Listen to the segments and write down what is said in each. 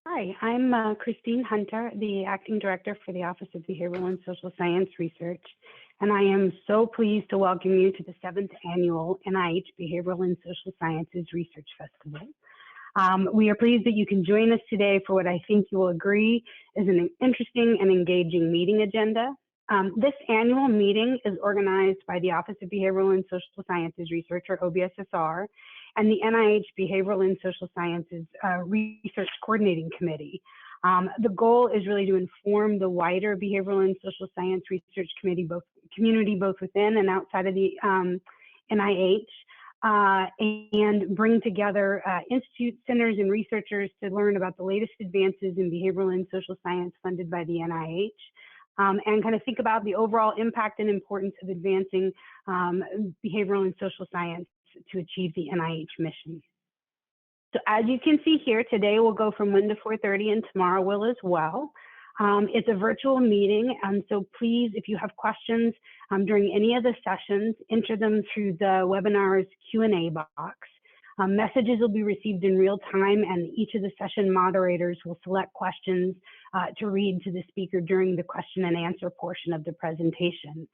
Hi, I'm Christine Hunter, the Acting Director for the Office of Behavioral and Social Science Research, and I am so pleased to welcome you to the 7th Annual NIH Behavioral and Social Sciences Research Festival. We are pleased that you can join us today for what I think you will agree is an interesting and engaging meeting agenda. This annual meeting is organized by the Office of Behavioral and Social Sciences Research, or OBSSR, and the NIH Behavioral and Social Sciences Research Coordinating Committee. The goal is really to inform the wider behavioral and social science research community, both within and outside of the NIH, and bring together institutes, centers, and researchers to learn about the latest advances in behavioral and social science funded by the NIH. And kind of think about the overall impact and importance of advancing behavioral and social science to achieve the NIH mission. So as you can see here, today will go from 1 to 4:30 and tomorrow will as well. It's a virtual meeting, and so please, if you have questions during any of the sessions, enter them through the webinar's Q&A box. Messages will be received in real time, and each of the session moderators will select questions to read to the speaker during the question and answer portion of the presentation.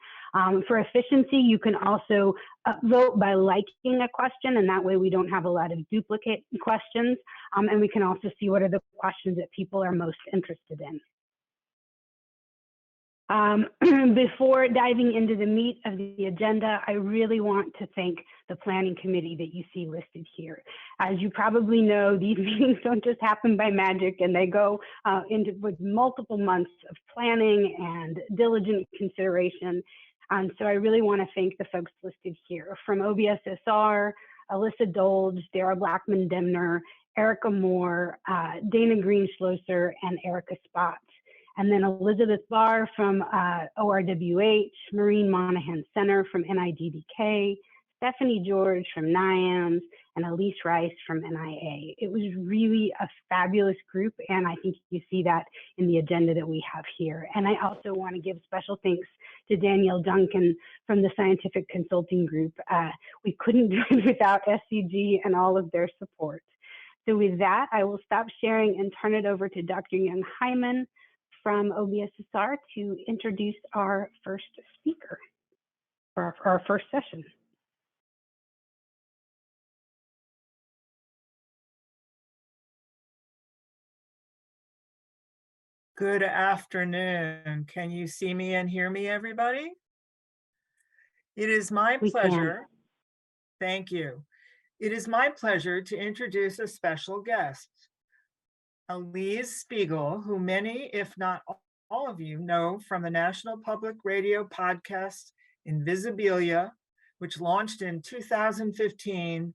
For efficiency, you can also vote by liking a question, and that way we don't have a lot of duplicate questions, and we can also see what are the questions that people are most interested in. Before diving into the meat of the agenda, I really want to thank the planning committee that you see listed here. As you probably know, these meetings don't just happen by magic, and they go with multiple months of planning and diligent consideration. And so I really want to thank the folks listed here. From OBSSR, Alyssa Dolge, Dara Blackman-Demner, Erica Moore, Dana Green-Schlosser, and Erica Spotts. And then Elizabeth Barr from ORWH, Maureen Monahan Center from NIDDK, Stephanie George from NIAMS, and Elise Rice from NIA. It was really a fabulous group, and I think you see that in the agenda that we have here. And I also want to give special thanks to Danielle Duncan from the Scientific Consulting Group. We couldn't do it without SCG and all of their support. So with that, I will stop sharing and turn it over to Dr. Young-Hyman from OBSSR to introduce our first speaker for our first session. Good afternoon. Can you see me and hear me, everybody? It is my pleasure. Thank you. It is my pleasure to introduce a special guest, Elise Spiegel, who many, if not all of you, know from the National Public Radio podcast Invisibilia, which launched in 2015,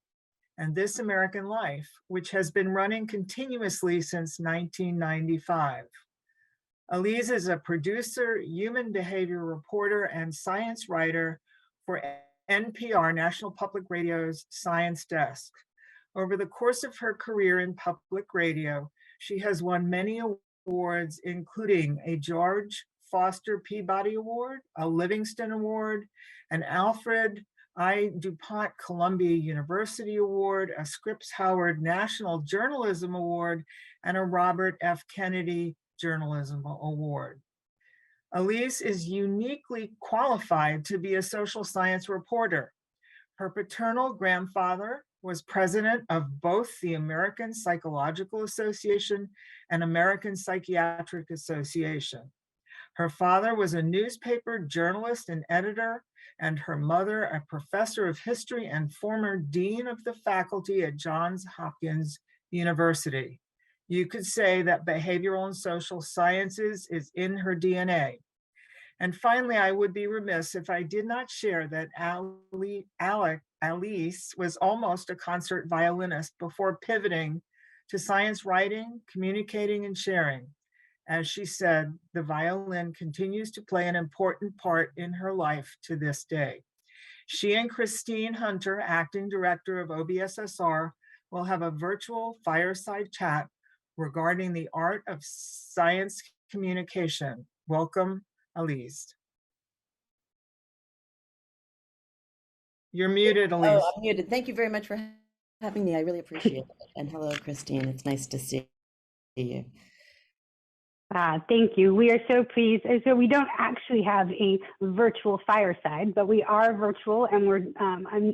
and This American Life, which has been running continuously since 1995. Elise is a producer, human behavior reporter, and science writer for NPR, National Public Radio's Science Desk. Over the course of her career in public radio, she has won many awards, including a George Foster Peabody Award, a Livingston Award, an Alfred I. DuPont Columbia University Award, a Scripps Howard National Journalism Award, and a Robert F. Kennedy Journalism Award. Elise is uniquely qualified to be a social science reporter. Her paternal grandfather was president of both the American Psychological Association and American Psychiatric Association. Her father was a newspaper journalist and editor, and her mother a professor of history and former dean of the faculty at Johns Hopkins University. You could say that behavioral and social sciences is in her DNA. And finally, I would be remiss if I did not share that Elise was almost a concert violinist before pivoting to science writing, communicating, and sharing. As she said, the violin continues to play an important part in her life to this day. She and Christine Hunter, acting director of OBSSR, will have a virtual fireside chat regarding the art of science communication. Welcome, Elise. You're muted, Elise. Oh, I'm muted. Thank you very much for having me. I really appreciate it. And hello, Christine. It's nice to see you. Thank you. We are so pleased. And so we don't actually have a virtual fireside, but we are virtual, and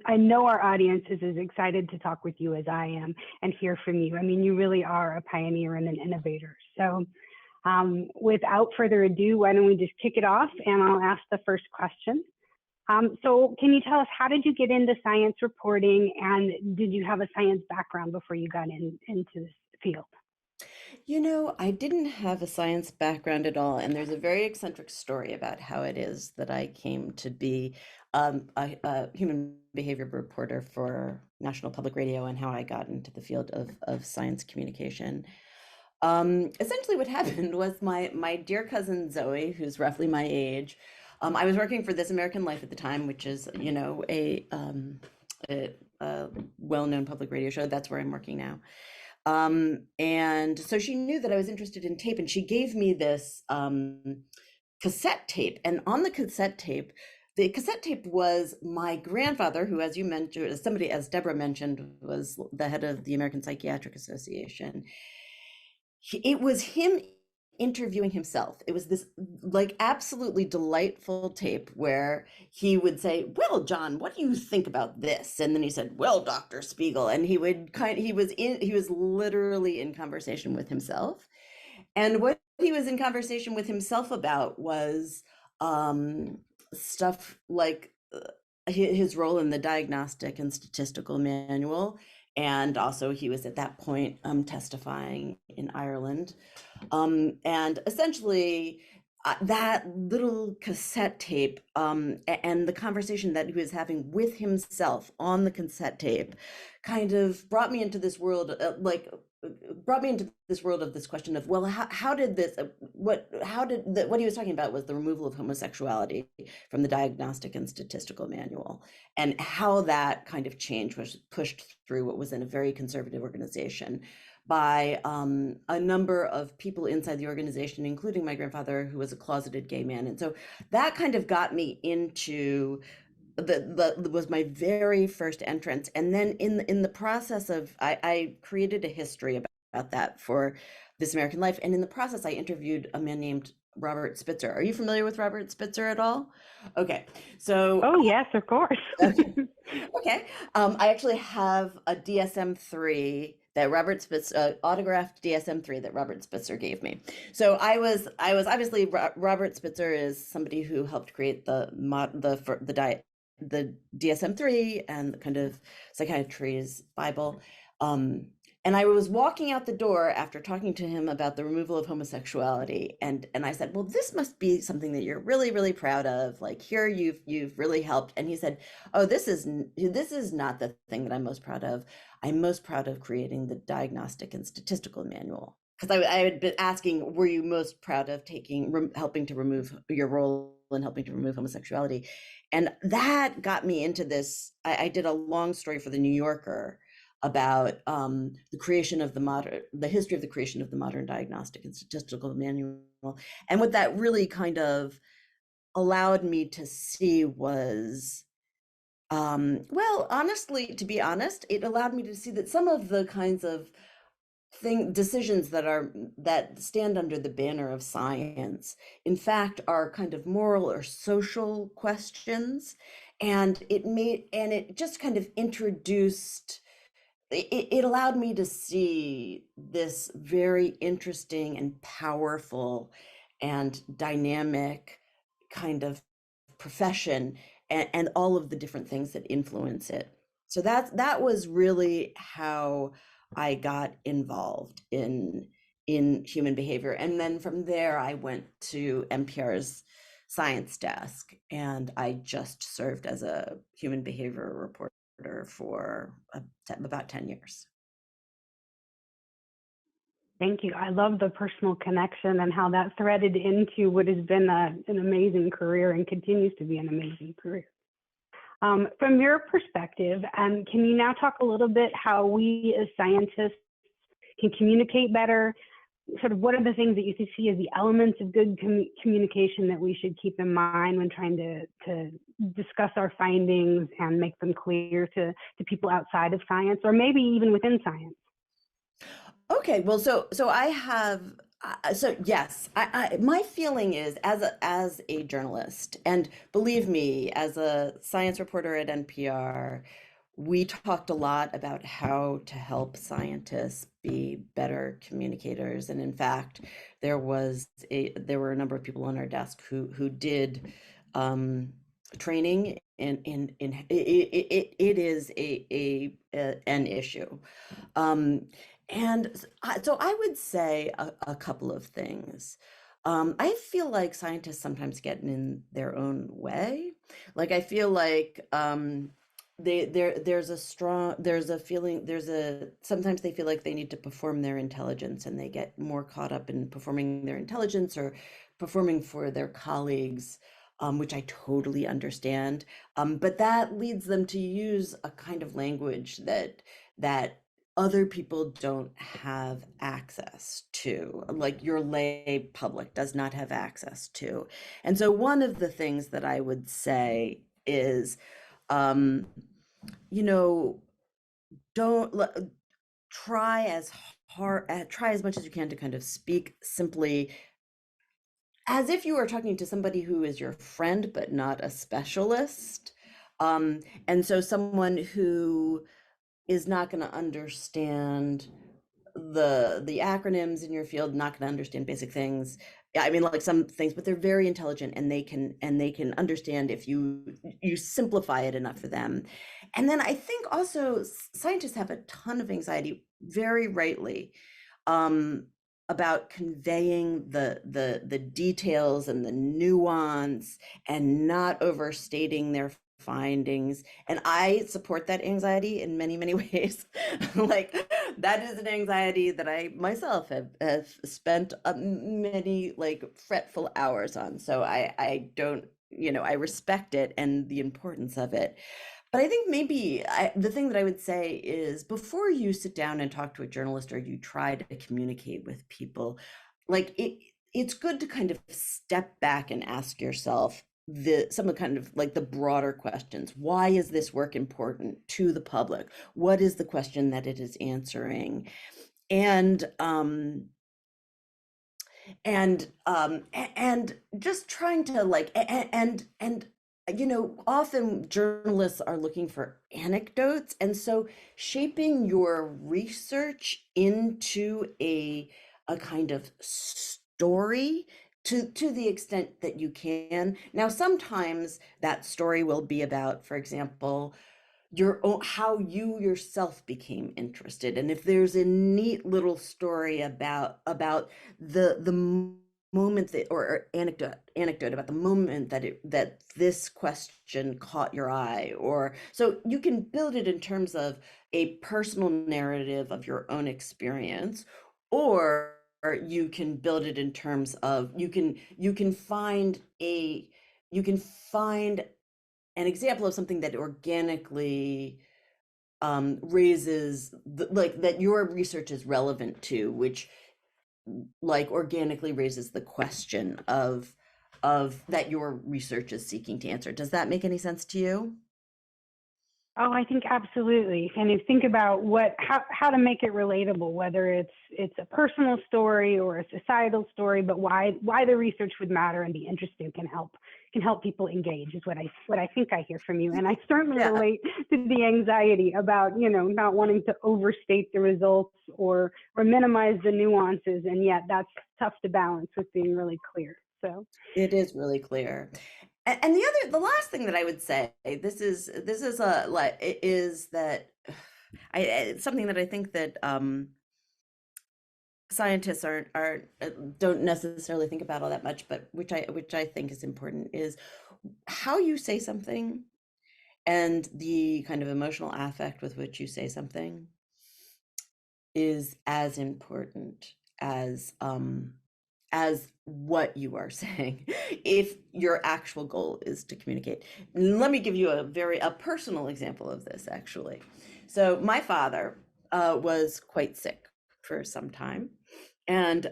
I know our audience is as excited to talk with you as I am and hear from you. I mean, you really are a pioneer and an innovator. So without further ado, why don't we just kick it off, and I'll ask the first question. So can you tell us, how did you get into science reporting, and did you have a science background before you got into this field? You know, I didn't have a science background at all, and there's a very eccentric story about how it is that I came to be a human behavior reporter for National Public Radio, and how I got into the field of science communication. Essentially what happened was my dear cousin Zoe, who's roughly my age, I was working for This American Life at the time, which is, you know, a well-known public radio show. That's where I'm working now. And so she knew that I was interested in tape, and she gave me this cassette tape. And on the cassette tape was my grandfather, who, as you mentioned, as Deborah mentioned, was the head of the American Psychiatric Association. It was him interviewing himself. It was this like absolutely delightful tape where he would say, "Well, John, what do you think about this?" And then he said, "Well, Dr. Spiegel," and he was literally in conversation with himself. And what he was in conversation with himself about was stuff like his role in the Diagnostic and Statistical Manual. And also he was at that point testifying in Ireland. And essentially that little cassette tape and the conversation that he was having with himself on the cassette tape kind of brought me into this world, brought me into this world of this question of, well, how did this, what he was talking about was the removal of homosexuality from the Diagnostic and Statistical Manual, and how that kind of change was pushed through what was in a very conservative organization by a number of people inside the organization, including my grandfather, who was a closeted gay man. And so that kind of got me into was my very first entrance. And then in the process of, I created a history about that for This American Life. And in the process, I interviewed a man named Robert Spitzer. Are you familiar with Robert Spitzer at all? Okay, so. Oh, yes, of course. Okay. I actually have a DSM-3 that Robert Spitzer, autographed DSM-3 that Robert Spitzer gave me. So I was obviously, Robert Spitzer is somebody who helped create the DSM-3 and the kind of psychiatry's Bible. And I was walking out the door after talking to him about the removal of homosexuality, and I said, well, this must be something that you're really, really proud of. Like, here you've really helped. And he said, oh, this is not the thing that I'm most proud of. I'm most proud of creating the Diagnostic and Statistical Manual. Because I had been asking, were you most proud of helping to remove your role in helping to remove homosexuality? And that got me into this. I did a long story for the New Yorker about the history of the creation of the modern Diagnostic and Statistical Manual. And what that really kind of allowed me to see was, well, honestly, to be honest, it allowed me to see that some of the kinds of decisions that stand under the banner of science, in fact, are kind of moral or social questions. And it just kind of introduced, it allowed me to see this very interesting and powerful and dynamic kind of profession, and all of the different things that influence it. So that was really how I got involved in human behavior. And then from there, I went to NPR's science desk, and I just served as a human behavior reporter for about 10 years. Thank you. I love the personal connection and how that threaded into what has been an amazing career and continues to be an amazing career. From your perspective, can you now talk a little bit how we as scientists can communicate better? Sort of what are the things that you see as the elements of good communication that we should keep in mind when trying to discuss our findings and make them clear to people outside of science, or maybe even within science? Okay, well, so I have so yes, my feeling is as a journalist, and believe me, as a science reporter at NPR, we talked a lot about how to help scientists be better communicators. And in fact, there were a number of people on our desk who did um, training in it is an issue. Um, so I would say a couple of things. I feel like scientists sometimes get in their own way. Like I feel like there's a feeling sometimes they feel like they need to perform their intelligence, and they get more caught up in performing their intelligence or performing for their colleagues, which I totally understand. But that leads them to use a kind of language that other people don't have access to, like your lay public does not have access to. And so one of the things that I would say is, um, you know, don't try as try as much as you can to kind of speak simply as if you are talking to somebody who is your friend but not a specialist. And so someone who is not going to understand the acronyms in your field, not going to understand basic things. I mean, like some things, but they're very intelligent, and they can understand if you simplify it enough for them. And then I think also scientists have a ton of anxiety, very rightly, about conveying the details and the nuance and not overstating their findings. And I support that anxiety in many, many ways. Like that is an anxiety that I myself have spent many like fretful hours on. So I don't, I respect it and the importance of it. But I think maybe the thing that I would say is before you sit down and talk to a journalist or you try to communicate with people, like it's good to kind of step back and ask yourself some of kind of like the broader questions. Why is this work important to the public? What is the question that it is answering? And just trying to like and often journalists are looking for anecdotes, and so shaping your research into a kind of story to the extent that you can. Now sometimes that story will be about, for example, your own, how you yourself became interested, and if there's a neat little story about the moment that or anecdote about the moment that this question caught your eye, or so you can build it in terms of a personal narrative of your own experience, or you can build it in terms of you can find an example of something that organically raises like that your research is relevant to, which like organically raises the question of that your research is seeking to answer. Does that make any sense to you? Oh, I think absolutely. And you think about how to make it relatable, whether it's a personal story or a societal story, but why the research would matter and be interesting can help people engage is what I think I hear from you. And I certainly Yeah. relate to the anxiety about, not wanting to overstate the results or minimize the nuances. And yet that's tough to balance with being really clear. So It is really clear. And the last thing that I would say, this is a like is that it's something that I think that scientists are don't necessarily think about all that much, but which I think is important, is how you say something and the kind of emotional affect with which you say something is as important as what you are saying if your actual goal is to communicate. Let me give you a personal example of this, actually. So my father was quite sick for some time, and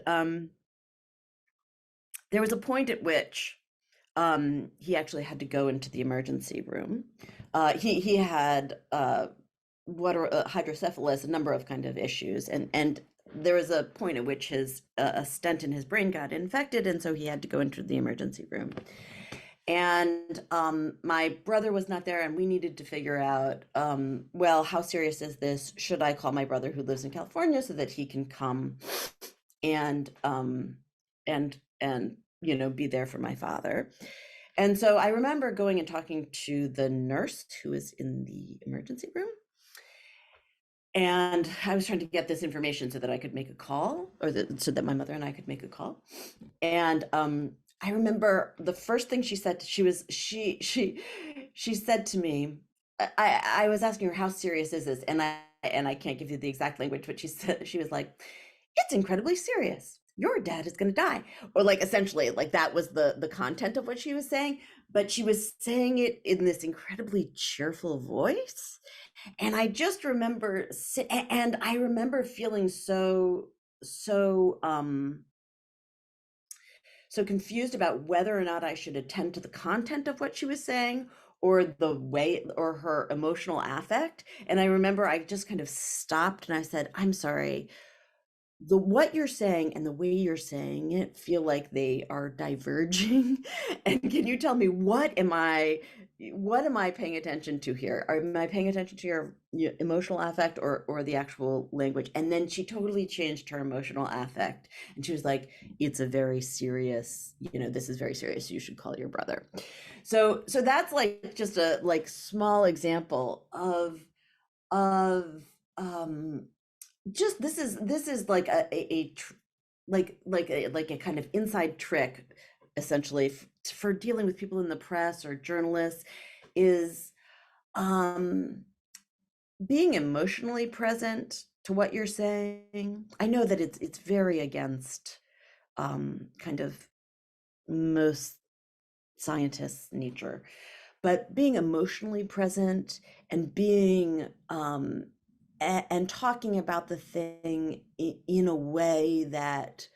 there was a point at which he actually had to go into the emergency room. He had hydrocephalus, a number of kind of issues, and there was a point at which his a stent in his brain got infected, and so he had to go into the emergency room. And my brother was not there, and we needed to figure out, well, how serious is this? Should I call my brother who lives in California so that he can come and be there for my father? And so I remember going and talking to the nurse who was in the emergency room. And I was trying to get this information so that I could make a call, so that my mother and I could make a call. And I remember the first thing she said, she said to me, I was asking her, how serious is this? And I can't give you the exact language, but she was like, it's incredibly serious. Your dad is going to die. Or like, essentially, like that was the content of what she was saying, but she was saying it in this incredibly cheerful voice. And I just remember, and I remember feeling so confused about whether or not I should attend to the content of what she was saying, or the way, or her emotional affect. And I remember I just kind of stopped and I said, I'm sorry, what you're saying and the way you're saying it feel like they are diverging. And can you tell me, what am I paying attention to here? Am I paying attention to your emotional affect, or the actual language? And then she totally changed her emotional affect, and she was like, it's a very serious, this is very serious, you should call your brother. So that's like just a small example of just this is like a kind of inside trick, essentially, for dealing with people in the press or journalists, is being emotionally present to what you're saying. I know that it's very against kind of most scientists' nature, but being emotionally present and being and talking about the thing in a way that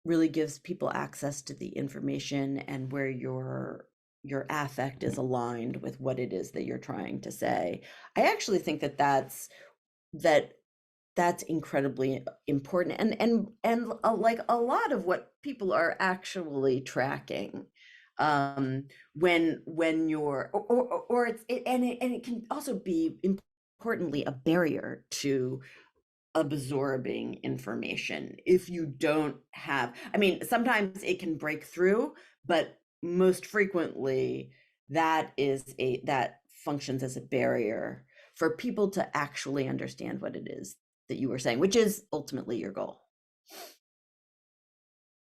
really gives people access to the information, and where your affect is aligned with what it is that you're trying to say. I actually think that that's incredibly important, and like a lot of what people are actually tracking, when you're, or it can also be, importantly, a barrier to absorbing information. If you don't have, I mean, sometimes it can break through, but most frequently that functions as a barrier for people to actually understand what it is that you were saying, which is ultimately your goal.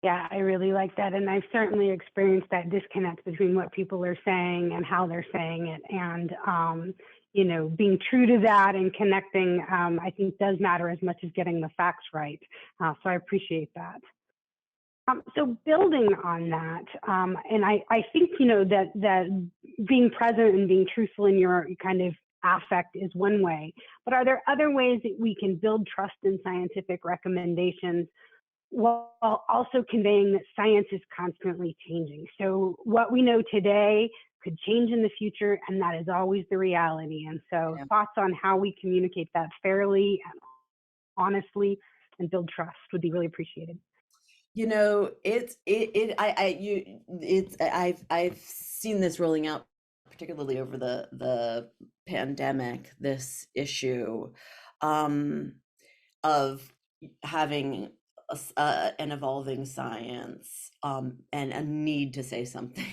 Yeah, I really like that. And I've certainly experienced that disconnect between what people are saying and how they're saying it. And, being true to that and connecting, I think does matter as much as getting the facts right. So I appreciate that. So building on that, and I think, that being present and being truthful in your kind of affect is one way, but are there other ways that we can build trust in scientific recommendations, while also conveying that science is constantly changing? So what we know today could change in the future, and that is always the reality. And so thoughts on how we communicate that fairly and honestly and build trust would be really appreciated. I've seen this rolling out, particularly over the pandemic, this issue of having an evolving science, and a need to say something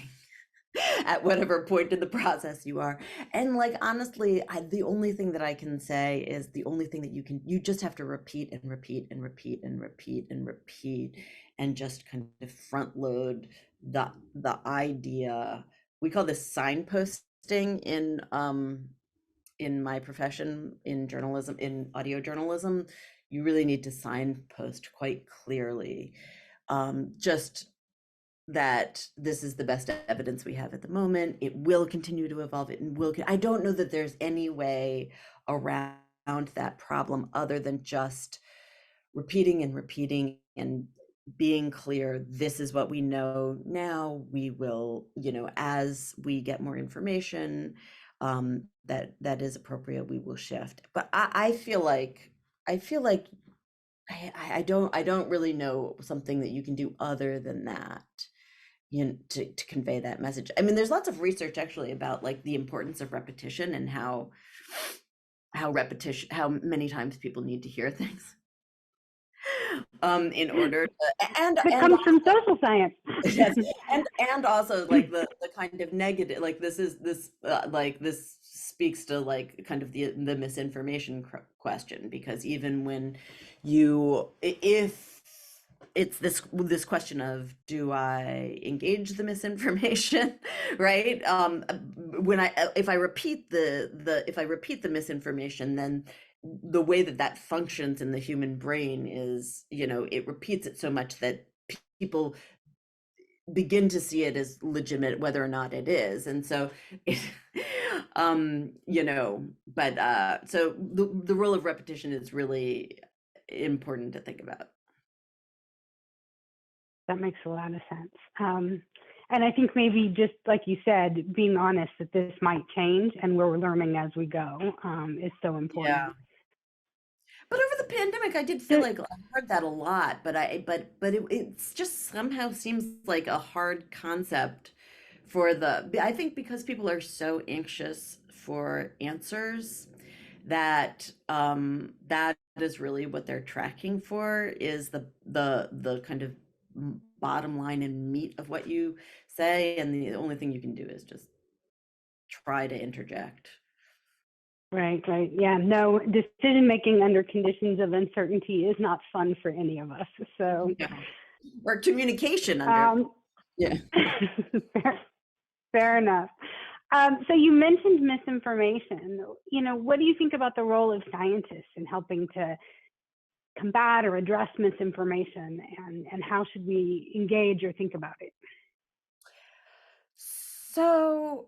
at whatever point in the process you are. And honestly, the only thing that I can say is, the only thing that you just have to repeat and repeat and repeat and repeat and repeat, and just kind of front load the idea. We call this signposting in my profession, in journalism, in audio journalism. You really need to signpost quite clearly, just that this is the best evidence we have at the moment. It will continue to evolve. I don't know that there's any way around that problem other than just repeating and repeating and being clear. This is what we know now. We will, as we get more information that is appropriate, we will shift. But I feel like I feel like I don't really know something that you can do other than that, you know, to convey that message. I mean, there's lots of research actually about like the importance of repetition and how many times people need to hear things in order to, It and comes from social science. yes, and also like the kind of negative, like this speaks to like kind of the misinformation question, because even when if it's this question of, do I engage the misinformation, right? When I if I repeat if I repeat the misinformation, then the way that functions in the human brain is, you know, it repeats it so much that people begin to see it as legitimate, whether or not it is. And so it, you know, but so the role of repetition is really important to think about. That makes a lot of sense. And I think maybe just like you said, being honest that this might change and we're learning as we go is so important. Yeah. But over the pandemic, I did feel like I heard that a lot, but it's just somehow seems like a hard concept I think because people are so anxious for answers that that is really what they're tracking for, is the kind of bottom line and meat of what you say, and the only thing you can do is just try to interject. Right. Yeah, no, decision making under conditions of uncertainty is not fun for any of us. So, Yeah. Or communication under. Yeah. Fair enough. So you mentioned misinformation. You know, what do you think about the role of scientists in helping to combat or address misinformation, and how should we engage or think about it? So,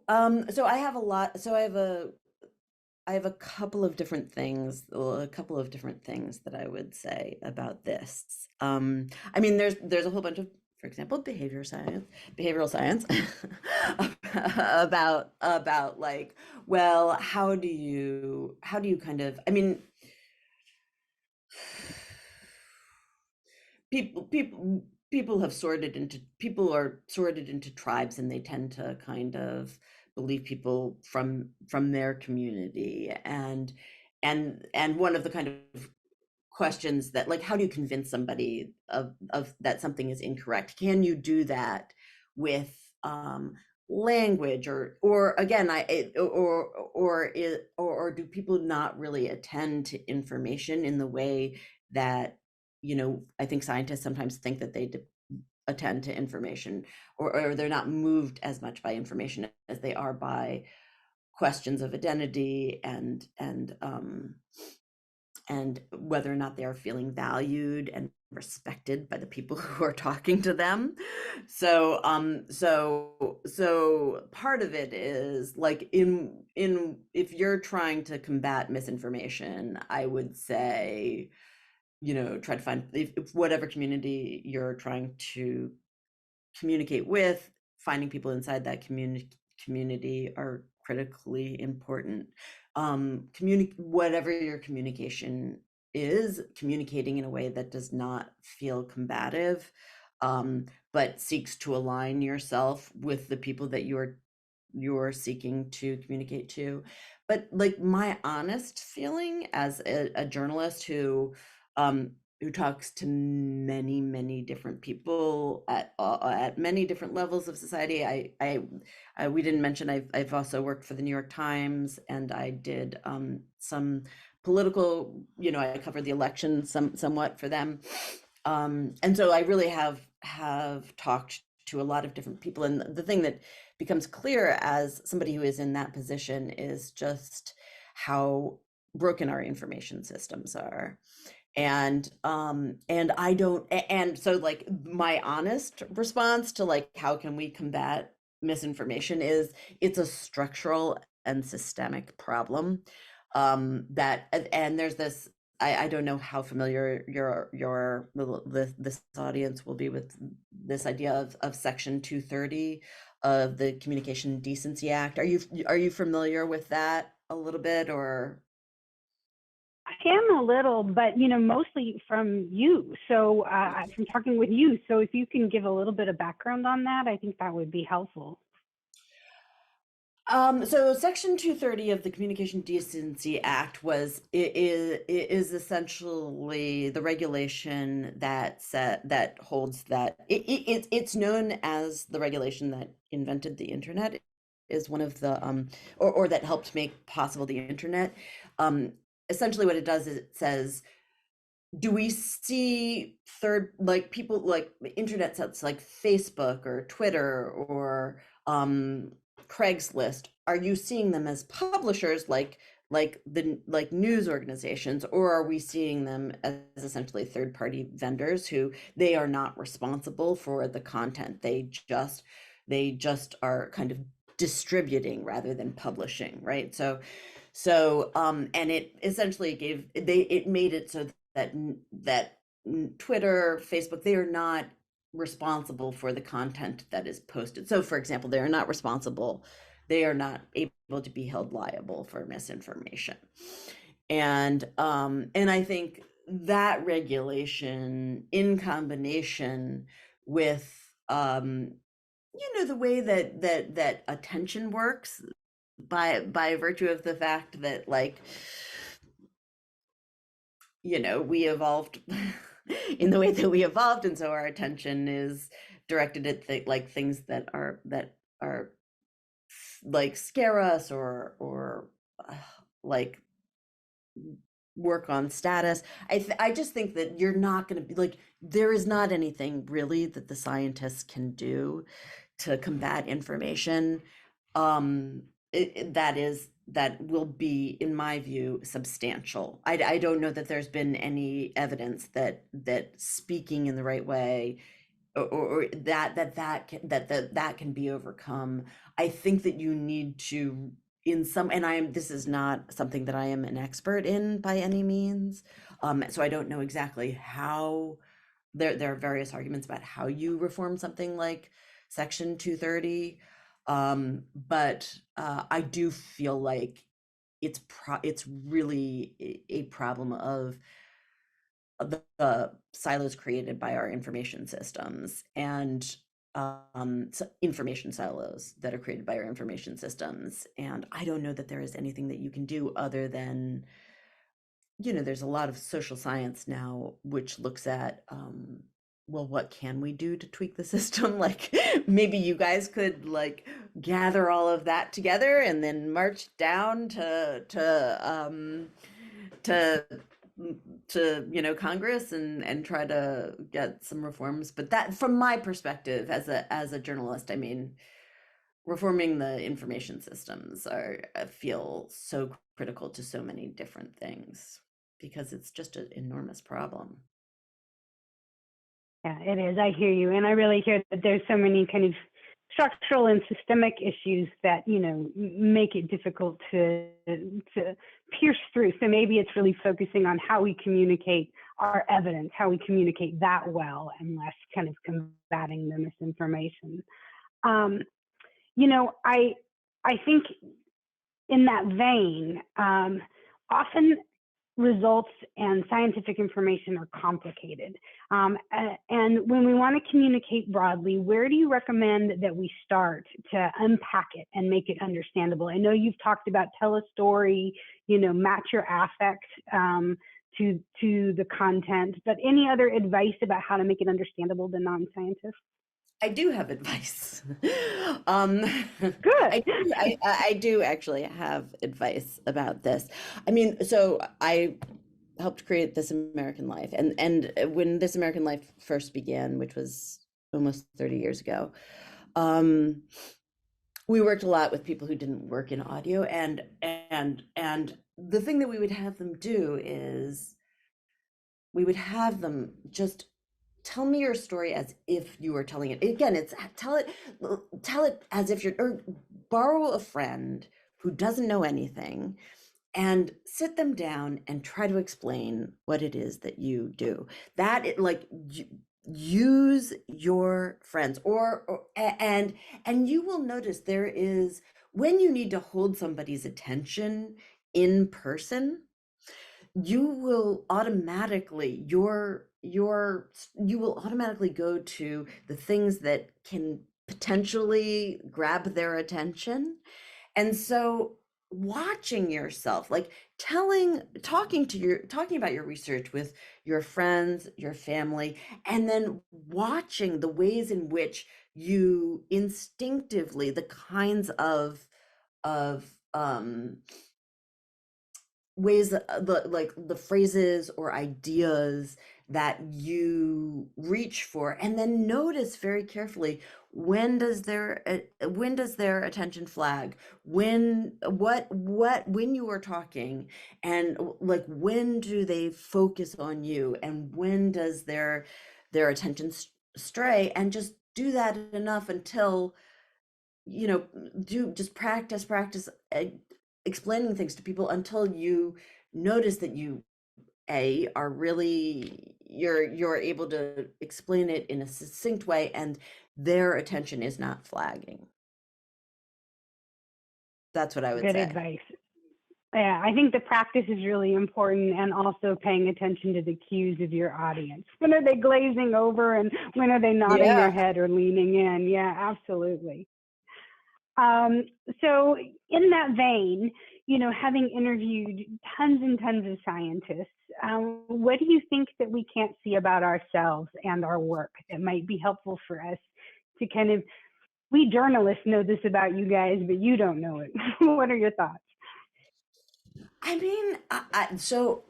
so I have a lot. So I have a couple of different things, that I would say about this. I mean, there's a whole bunch of, for example, behavioral science about like, well, how do you kind of, I mean, people are sorted into tribes, and they tend to kind of believe people from their community, and one of the kind of questions that, like, how do you convince somebody of that something is incorrect? Can you do that with language, or again, or do people not really attend to information in the way that, you know, I think scientists sometimes think that they attend to information, or they're not moved as much by information as they are by questions of identity and whether or not they are feeling valued and respected by the people who are talking to them. So so part of it is like, in if you're trying to combat misinformation, I would say, you know, try to find, if whatever community you're trying to communicate with, finding people inside that community are critically important. Whatever your communication is, communicating in a way that does not feel combative, but seeks to align yourself with the people that you're seeking to communicate to. But like, my honest feeling as a journalist who talks to many different people at many different levels of society. We didn't mention, I've also worked for the New York Times, and I did some political, you know, I covered the election somewhat for them. And so I really have talked to a lot of different people, and the thing that becomes clear as somebody who is in that position is just how broken our information systems are. And I don't, and so like, my honest response to like, how can we combat misinformation, is it's a structural and systemic problem. And there's this, I don't know how familiar this audience will be with this idea of Section 230 of the Communication Decency Act. Are you familiar with that a little bit, or? can a little, but mostly from you. So from talking with you. So if you can give a little bit of background on that, I think that would be helpful. So Section 230 of the Communication Decency Act is essentially the regulation that holds that it's known as the regulation that invented the internet, is one of the or that helped make possible the internet. Essentially what it does is it says, do we see people like internet sites like Facebook or Twitter or Craigslist? Are you seeing them as publishers like news organizations, or are we seeing them as essentially third-party vendors who they are not responsible for the content? They just are kind of distributing rather than publishing, right? So and it essentially it made it so that Twitter, Facebook, they are not responsible for the content that is posted. So for example, they are not able to be held liable for misinformation. And I think that regulation, in combination with the way that attention works, by virtue of the fact that we evolved in the way that we evolved, and so our attention is directed at things that are scare us or like work on status. I just think that you're not going to be there is not anything really that the scientists can do to combat information that will be, in my view, substantial. I don't know that there's been any evidence that speaking in the right way or that can be overcome. I think that you need to, this is not something that I am an expert in by any means. So I don't know exactly how. There are various arguments about how you reform something like Section 230. But I do feel like it's really a problem of the silos created by our information systems, and information silos that are created by our information systems. And I don't know that there is anything that you can do other than, there's a lot of social science now which looks at well, what can we do to tweak the system? Maybe you guys could gather all of that together and then march down to Congress and try to get some reforms. But that, from my perspective as a journalist, I mean, reforming the information systems I feel so critical to so many different things, because it's just an enormous problem. Yeah, it is. I hear you. And I really hear that there's so many kind of structural and systemic issues that, make it difficult to pierce through. So maybe it's really focusing on how we communicate our evidence, how we communicate that well, and less kind of combating the misinformation. I think in that vein, often results and scientific information are complicated. And when we want to communicate broadly, where do you recommend that we start to unpack it and make it understandable? I know you've talked about tell a story, match your affect to the content, but any other advice about how to make it understandable to non-scientists? I do have advice. Good. I do actually have advice about this. I mean, so I helped create This American Life, and when This American Life first began, which was almost 30 years ago, we worked a lot with people who didn't work in audio, and the thing that we would have them do is we would have them just tell me your story as if you were telling it. Again, it's tell it as if or borrow a friend who doesn't know anything and sit them down and try to explain what it is that you do. Use your friends and you will notice there is, when you need to hold somebody's attention in person, you will automatically you will automatically go to the things that can potentially grab their attention. And so watching yourself, like talking about your research with your friends, your family, and then watching the ways in which you instinctively, the kinds of ways that the phrases or ideas that you reach for, and then notice very carefully, when does their attention flag, when you are talking, and like when do they focus on you, and when does their attention stray, and just do that enough until do just practice explaining things to people until you notice that you are really you're able to explain it in a succinct way, and their attention is not flagging. That's what I would Good say. advice. Yeah, I think the practice is really important, and also paying attention to the cues of your audience. When are they glazing over, and when are they nodding Yeah. their head or leaning in? Yeah, absolutely. Um, so in that vein, having interviewed tons and tons of scientists, what do you think that we can't see about ourselves and our work that might be helpful for us to kind of, we journalists know this about you guys, but you don't know it. What are your thoughts? I mean, so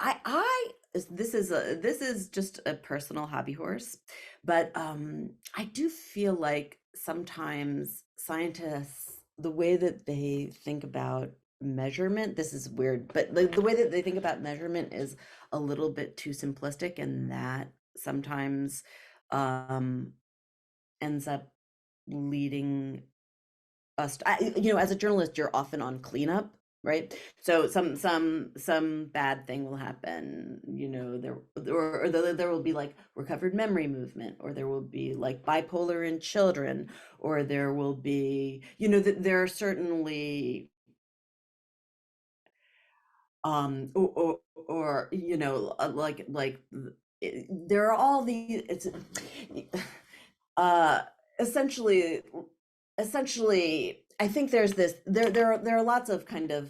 this is just a personal hobby horse, but I do feel like sometimes scientists, the way that they think about measurement, this is weird, but the way that they think about measurement is a little bit too simplistic, and that sometimes um, ends up leading us as a journalist, you're often on cleanup, right? So some bad thing will happen, there will be like recovered memory movement, or there will be like bipolar in children, or there will be, there are certainly or there are all these, it's uh essentially I think there's this there are lots of kind of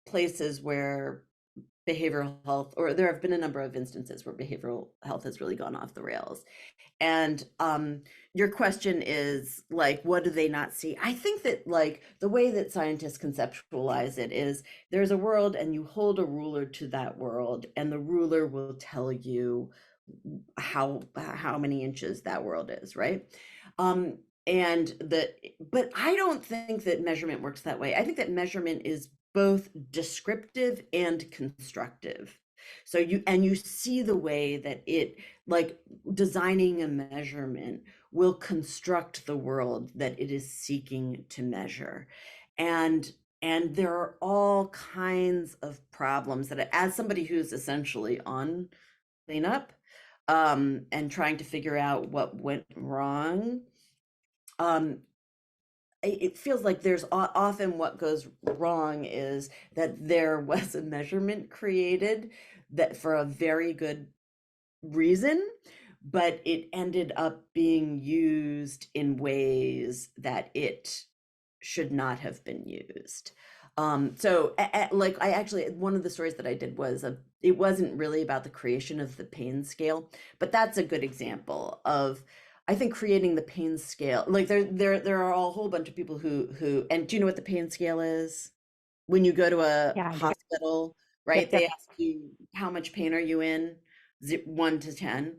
places where behavioral health, or there have been a number of instances where behavioral health has really gone off the rails. And your question is like, what do they not see? I think that like the way that scientists conceptualize it is there's a world, and you hold a ruler to that world, and the ruler will tell you how many inches that world is, right? Um, and but I don't think that measurement works that way. I think that measurement is both descriptive and constructive. So you see the way that it, like, designing a measurement will construct the world that it is seeking to measure. And there are all kinds of problems that, as somebody who's essentially on cleanup, and trying to figure out what went wrong, um, it feels like there's often what goes wrong is that there was a measurement created that for a very good reason, but it ended up being used in ways that it should not have been used. So like I actually, one of the stories that I did was it wasn't really about the creation of the pain scale, but that's a good example of, I think, creating the pain scale. Like there are a whole bunch of people who, and do you know what the pain scale is? When you go to a Yeah, hospital, yep, right? They yep. ask you, how much pain are you in? 1 to 10,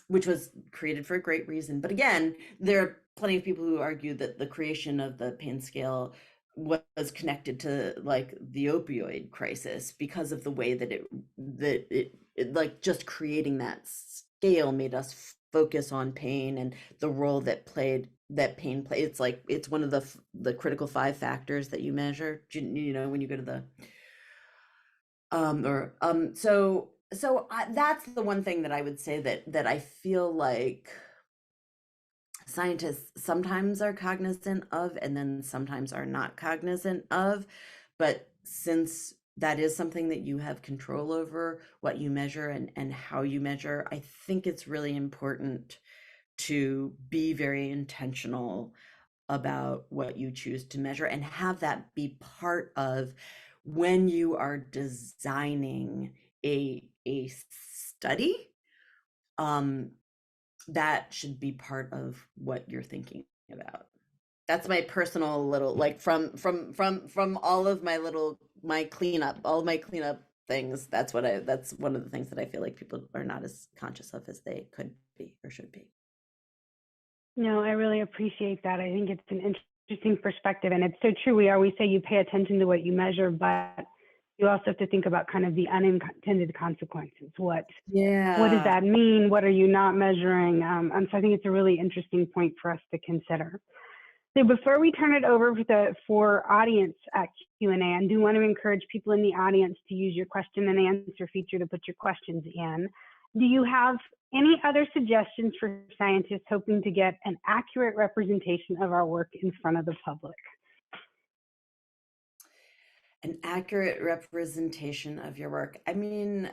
which was created for a great reason. But again, there are plenty of people who argue that the creation of the pain scale was connected to like the opioid crisis, because of the way that it like just creating that scale made us focus on pain and the role that pain play. It's like it's one of the critical 5 factors that you measure, when you go to the that's the one thing that I would say that I feel like scientists sometimes are cognizant of, and then sometimes are not cognizant of. But since that is something that you have control over, what you measure and how you measure. I think it's really important to be very intentional about what you choose to measure and have that be part of when you are designing a study. That should be part of what you're thinking about. That's my personal little, like, from all of my little, my cleanup, all of my cleanup things. That's one of the things that I feel like people are not as conscious of as they could be or should be. No, I really appreciate that. I think it's an interesting perspective, and it's so true. We always say you pay attention to what you measure, but you also have to think about kind of the unintended consequences. What does Yeah. that mean? What are you not measuring? And so I think it's a really interesting point for us to consider. So before we turn it over for audience Q&A, I do want to encourage people in the audience to use your question and answer feature to put your questions in. Do you have any other suggestions for scientists hoping to get an accurate representation of our work in front of the public? An accurate representation of your work. I mean,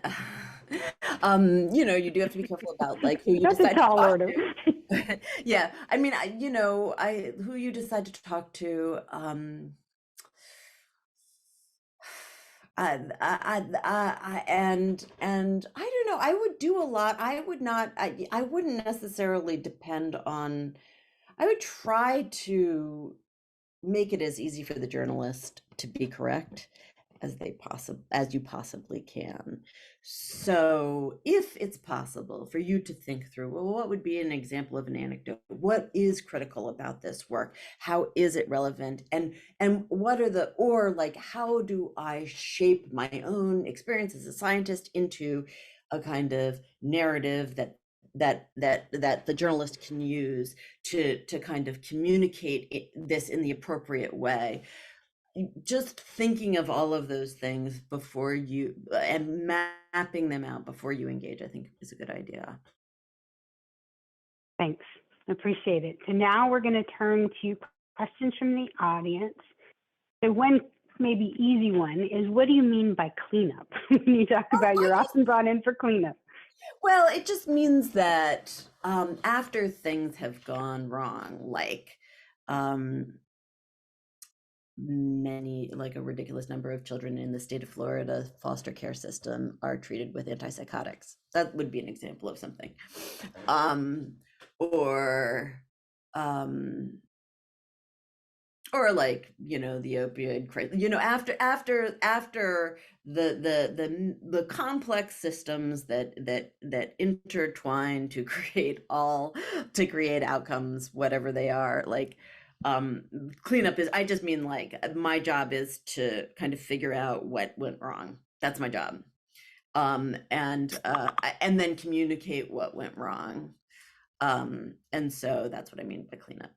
you do have to be careful about like who you That's a decide to tall talk order. to. Yeah, I mean, who you decide to talk to. And I don't know. I would do a lot. I would not. I wouldn't necessarily depend on. I would try to make it as easy for the journalist to be correct as you possibly can. So if it's possible for you to think through, well, what would be an example of an anecdote? What is critical about this work? How is it relevant? And what are or like, how do I shape my own experience as a scientist into a kind of narrative that the journalist can use to kind of communicate this in the appropriate way. Just thinking of all of those things before you and mapping them out before you engage, I think is a good idea. Thanks. Appreciate it. So now we're going to turn to questions from the audience. So one maybe easy one is, what do you mean by cleanup when you talk about you're often brought in for cleanup? Well, it just means that after things have gone wrong, like like a ridiculous number of children in the state of Florida foster care system are treated with antipsychotics. That would be an example of something. Or like, the opioid crisis, after the complex systems that intertwine to create outcomes, whatever they are, like cleanup I just mean like my job is to kind of figure out what went wrong. That's my job. And then communicate what went wrong. And so that's what I mean by cleanup.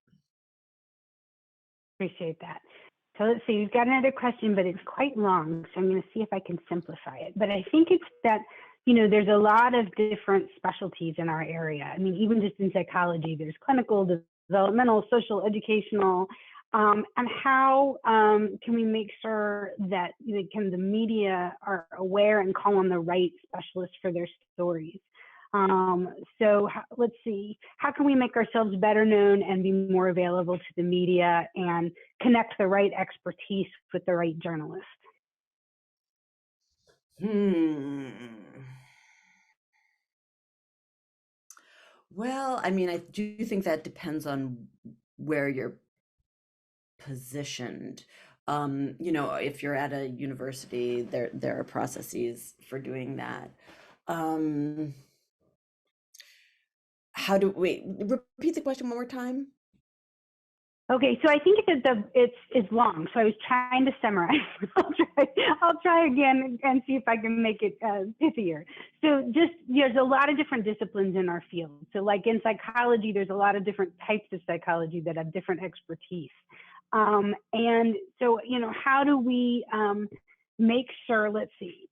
Appreciate that. So let's see, we've got another question, but it's quite long, so I'm going to see if I can simplify it. But I think it's that, there's a lot of different specialties in our area. I mean, even just in psychology, there's clinical, developmental, social, educational, and how can we make sure that the media are aware and call on the right specialists for their stories? So let's see, how can we make ourselves better known and be more available to the media and connect the right expertise with the right journalist? Well, I mean, I do think that depends on where you're positioned. If you're at a university, there are processes for doing that. Repeat the question one more time. Okay, so I think it's long, so I was trying to summarize. I'll try again and see if I can make it pithier. So there's a lot of different disciplines in our field. So like in psychology, there's a lot of different types of psychology that have different expertise. And so, how do we make sure, let's see,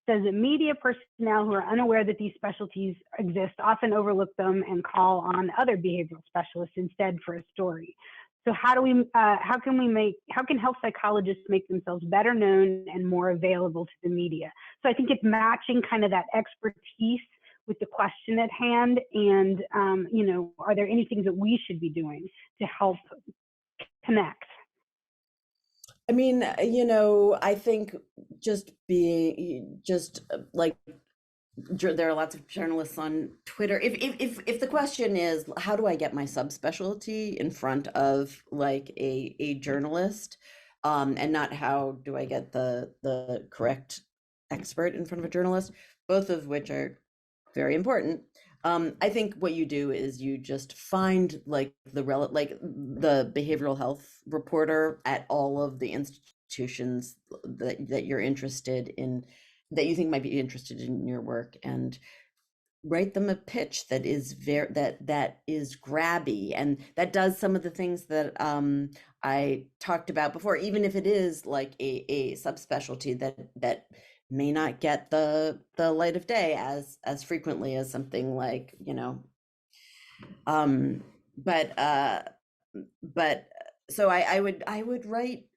says that media personnel who are unaware that these specialties exist often overlook them and call on other behavioral specialists instead for a story. So how can health psychologists make themselves better known and more available to the media? So I think it's matching kind of that expertise with the question at hand, and are there any things that we should be doing to help connect? I mean, I think just like there are lots of journalists on Twitter. If the question is, how do I get my subspecialty in front of like a journalist, and not how do I get the correct expert in front of a journalist, both of which are very important. I think what you do is you just find like the behavioral health reporter at all of the institutions that you're interested in, that you think might be interested in your work, and write them a pitch that is that is grabby and that does some of the things that I talked about before, even if it is like a subspecialty that may not get the light of day as frequently as something like, but so I would write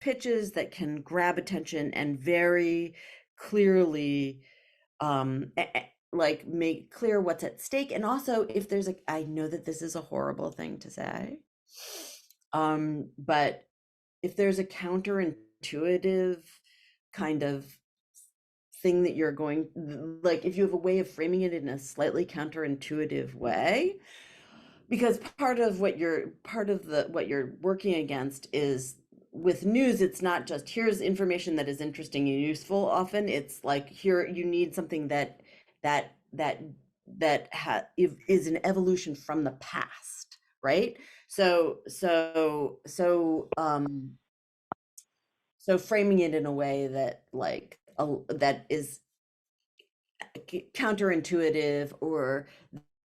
pitches that can grab attention and very clearly like make clear what's at stake. And also, if there's I know that this is a horrible thing to say, but if there's a counterintuitive kind of thing that you're going, like if you have a way of framing it in a slightly counterintuitive way, because part of what you're working against is, with news, it's not just here's information that is interesting and useful. Often it's like, here you need something that is an evolution from the past, right? So framing it in a way that like that is counterintuitive, or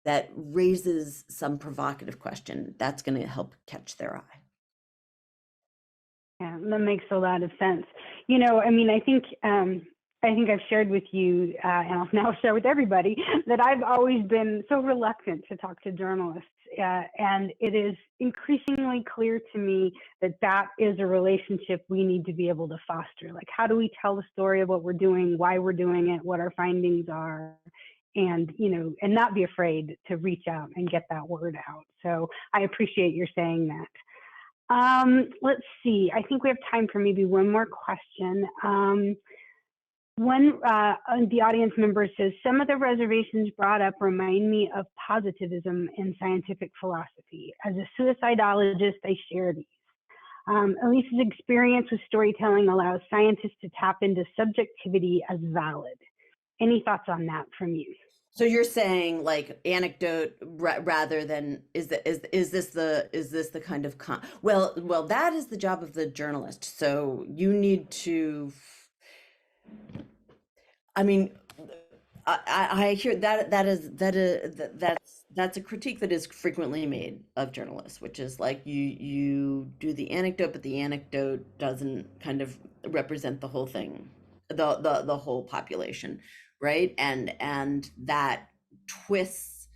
that raises some provocative question, that's going to help catch their eye. Yeah, that makes a lot of sense. I think I've shared with you, and I'll now share with everybody, that I've always been so reluctant to talk to journalists. And it is increasingly clear to me that is a relationship we need to be able to foster. Like, how do we tell the story of what we're doing, why we're doing it, what our findings are, and not be afraid to reach out and get that word out. So I appreciate your saying that. Let's see. I think we have time for maybe one more question. One the audience member says, some of the reservations brought up remind me of positivism in scientific philosophy. As a suicidologist, I share these. Elise's experience with storytelling allows scientists to tap into subjectivity as valid. Any thoughts on that from you? So you're saying like anecdote rather than is this the kind of well, that is the job of the journalist. So you need to, I mean, I hear that's a critique that is frequently made of journalists, which is like you do the anecdote, but the anecdote doesn't kind of represent the whole thing, the whole population, right? And that twists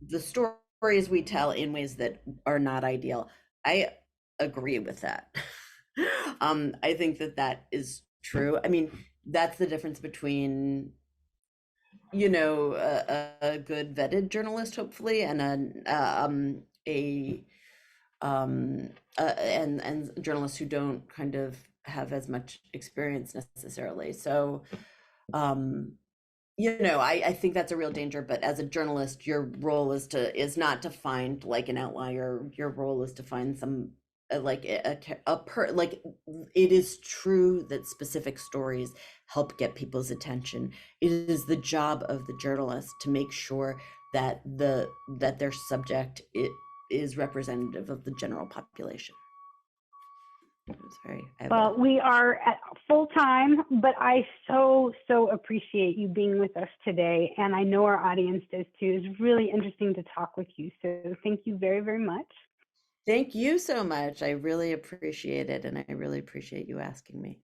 the stories we tell in ways that are not ideal. I agree with that. I think that is true. I mean, that's the difference between, a good vetted journalist, hopefully, and and journalists who don't kind of have as much experience necessarily. So, I think that's a real danger. But as a journalist, your role is not to find like an outlier. Your role is to find some like like it is true that specific stories help get people's attention. It is the job of the journalist to make sure that their subject is representative of the general population. Well, we are at full time, but I so appreciate you being with us today, and I know our audience does too. It's really interesting to talk with you. So thank you very, very much. Thank you so much. I really appreciate it, and I really appreciate you asking me.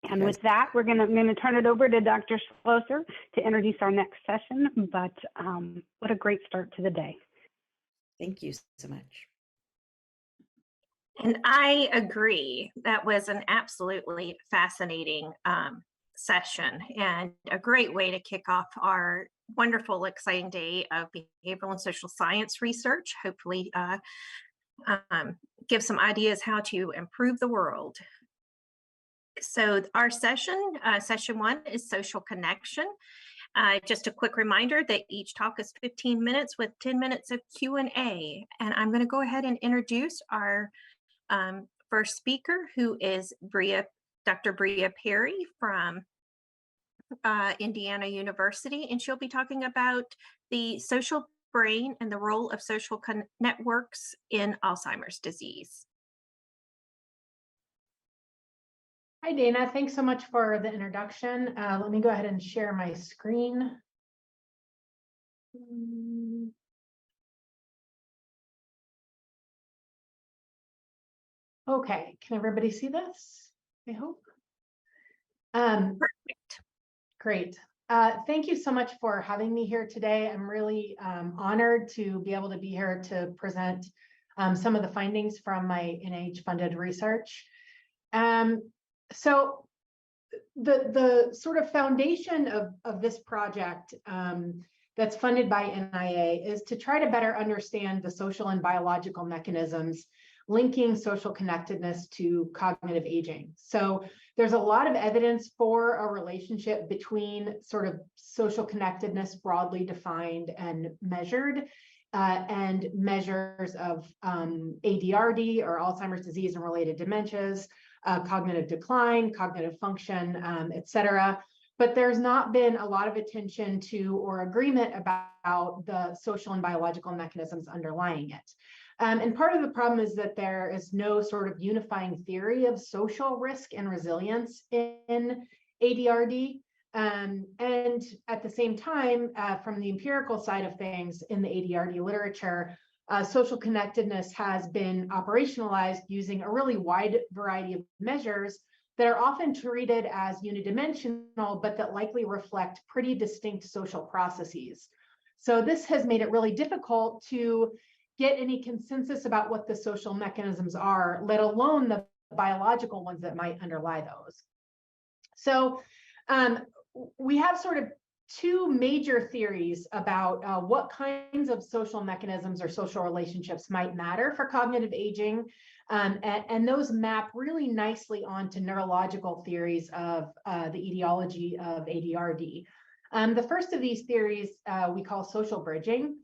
And with that, I'm going to turn it over to Dr. Schlosser to introduce our next session. But what a great start to the day. Thank you so much. And I agree. That was an absolutely fascinating session and a great way to kick off our wonderful, exciting day of behavioral and social science research. Hopefully, give some ideas how to improve the world. So our session 1 is social connection. Just a quick reminder that each talk is 15 minutes with 10 minutes of Q&A. And I'm going to go ahead and introduce our first speaker, who is Dr. Bria Perry from Indiana University, and she'll be talking about the social brain and the role of social networks in Alzheimer's disease. Hi, Dana. Thanks so much for the introduction. Let me go ahead and share my screen. Okay, can everybody see this? I hope. Perfect. Great. Thank you so much for having me here today. I'm really honored to be able to be here to present some of the findings from my NIH-funded research. So the sort of foundation of this project that's funded by NIA is to try to better understand the social and biological mechanisms linking social connectedness to cognitive aging. So there's a lot of evidence for a relationship between sort of social connectedness broadly defined and measured and measures of ADRD or Alzheimer's disease and related dementias, cognitive decline, cognitive function, et cetera. But there's not been a lot of attention to or agreement about the social and biological mechanisms underlying it. And part of the problem is that there is no sort of unifying theory of social risk and resilience in ADRD. And at the same time, from the empirical side of things in the ADRD literature, social connectedness has been operationalized using a really wide variety of measures that are often treated as unidimensional, but that likely reflect pretty distinct social processes. So this has made it really difficult to get any consensus about what the social mechanisms are, let alone the biological ones that might underlie those. So we have sort of two major theories about what kinds of social mechanisms or social relationships might matter for cognitive aging. And those map really nicely onto neurological theories of the etiology of ADRD. The first of these theories we call social bridging.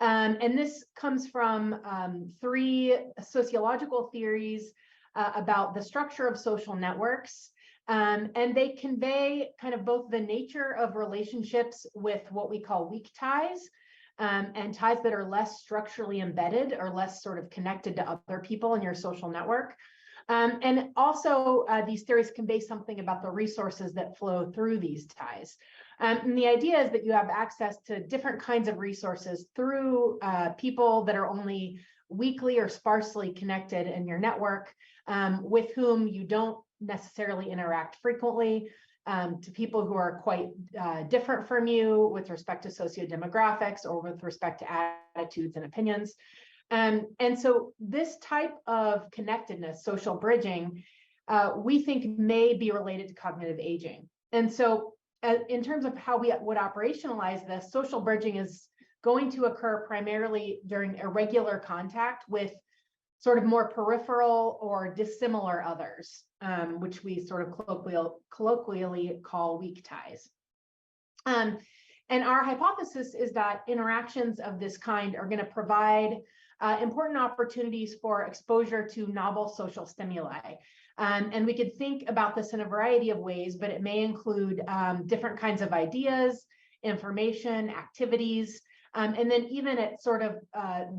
And this comes from three sociological theories about the structure of social networks. And they convey kind of both the nature of relationships with what we call weak ties and ties that are less structurally embedded or less sort of connected to other people in your social network. And also these theories convey something about the resources that flow through these ties. And the idea is that you have access to different kinds of resources through people that are only weakly or sparsely connected in your network, with whom you don't necessarily interact frequently, to people who are quite different from you with respect to sociodemographics or with respect to attitudes and opinions. And so this type of connectedness, social bridging, we think may be related to cognitive aging. And so in terms of how we would operationalize this, social bridging is going to occur primarily during irregular contact with sort of more peripheral or dissimilar others, which we sort of colloquially call weak ties. And our hypothesis is that interactions of this kind are going to provide important opportunities for exposure to novel social stimuli. And we could think about this in a variety of ways, but it may include different kinds of ideas, information, activities, and then even at sort of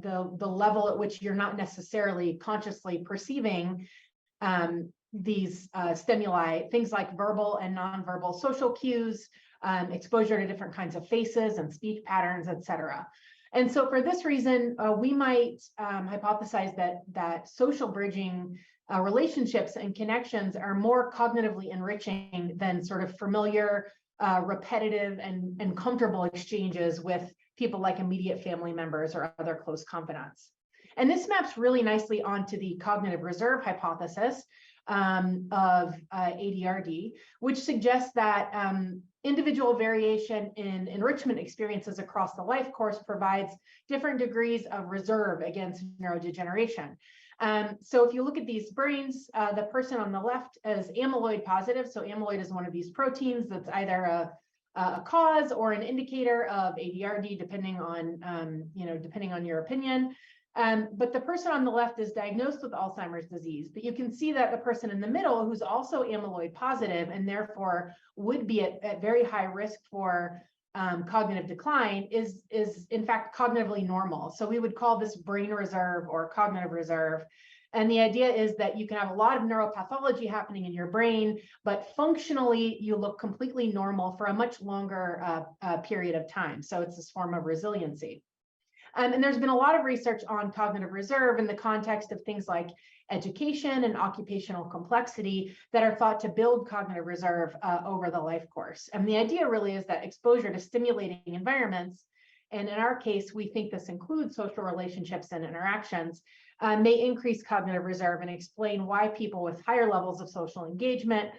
the level at which you're not necessarily consciously perceiving these stimuli, things like verbal and nonverbal social cues, exposure to different kinds of faces and speech patterns, et cetera. And so for this reason, we might hypothesize that social bridging relationships and connections are more cognitively enriching than sort of familiar, repetitive, and comfortable exchanges with people like immediate family members or other close confidants. And this maps really nicely onto the cognitive reserve hypothesis of ADRD, which suggests that individual variation in enrichment experiences across the life course provides different degrees of reserve against neurodegeneration. So if you look at these brains, the person on the left is amyloid positive. So amyloid is one of these proteins that's either a cause or an indicator of ADRD, depending on your opinion. But the person on the left is diagnosed with Alzheimer's disease. But you can see that the person in the middle, who's also amyloid positive and therefore would be at very high risk for cognitive decline, is in fact cognitively normal. So we would call this brain reserve or cognitive reserve. And the idea is that you can have a lot of neuropathology happening in your brain, but functionally you look completely normal for a much longer period of time. So it's this form of resiliency. And there's been a lot of research on cognitive reserve in the context of things like education and occupational complexity that are thought to build cognitive reserve over the life course. And the idea really is that exposure to stimulating environments, and in our case, we think this includes social relationships and interactions, may increase cognitive reserve and explain why people with higher levels of social engagement,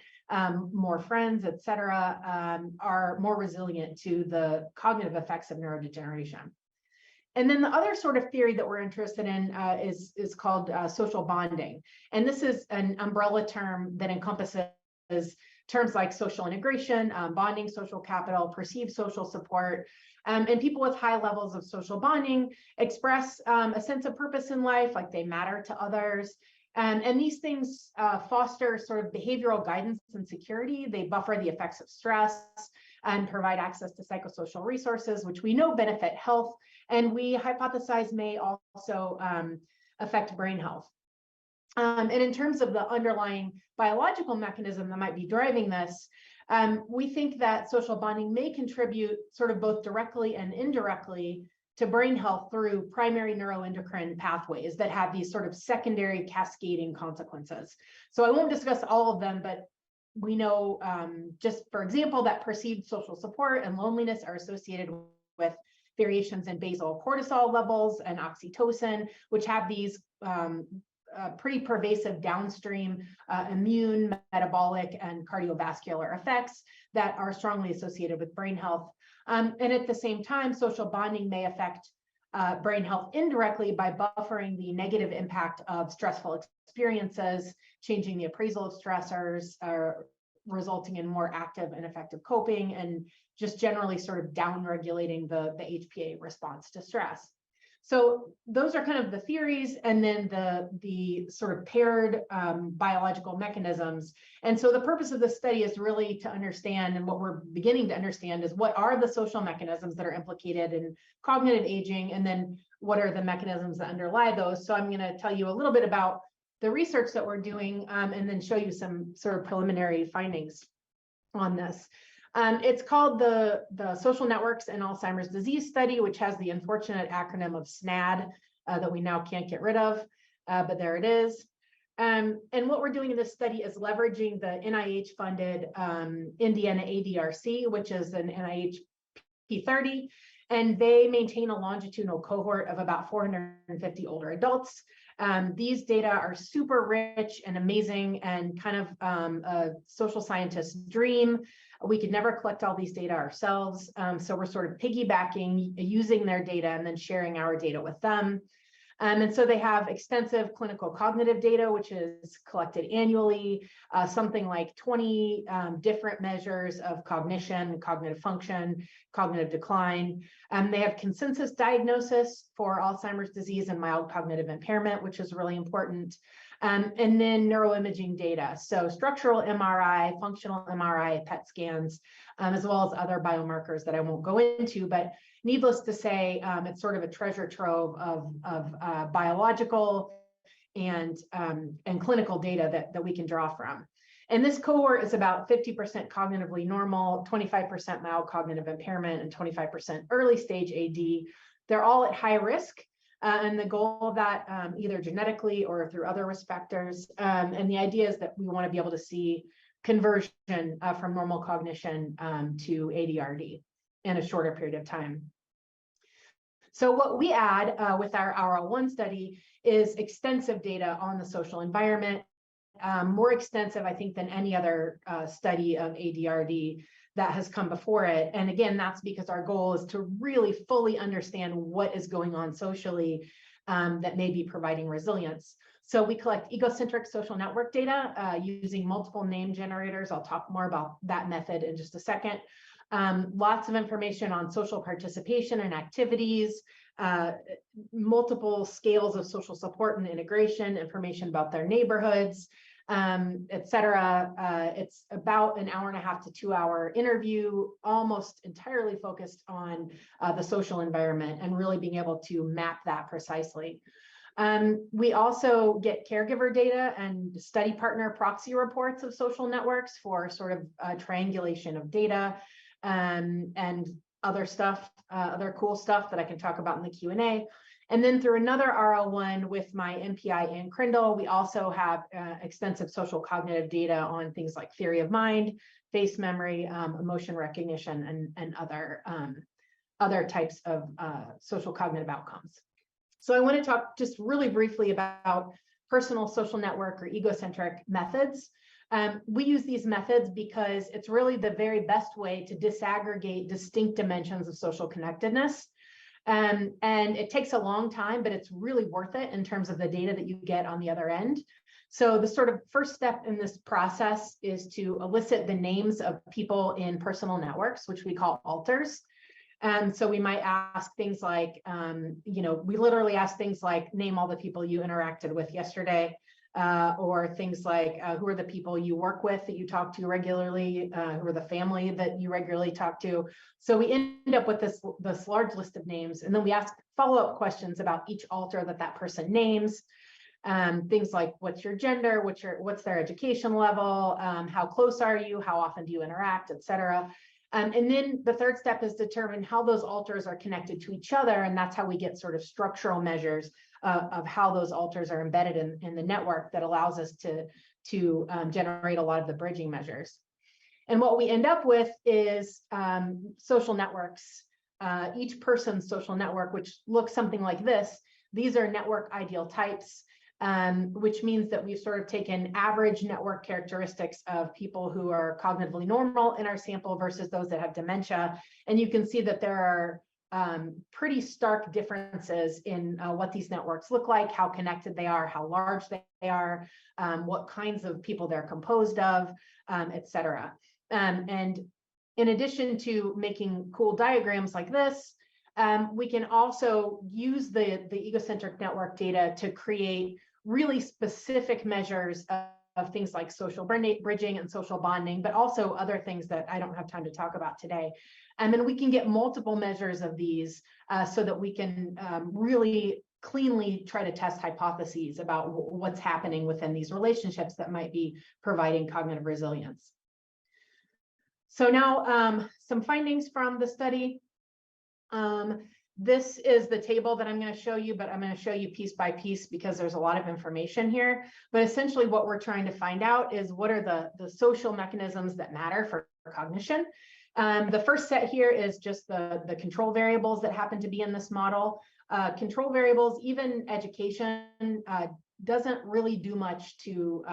more friends, et cetera, are more resilient to the cognitive effects of neurodegeneration. And then the other sort of theory that we're interested in is called social bonding. And this is an umbrella term that encompasses terms like social integration, bonding, social capital, perceived social support. And people with high levels of social bonding express a sense of purpose in life, like they matter to others. And these things foster sort of behavioral guidance and security. They buffer the effects of stress and provide access to psychosocial resources, which we know benefit health, and we hypothesize may also affect brain health. And in terms of the underlying biological mechanism that might be driving this, we think that social bonding may contribute sort of both directly and indirectly to brain health through primary neuroendocrine pathways that have these sort of secondary cascading consequences. So I won't discuss all of them, but we know, just for example, that perceived social support and loneliness are associated with variations in basal cortisol levels and oxytocin, which have these pretty pervasive downstream immune, metabolic, and cardiovascular effects that are strongly associated with brain health. And at the same time, social bonding may affect brain health indirectly by buffering the negative impact of stressful experiences, changing the appraisal of stressors, resulting in more active and effective coping, and just generally sort of down-regulating the HPA response to stress. So those are kind of the theories, and then the sort of paired biological mechanisms. And so the purpose of this study is really to understand, and what we're beginning to understand is what are the social mechanisms that are implicated in cognitive aging, and then what are the mechanisms that underlie those. So I'm going to tell you a little bit about the research that we're doing, and then show you some sort of preliminary findings on this. It's called the Social Networks and Alzheimer's Disease Study, which has the unfortunate acronym of SNAD that we now can't get rid of, but there it is. And what we're doing in this study is leveraging the NIH-funded Indiana ADRC, which is an NIH P30, and they maintain a longitudinal cohort of about 450 older adults. These data are super rich and amazing and kind of a social scientist's dream. We could never collect all these data ourselves. So we're sort of piggybacking, using their data and then sharing our data with them. And so they have extensive clinical cognitive data, which is collected annually, something like 20 different measures of cognition, cognitive function, cognitive decline. They have consensus diagnosis for Alzheimer's disease and mild cognitive impairment, which is really important. And then neuroimaging data, so structural MRI, functional MRI, PET scans, as well as other biomarkers that I won't go into, but needless to say, it's sort of a treasure trove of biological and clinical data that we can draw from. And this cohort is about 50% cognitively normal, 25% mild cognitive impairment, and 25% early stage AD. They're all at high risk. And the goal of that, either genetically or through other risk factors. And the idea is that we want to be able to see conversion from normal cognition to ADRD in a shorter period of time. So what we add with our RL1 study is extensive data on the social environment, more extensive, I think, than any other study of ADRD that has come before it. And again, that's because our goal is to really fully understand what is going on socially that may be providing resilience. So we collect egocentric social network data using multiple name generators. I'll talk more about that method in just a second. Lots of information on social participation and activities, multiple scales of social support and integration, information about their neighborhoods, et cetera. It's about an 1.5 to 2 hour interview, almost entirely focused on the social environment and really being able to map that precisely. We also get caregiver data and study partner proxy reports of social networks for sort of triangulation of data and other stuff, other cool stuff that I can talk about in the Q&A. And then through another RL1 with my MPI Ann Crindle, we also have extensive social cognitive data on things like theory of mind, face memory, emotion recognition, and other types of social cognitive outcomes. So I want to talk just really briefly about personal social network or egocentric methods. We use these methods because it's really the very best way to disaggregate distinct dimensions of social connectedness. And it takes a long time, but it's really worth it in terms of the data that you get on the other end. So the sort of first step in this process is to elicit the names of people in personal networks, which we call alters. And so we might ask things like, we literally ask things like, name all the people you interacted with yesterday, or things like, who are the people you work with that you talk to regularly, who are the family that you regularly talk to. So we end up with this large list of names, and then we ask follow-up questions about each alter that person names. Things like, what's your gender, what's their education level, how close are you, how often do you interact, et cetera. And then the third step is determine how those alters are connected to each other. And that's how we get sort of structural measures of how those alters are embedded in the network that allows us to generate a lot of the bridging measures. And what we end up with is social networks, each person's social network, which looks something like this. These are network ideal types. Which means that we've sort of taken average network characteristics of people who are cognitively normal in our sample versus those that have dementia. And you can see that there are pretty stark differences in what these networks look like, how connected they are, how large they are, what kinds of people they're composed of, et cetera. And in addition to making cool diagrams like this, we can also use the egocentric network data to create really specific measures of things like social bridging and social bonding, but also other things that I don't have time to talk about today. And then we can get multiple measures of these so that we can really cleanly try to test hypotheses about what's happening within these relationships that might be providing cognitive resilience. So now some findings from the study. This is the table that I'm going to show you, but I'm going to show you piece by piece because there's a lot of information here. But essentially what we're trying to find out is what are the social mechanisms that matter for cognition. The first set here is just the control variables that happen to be in this model. Control variables, even education, doesn't really do much to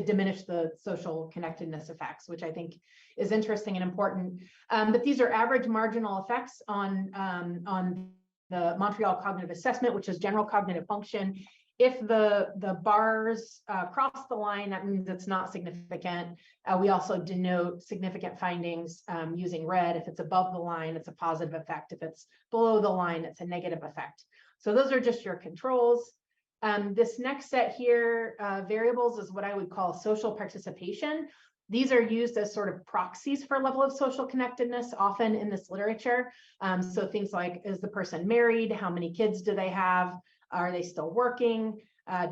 diminish the social connectedness effects, which I think is interesting and important. But these are average marginal effects on the Montreal Cognitive Assessment, which is general cognitive function. If the bars cross the line, that means it's not significant. We also denote significant findings using red. If it's above the line, it's a positive effect. If it's below the line, it's a negative effect. So those are just your controls. This next set here, variables, is what I would call social participation. These are used as sort of proxies for level of social connectedness, often in this literature. So things like, is the person married? How many kids do they have? Are they still working?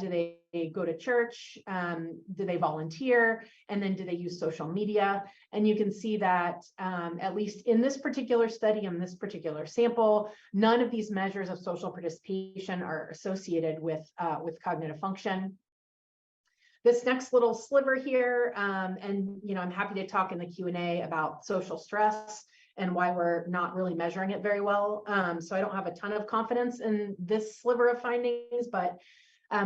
Do they go to church? Do they volunteer? And then do they use social media? And you can see that at least in this particular study, in this particular sample, none of these measures of social participation are associated with cognitive function. This next little sliver here, and I'm happy to talk in the Q&A about social stress and why we're not really measuring it very well. So I don't have a ton of confidence in this sliver of findings, but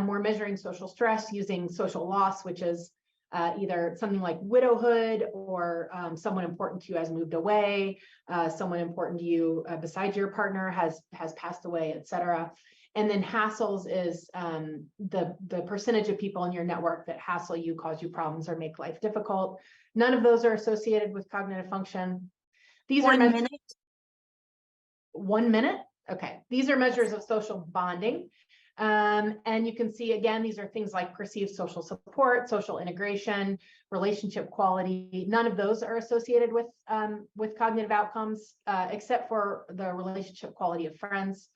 we're measuring social stress using social loss, which is either something like widowhood, or someone important to you has moved away, someone important to you besides your partner has passed away, etc. And then hassles is the percentage of people in your network that hassle you, cause you problems, or make life difficult. None of those are associated with cognitive function. These are 1 minute. 1 minute. Okay. These are measures of social bonding. And you can see, again, these are things like perceived social support, social integration, relationship quality. None of those are associated with cognitive outcomes, except for the relationship quality of friends.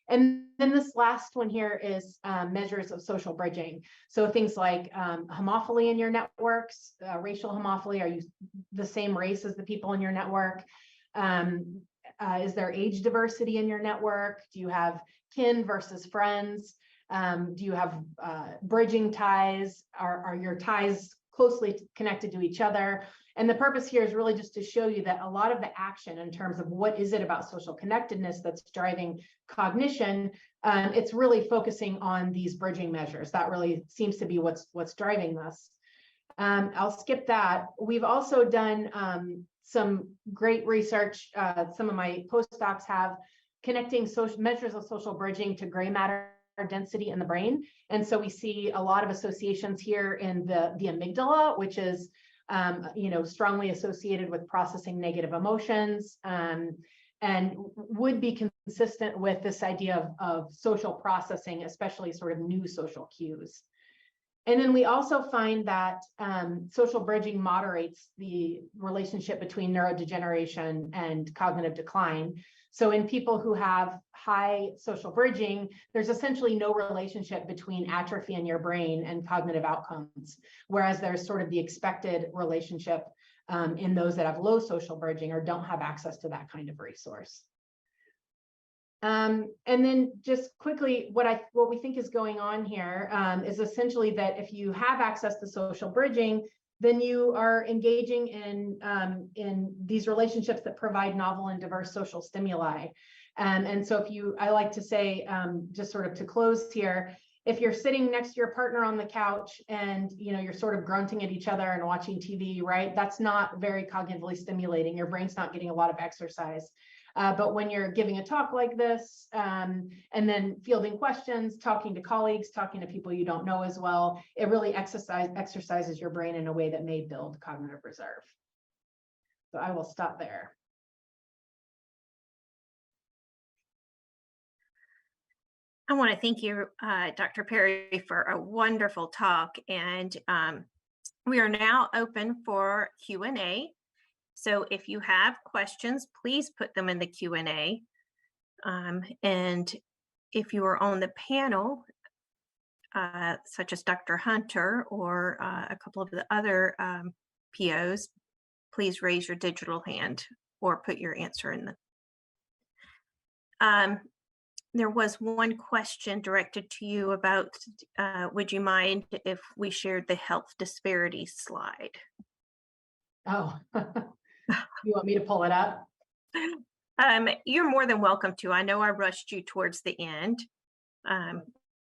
And then this last one here is measures of social bridging. So things like homophily in your networks, racial homophily. Are you the same race as the people in your network? Is there age diversity in your network? Do you have kin versus friends? Do you have bridging ties? Are your ties closely connected to each other? And the purpose here is really just to show you that a lot of the action in terms of what is it about social connectedness that's driving cognition, it's really focusing on these bridging measures. That really seems to be what's driving this. I'll skip that. We've also done some great research. Some of my postdocs have connecting measures of social bridging to gray matter density in the brain. And so we see a lot of associations here in the amygdala, which is strongly associated with processing negative emotions, and would be consistent with this idea of social processing, especially sort of new social cues. And then we also find that social bridging moderates the relationship between neurodegeneration and cognitive decline. So in people who have high social bridging, there's essentially no relationship between atrophy in your brain and cognitive outcomes, whereas there's sort of the expected relationship in those that have low social bridging or don't have access to that kind of resource. And then just quickly, what we think is going on here is essentially that if you have access to social bridging, then you are engaging in these relationships that provide novel and diverse social stimuli. And so I like to say, just sort of to close here, if you're sitting next to your partner on the couch and you're sort of grunting at each other and watching TV, right? That's not very cognitively stimulating. Your brain's not getting a lot of exercise. But when you're giving a talk like this, and then fielding questions, talking to colleagues, talking to people you don't know as well, it really exercises your brain in a way that may build cognitive reserve. So I will stop there. I want to thank you, Dr. Perry, for a wonderful talk. And we are now open for Q&A. So if you have questions, please put them in the Q&A. And if you are on the panel, such as Dr. Hunter or a couple of the other POs, please raise your digital hand or put your answer in the. There was one question directed to you about, would you mind if we shared the health disparities slide? Oh, you want me to pull it up? You're more than welcome to. I know I rushed you towards the end.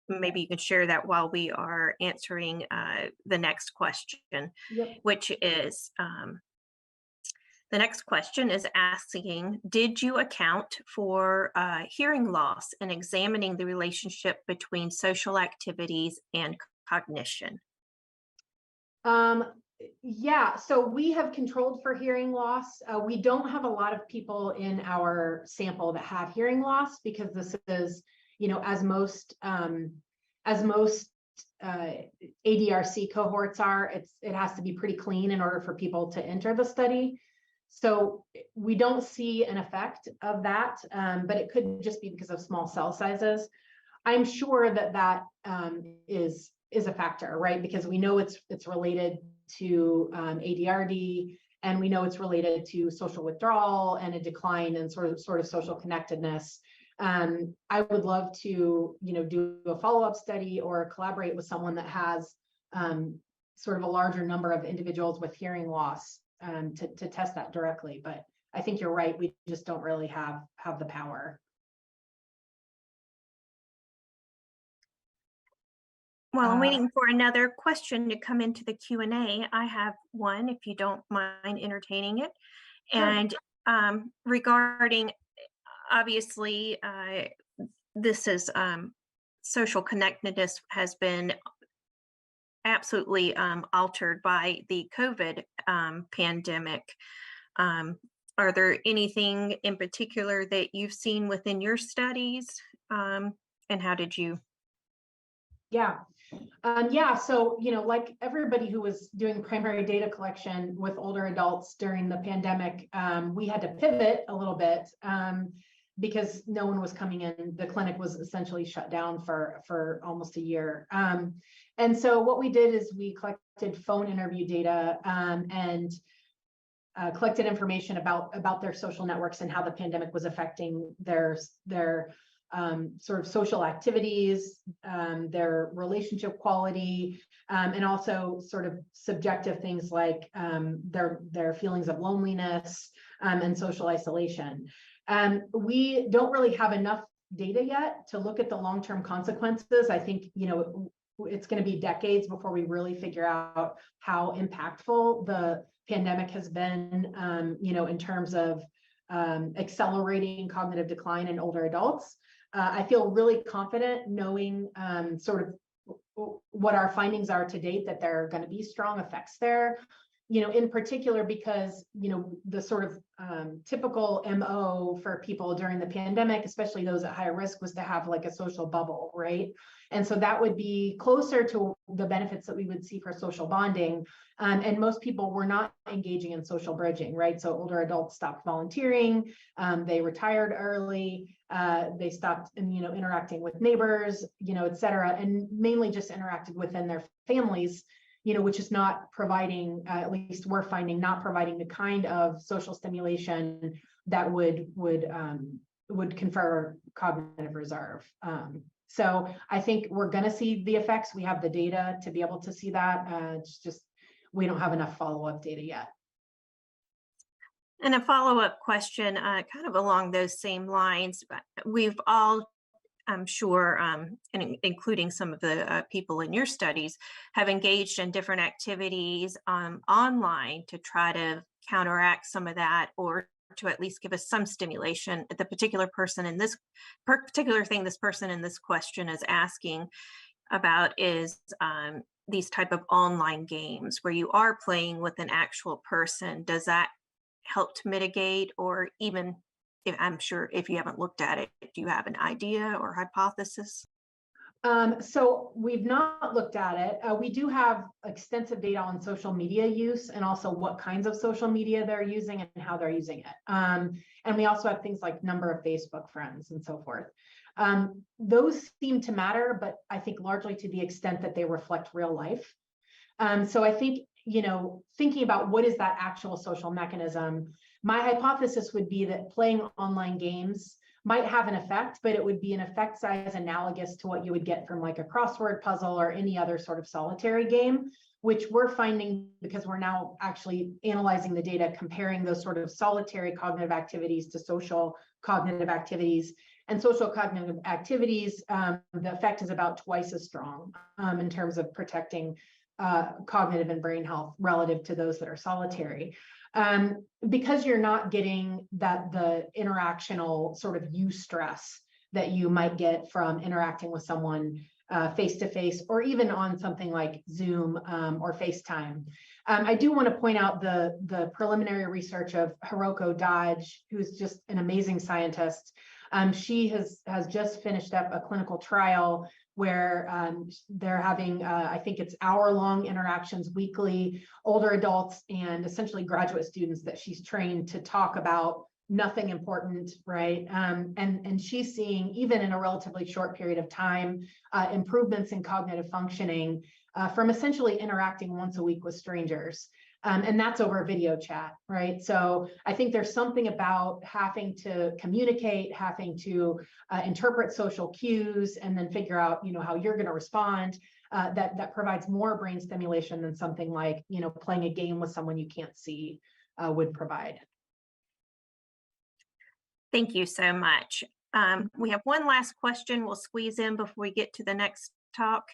Maybe you can share that while we are answering the next question, Yep. which is, the next question is asking, did you account for hearing loss and examining the relationship between social activities and cognition? Yeah, so we have controlled for hearing loss. We don't have a lot of people in our sample that have hearing loss because this is, as most ADRC cohorts are, it has to be pretty clean in order for people to enter the study. So we don't see an effect of that, but it could just be because of small cell sizes. I'm sure that is a factor, right? Because we know it's related to ADRD, and we know it's related to social withdrawal and a decline in sort of social connectedness. I would love to, do a follow-up study or collaborate with someone that has sort of a larger number of individuals with hearing loss to test that directly. But I think you're right. We just don't really have the power. Well, I'm waiting for another question to come into the Q&A. I have one, if you don't mind entertaining it. Sure. And regarding, obviously, this is social connectedness has been absolutely altered by the COVID pandemic. Are there anything in particular that you've seen within your studies? And how did you? Yeah. So, like everybody who was doing primary data collection with older adults during the pandemic, we had to pivot a little bit because no one was coming in. The clinic was essentially shut down for almost a year. And so what we did is we collected phone interview data and collected information about their social networks and how the pandemic was affecting their sort of social activities, their relationship quality, and also sort of subjective things like their feelings of loneliness and social isolation. We don't really have enough data yet to look at the long-term consequences. I think, it's going to be decades before we really figure out how impactful the pandemic has been, in terms of accelerating cognitive decline in older adults. I feel really confident knowing sort of what our findings are to date, that there are going to be strong effects there, in particular because, the sort of typical MO for people during the pandemic, especially those at higher risk, was to have like a social bubble, right? And so that would be closer to the benefits that we would see for social bonding. And most people were not engaging in social bridging, right? So older adults stopped volunteering, they retired early, they stopped, interacting with neighbors, et cetera, and mainly just interacted within their families, which is not providing, at least we're finding, not providing the kind of social stimulation that would confer cognitive reserve. So I think we're going to see the effects. We have the data to be able to see that. It's just we don't have enough follow-up data yet. And a follow-up question, kind of along those same lines. We've all, I'm sure, and including some of the people in your studies, have engaged in different activities online to try to counteract some of that, or to at least give us some stimulation. The particular person in this particular thing this person in this question is asking about is these type of online games where you are playing with an actual person. Does that help to mitigate, or even, if I'm sure if you haven't looked at it, do you have an idea or hypothesis? So we've not looked at it. We do have extensive data on social media use and also what kinds of social media they're using and how they're using it. And we also have things like number of Facebook friends and so forth. Those seem to matter, but I think largely to the extent that they reflect real life. So I think, thinking about what is that actual social mechanism, my hypothesis would be that playing online games might have an effect, but it would be an effect size analogous to what you would get from like a crossword puzzle or any other sort of solitary game, which we're finding because we're now actually analyzing the data, comparing those sort of solitary cognitive activities to social cognitive activities. And social cognitive activities, the effect is about twice as strong in terms of protecting cognitive and brain health relative to those that are solitary. Because you're not getting the interactional sort of eustress that you might get from interacting with someone face-to-face, or even on something like Zoom or FaceTime. I do want to point out the preliminary research of Hiroko Dodge, who's just an amazing scientist. She has just finished up a clinical trial where they're having, I think it's hour-long interactions weekly, older adults and essentially graduate students that she's trained to talk about nothing important, right? And she's seeing, even in a relatively short period of time, improvements in cognitive functioning from essentially interacting once a week with strangers. And that's over video chat, right? So I think there's something about having to communicate, having to interpret social cues, and then figure out, how you're going to respond. That provides more brain stimulation than something like, playing a game with someone you can't see would provide. Thank you so much. We have one last question we'll squeeze in before we get to the next talk.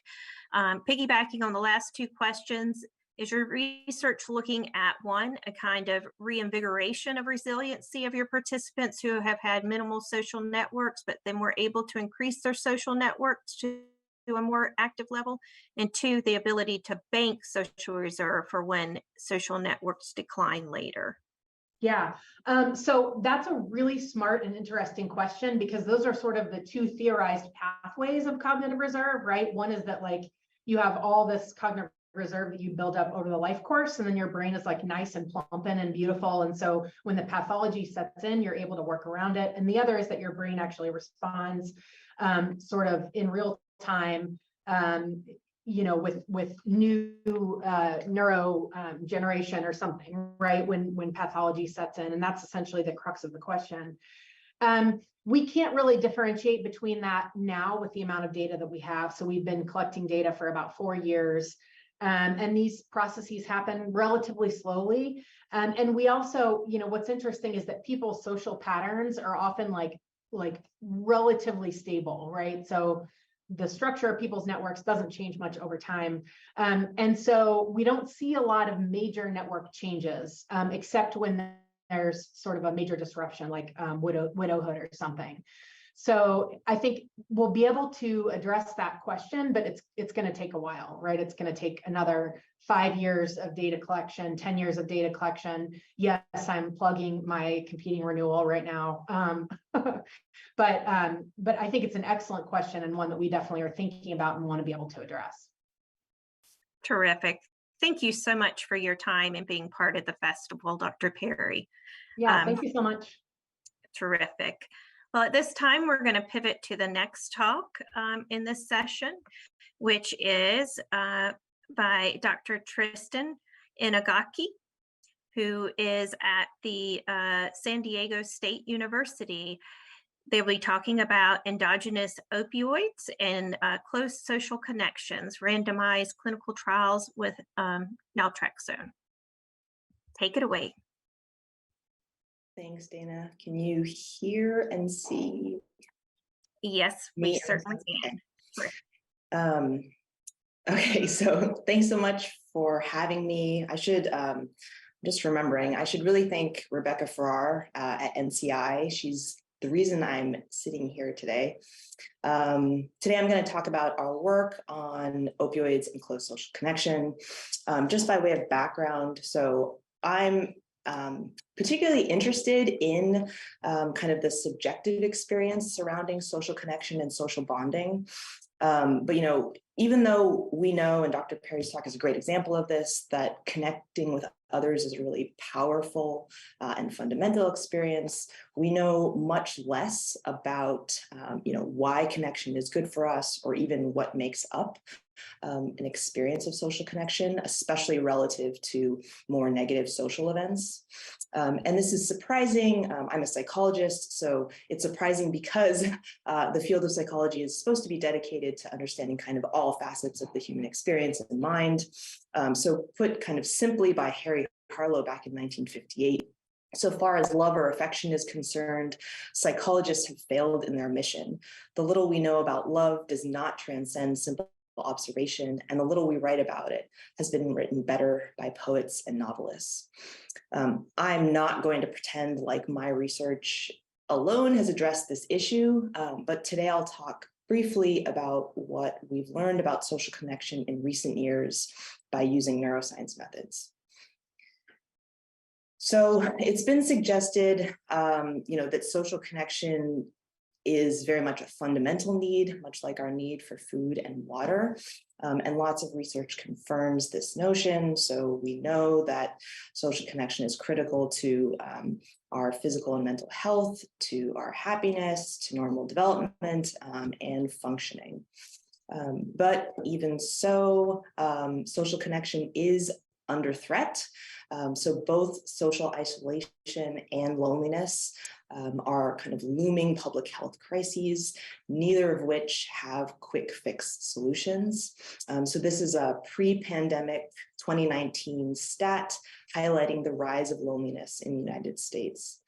Piggybacking on the last two questions, is your research looking at one, a kind of reinvigoration of resiliency of your participants who have had minimal social networks, but then were able to increase their social networks to a more active level? And two, the ability to bank social reserve for when social networks decline later? Yeah, so that's a really smart and interesting question, because those are sort of the two theorized pathways of cognitive reserve, right? One is that like you have all this cognitive reserve that you build up over the life course, and then your brain is like nice and plumping and beautiful. And so when the pathology sets in, you're able to work around it. And the other is that your brain actually responds sort of in real time, you know, with new neuro generation or something, right? When pathology sets in, and that's essentially the crux of the question. We can't really differentiate between that now with the amount of data that we have. So we've been collecting data for about 4 years, and these processes happen relatively slowly. And we also, you know, what's interesting is that people's social patterns are often like relatively stable, right? So the structure of people's networks doesn't change much over time. And so we don't see a lot of major network changes, except when there's sort of a major disruption like widowhood or something. So I think we'll be able to address that question, but it's going to take a while, right? It's going to take another 5 years of data collection, 10 years of data collection. Yes, I'm plugging my competing renewal right now. But I think it's an excellent question, and one that we definitely are thinking about and want to be able to address. Terrific. Thank you so much for your time and being part of the festival, Dr. Perry. Yeah, thank you so much. Terrific. Well, at this time, we're going to pivot to the next talk in this session, which is by Dr. Tristan Inagaki, who is at the San Diego State University. They'll be talking about endogenous opioids and close social connections, randomized clinical trials with naltrexone. Take it away. Thanks, Dana. Can you hear and see? Yes, we certainly can. Okay, so thanks so much for having me. I should, just remembering, I should really thank Rebecca Farrar at NCI. She's the reason I'm sitting here today. Today I'm going to talk about our work on opioids and close social connection. Just by way of background, so I'm particularly interested in kind of the subjective experience surrounding social connection and social bonding. But, you know, even though we know, and Dr. Perry's talk is a great example of this, that connecting with others is a really powerful and fundamental experience, we know much less about, you know, why connection is good for us, or even what makes up an experience of social connection, especially relative to more negative social events. And this is surprising. I'm a psychologist, so it's surprising because the field of psychology is supposed to be dedicated to understanding kind of all facets of the human experience and mind. So put kind of simply by Harry Harlow back in 1958, so far as love or affection is concerned, psychologists have failed in their mission. The little we know about love does not transcend simple observation, and the little we write about it has been written better by poets and novelists. I'm not going to pretend like my research alone has addressed this issue, but today I'll talk briefly about what we've learned about social connection in recent years by using neuroscience methods. So it's been suggested, you know, that social connection is very much a fundamental need, much like our need for food and water. And lots of research confirms this notion. So we know that social connection is critical to our physical and mental health, to our happiness, to normal development, and functioning. But even so, social connection is under threat. So both social isolation and loneliness are kind of looming public health crises, neither of which have quick fix solutions. So this is a pre-pandemic 2019 stat highlighting the rise of loneliness in the United States.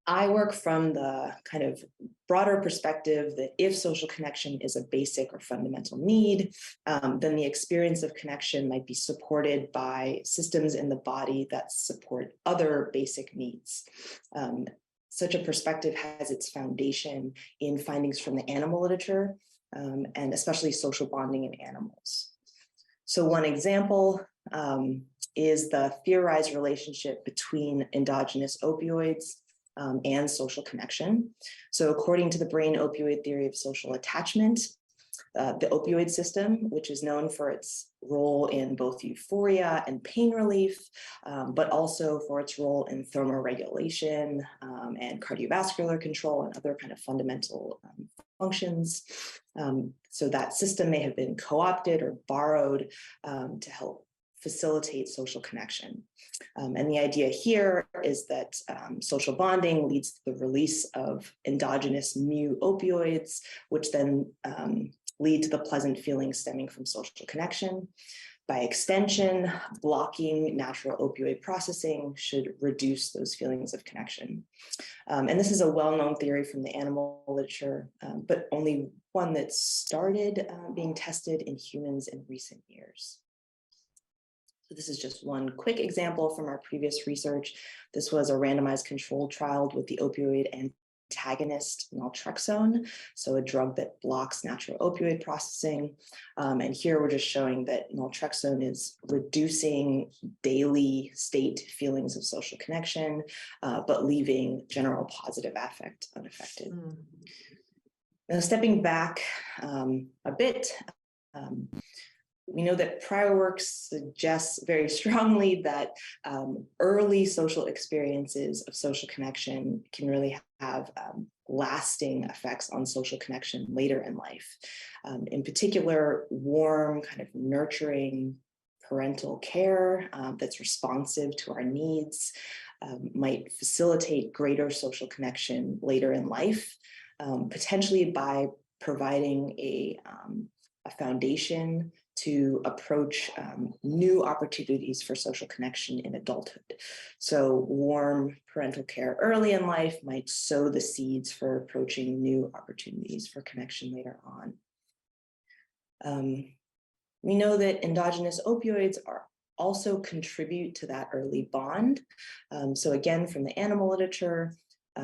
I work from the kind of broader perspective that if social connection is a basic or fundamental need, then the experience of connection might be supported by systems in the body that support other basic needs. Such a perspective has its foundation in findings from the animal literature, and especially social bonding in animals. So one example is the theorized relationship between endogenous opioids and social connection. So according to the brain opioid theory of social attachment, the opioid system, which is known for its role in both euphoria and pain relief, but also for its role in thermoregulation and cardiovascular control and other kind of fundamental functions. So that system may have been co-opted or borrowed to help facilitate social connection. And the idea here is that social bonding leads to the release of endogenous mu opioids, which then lead to the pleasant feelings stemming from social connection. By extension, blocking natural opioid processing should reduce those feelings of connection. And this is a well-known theory from the animal literature, but only one that started being tested in humans in recent years. So this is just one quick example from our previous research. This was a randomized controlled trial with the opioid antagonist naltrexone, so a drug that blocks natural opioid processing. And here we're just showing that naltrexone is reducing daily state feelings of social connection, but leaving general positive affect unaffected. Now, stepping back a bit, we know that prior work suggests very strongly that early social experiences of social connection can really have lasting effects on social connection later in life. In particular, warm, kind of nurturing parental care that's responsive to our needs might facilitate greater social connection later in life, potentially by providing a foundation to approach new opportunities for social connection in adulthood. So warm parental care early in life might sow the seeds for approaching new opportunities for connection later on. We know that endogenous opioids also contribute to that early bond. So again, from the animal literature,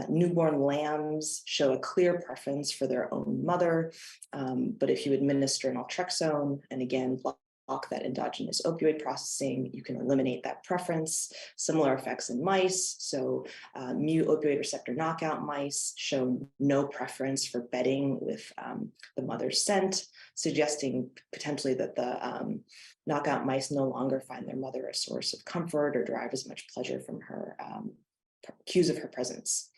newborn lambs show a clear preference for their own mother, but if you administer naltrexone and again block that endogenous opioid processing, you can eliminate that preference. Similar effects in mice. So mu opioid receptor knockout mice show no preference for bedding with the mother's scent, suggesting potentially that the knockout mice no longer find their mother a source of comfort or derive as much pleasure from her cues of her presence.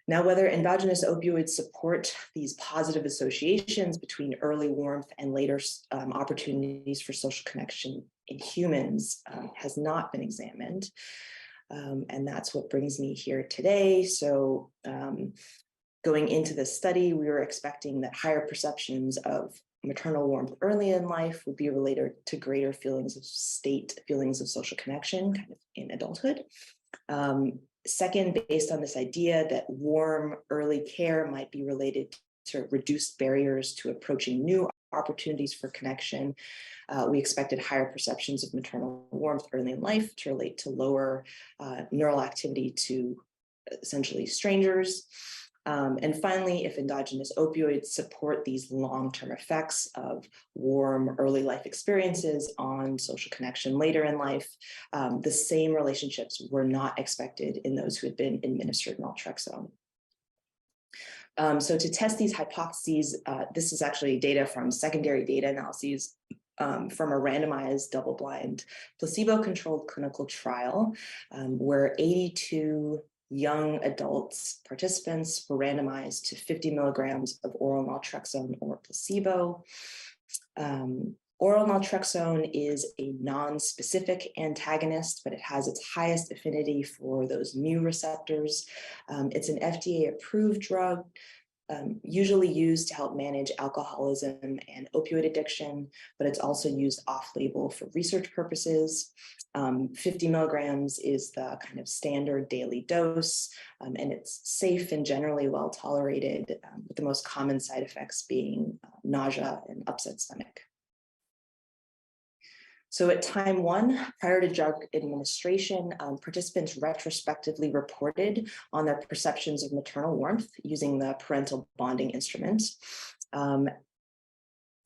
Now, whether endogenous opioids support these positive associations between early warmth and later opportunities for social connection in humans has not been examined. And that's what brings me here today. So going into this study, we were expecting that higher perceptions of maternal warmth early in life would be related to greater feelings of feelings of social connection kind of in adulthood. Second, based on this idea that warm early care might be related to reduced barriers to approaching new opportunities for connection, we expected higher perceptions of maternal warmth early in life to relate to lower neural activity to essentially strangers. And finally, if endogenous opioids support these long-term effects of warm early life experiences on social connection later in life, the same relationships were not expected in those who had been administered naltrexone. So to test these hypotheses, this is actually data from secondary data analyses from a randomized double-blind placebo-controlled clinical trial where 82 young adults participants were randomized to 50 milligrams of oral naltrexone or placebo. Oral naltrexone is a non-specific antagonist, but it has its highest affinity for those mu receptors. It's an FDA-approved drug usually used to help manage alcoholism and opioid addiction, but it's also used off-label for research purposes. 50 milligrams is the kind of standard daily dose, and it's safe and generally well tolerated, with the most common side effects being nausea and upset stomach. So at time 1, prior to drug administration, participants retrospectively reported on their perceptions of maternal warmth using the parental bonding instrument.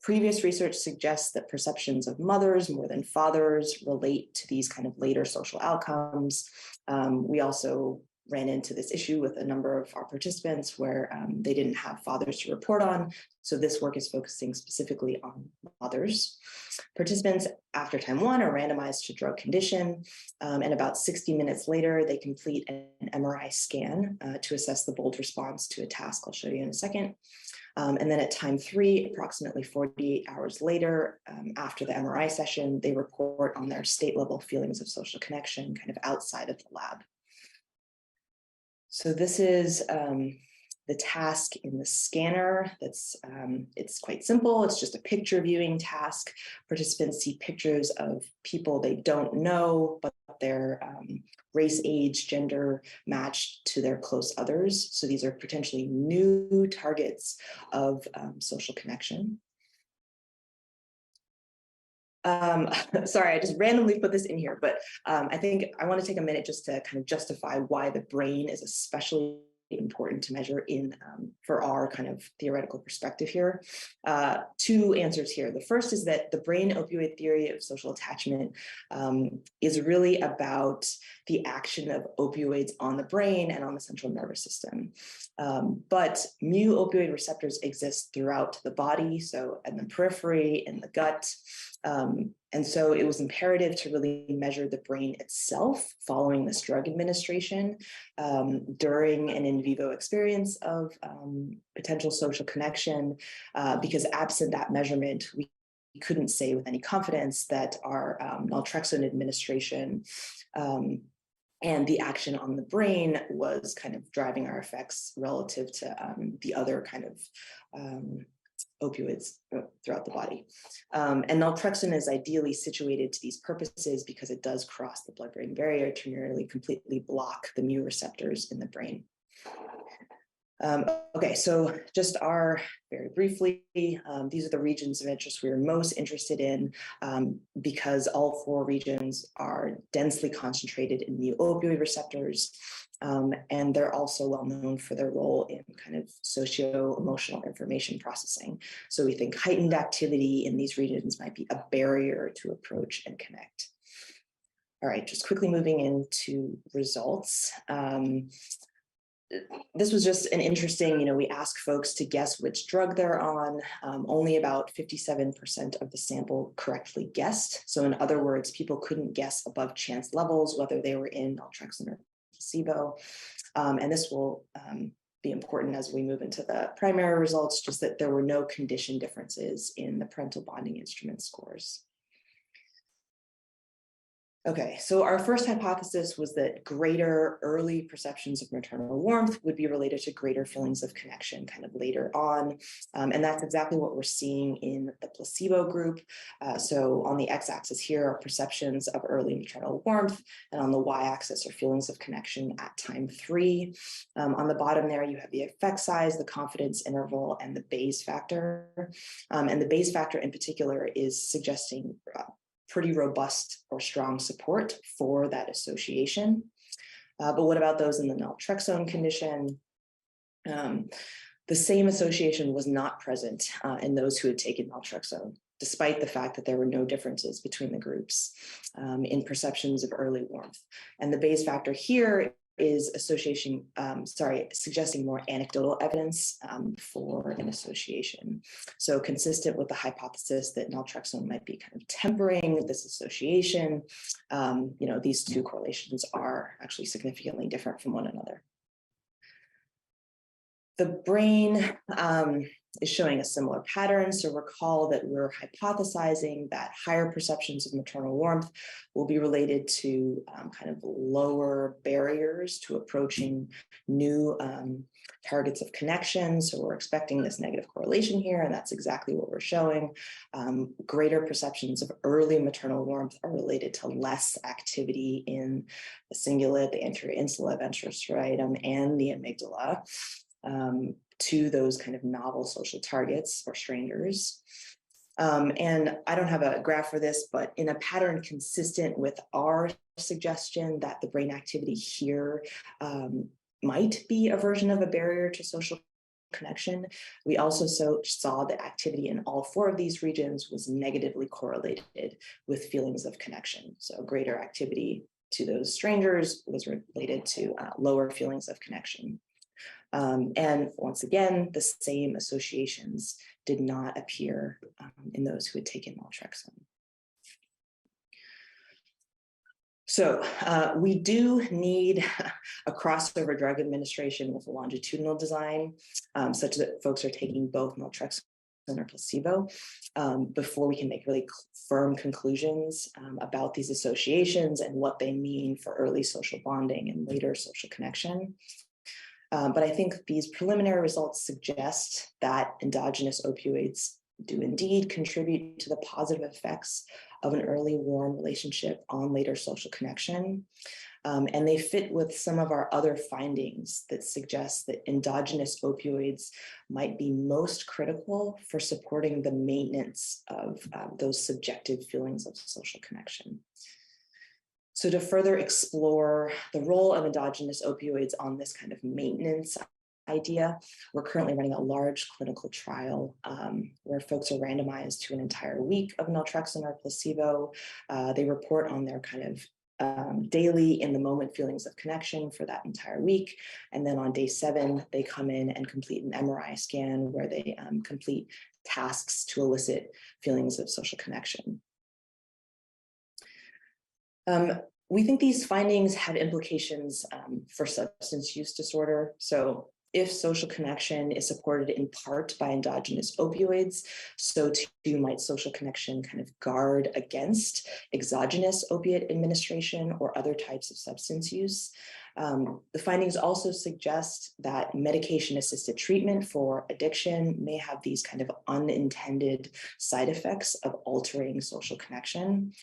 Previous research suggests that perceptions of mothers more than fathers relate to these kind of later social outcomes. We also ran into this issue with a number of our participants where they didn't have fathers to report on. So this work is focusing specifically on mothers. Participants after time 1 are randomized to drug condition, and about 60 minutes later, they complete an MRI scan to assess the bold response to a task I'll show you in a second. And then at time 3, approximately 48 hours later, after the MRI session, they report on their state level feelings of social connection kind of outside of the lab. So this is the task in the scanner. It's quite simple. It's just a picture viewing task. Participants see pictures of people they don't know, but their race, age, gender matched to their close others. So these are potentially new targets of social connection. Sorry, I just randomly put this in here, but I think I want to take a minute just to kind of justify why the brain is especially important to measure in for our kind of theoretical perspective here. 2 answers here. The first is that the brain opioid theory of social attachment is really about the action of opioids on the brain and on the central nervous system. But mu opioid receptors exist throughout the body, so in the periphery, in the gut. And so it was imperative to really measure the brain itself following this drug administration during an in vivo experience of potential social connection, because absent that measurement, we couldn't say with any confidence that our naltrexone administration and the action on the brain was kind of driving our effects relative to the other kind of opioids throughout the body. And naltrexone is ideally situated to these purposes because it does cross the blood-brain barrier to nearly completely block the mu receptors in the brain. Okay, so just very briefly, these are the regions of interest we are most interested in because all 4 regions are densely concentrated in mu opioid receptors. And they're also well known for their role in kind of socio-emotional information processing. So we think heightened activity in these regions might be a barrier to approach and connect. All right, just quickly moving into results. This was just an interesting, we ask folks to guess which drug they're on. Only about 57% of the sample correctly guessed. So in other words, people couldn't guess above chance levels, whether they were in naltrexone or placebo. And this will be important as we move into the primary results, just that there were no condition differences in the parental bonding instrument scores. Okay, so our first hypothesis was that greater early perceptions of maternal warmth would be related to greater feelings of connection kind of later on. And that's exactly what we're seeing in the placebo group. So on the x-axis here are perceptions of early maternal warmth, and on the y-axis are feelings of connection at time 3. On the bottom there, you have the effect size, the confidence interval, and the Bayes factor. And the Bayes factor in particular is suggesting pretty robust or strong support for that association. But what about those in the naltrexone condition? The same association was not present in those who had taken naltrexone, despite the fact that there were no differences between the groups in perceptions of early warmth. And the Bayes factor here is suggesting more anecdotal evidence for an association. So consistent with the hypothesis that naltrexone might be kind of tempering this association, these 2 correlations are actually significantly different from one another. The brain is showing a similar pattern. So recall that we're hypothesizing that higher perceptions of maternal warmth will be related to kind of lower barriers to approaching new targets of connection. So we're expecting this negative correlation here, and that's exactly what we're showing. Greater perceptions of early maternal warmth are related to less activity in the cingulate, the anterior insula, ventral striatum, and the amygdala to those kind of novel social targets or strangers. And I don't have a graph for this, but in a pattern consistent with our suggestion that the brain activity here might be a version of a barrier to social connection, we also saw that activity in all 4 of these regions was negatively correlated with feelings of connection. So greater activity to those strangers was related to lower feelings of connection. And once again, the same associations did not appear in those who had taken naltrexone. So we do need a crossover drug administration with a longitudinal design such that folks are taking both naltrexone or placebo before we can make really firm conclusions about these associations and what they mean for early social bonding and later social connection. But I think these preliminary results suggest that endogenous opioids do indeed contribute to the positive effects of an early warm relationship on later social connection. And they fit with some of our other findings that suggest that endogenous opioids might be most critical for supporting the maintenance of those subjective feelings of social connection. So to further explore the role of endogenous opioids on this kind of maintenance idea, we're currently running a large clinical trial where folks are randomized to an entire week of naltrexone or placebo. They report on their kind of daily in the moment feelings of connection for that entire week. And then on day 7, they come in and complete an MRI scan where they complete tasks to elicit feelings of social connection. We think these findings have implications for substance use disorder. So if social connection is supported in part by endogenous opioids, so too might social connection kind of guard against exogenous opiate administration or other types of substance use. The findings also suggest that medication-assisted treatment for addiction may have these kind of unintended side effects of altering social connection.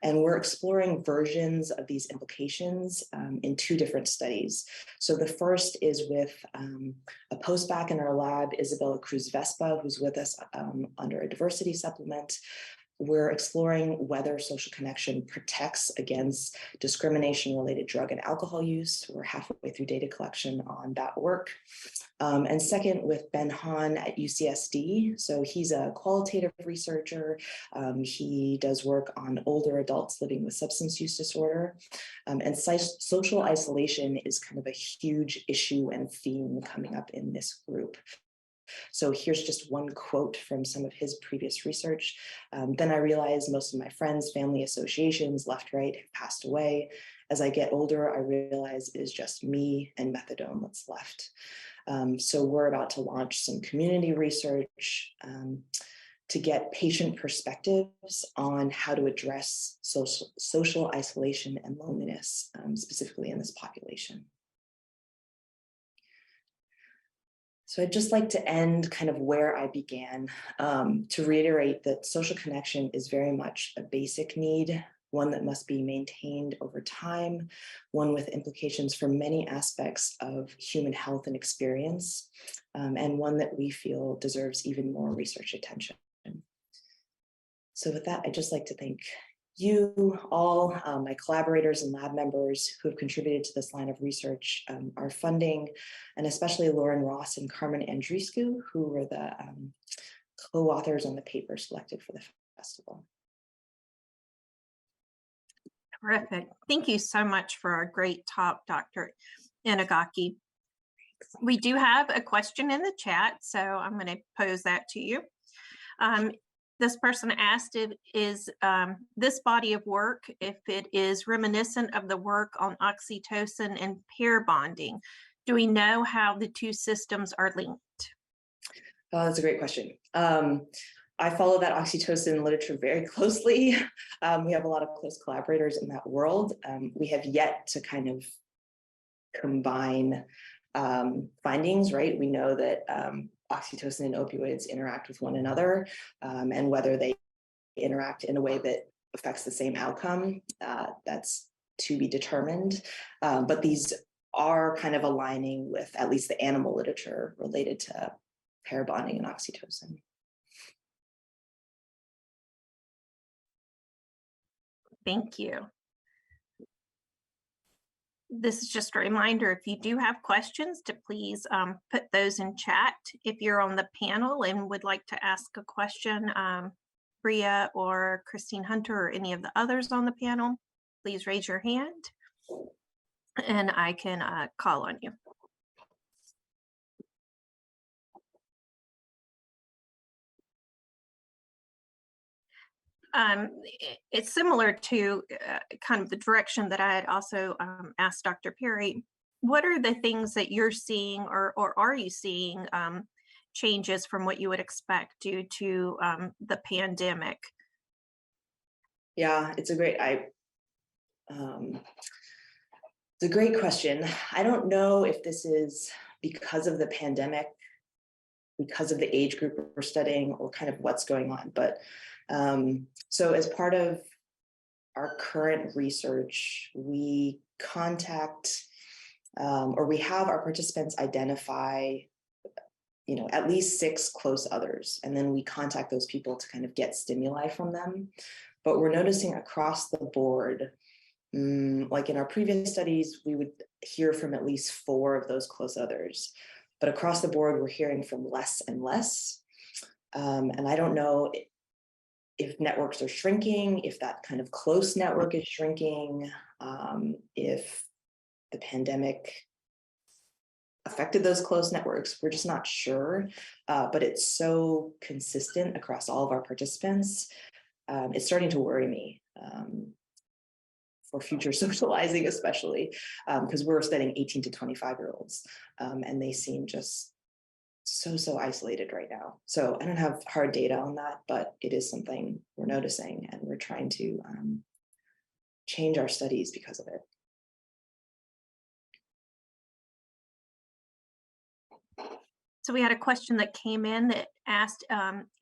And we're exploring versions of these implications in 2 different studies. So the first is with a postback in our lab, Isabella Cruz Vespa, who's with us under a diversity supplement. We're exploring whether social connection protects against discrimination-related drug and alcohol use. We're halfway through data collection on that work. And second, with Ben Han at UCSD. So he's a qualitative researcher. He does work on older adults living with substance use disorder. And social isolation is kind of a huge issue and theme coming up in this group. So here's just one quote from some of his previous research. Then I realized most of my friends, family associations, left, right, have passed away. As I get older, I realize it is just me and methadone that's left. So we're about to launch some community research to get patient perspectives on how to address social isolation and loneliness, specifically in this population. So I'd just like to end kind of where I began, to reiterate that social connection is very much a basic need, one that must be maintained over time, one with implications for many aspects of human health and experience, and one that we feel deserves even more research attention. So with that, I'd just like to thank you all, my collaborators and lab members who have contributed to this line of research, our funding, and especially Lauren Ross and Carmen Andreescu, who were the co-authors on the paper selected for the festival. Terrific. Thank you so much for our great talk, Dr. Inagaki. We do have a question in the chat, so I'm going to pose that to you. This person asked if this body of work, if it is reminiscent of the work on oxytocin and pair bonding. Do we know how the 2 systems are linked? Oh, that's a great question. I follow that oxytocin literature very closely. We have a lot of close collaborators in that world. We have yet to kind of combine findings, right? We know that oxytocin and opioids interact with one another, and whether they interact in a way that affects the same outcome, that's to be determined. But these are kind of aligning with at least the animal literature related to pair bonding and oxytocin. Thank you. This is just a reminder, if you do have questions, to please put those in chat. If you're on the panel and would like to ask a question, Bria or Christine Hunter or any of the others on the panel, please raise your hand and I can call on you. It's similar to kind of the direction that I had also asked Dr. Perry. What are the things that you're seeing, or are you seeing changes from what you would expect due to the pandemic? Yeah, it's a great question. I don't know if this is because of the pandemic, because of the age group we're studying, or kind of what's going on. But so as part of our current research, we contact or we have our participants identify, at least 6 close others, and then we contact those people to kind of get stimuli from them. But we're noticing across the board, like in our previous studies, we would hear from at least 4 of those close others. But across the board, we're hearing from less and less. And I don't know if networks are shrinking, if that kind of close network is shrinking, if the pandemic affected those close networks. We're just not sure, but it's so consistent across all of our participants. It's starting to worry me for future socializing, especially because we're studying 18 to 25-year-olds, and they seem just so isolated right now. So I don't have hard data on that, but it is something we're noticing, and we're trying to change our studies because of it. So we had a question that came in that asked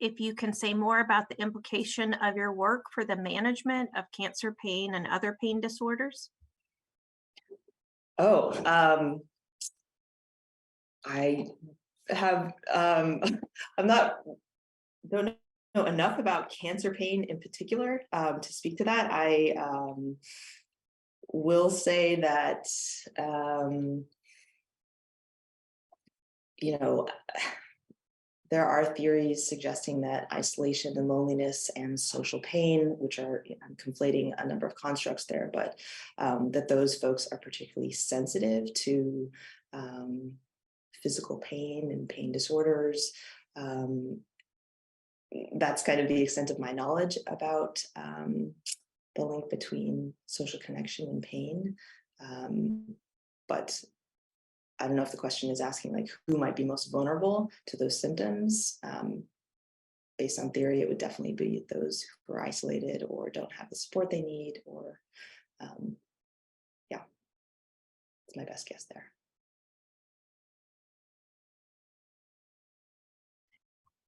if you can say more about the implication of your work for the management of cancer pain and other pain disorders. Oh, I have, don't know enough about cancer pain in particular to speak to that. I will say that, there are theories suggesting that isolation and loneliness and social pain, which are, I'm conflating a number of constructs there, but that those folks are particularly sensitive to physical pain and pain disorders. That's kind of the extent of my knowledge about the link between social connection and pain. But I don't know if the question is asking like who might be most vulnerable to those symptoms. Based on theory, it would definitely be those who are isolated or don't have the support they need, or yeah, it's my best guess there.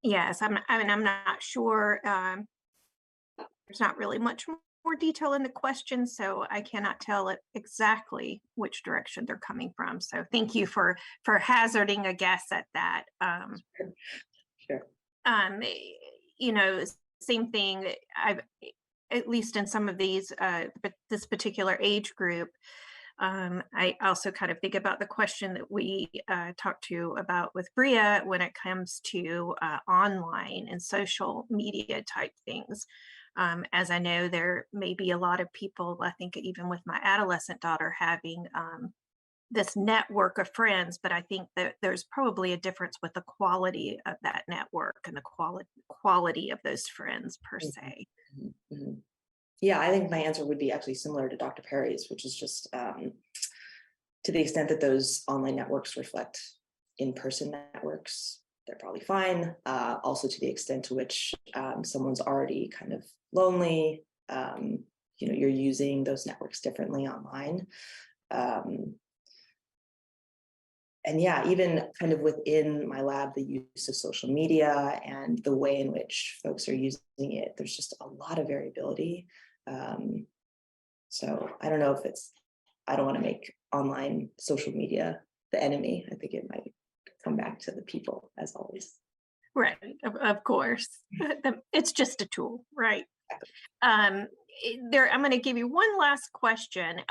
Yes, I'm not sure. There's not really much more detail in the question, so I cannot tell it exactly which direction they're coming from. So thank you for hazarding a guess at that. Sure. Same thing. I've, at least in some of these, but this particular age group, I also kind of think about the question that we talked to about with Bria when it comes to online and social media type things. As I know, there may be a lot of people, I think even with my adolescent daughter, having this network of friends, but I think that there's probably a difference with the quality of that network and the quality of those friends per se. Mm-hmm. Yeah, I think my answer would be actually similar to Dr. Perry's, which is just to the extent that those online networks reflect in-person networks, they're probably fine. Also to the extent to which someone's already kind of lonely, you're using those networks differently online. And yeah, even kind of within my lab, the use of social media and the way in which folks are using it, there's just a lot of variability. So I don't know if I don't want to make online social media the enemy. I think it might come back to the people as always. Right, of course. It's just a tool, right? I'm going to give you one last question.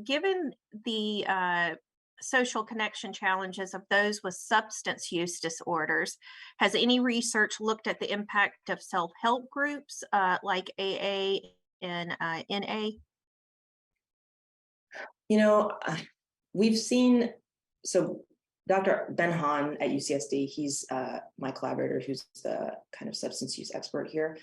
Given the social connection challenges of those with substance use disorders, has any research looked at the impact of self-help groups like AA and NA? We've seen, so Dr. Ben Hahn at UCSD, he's my collaborator, who's the kind of substance use expert here.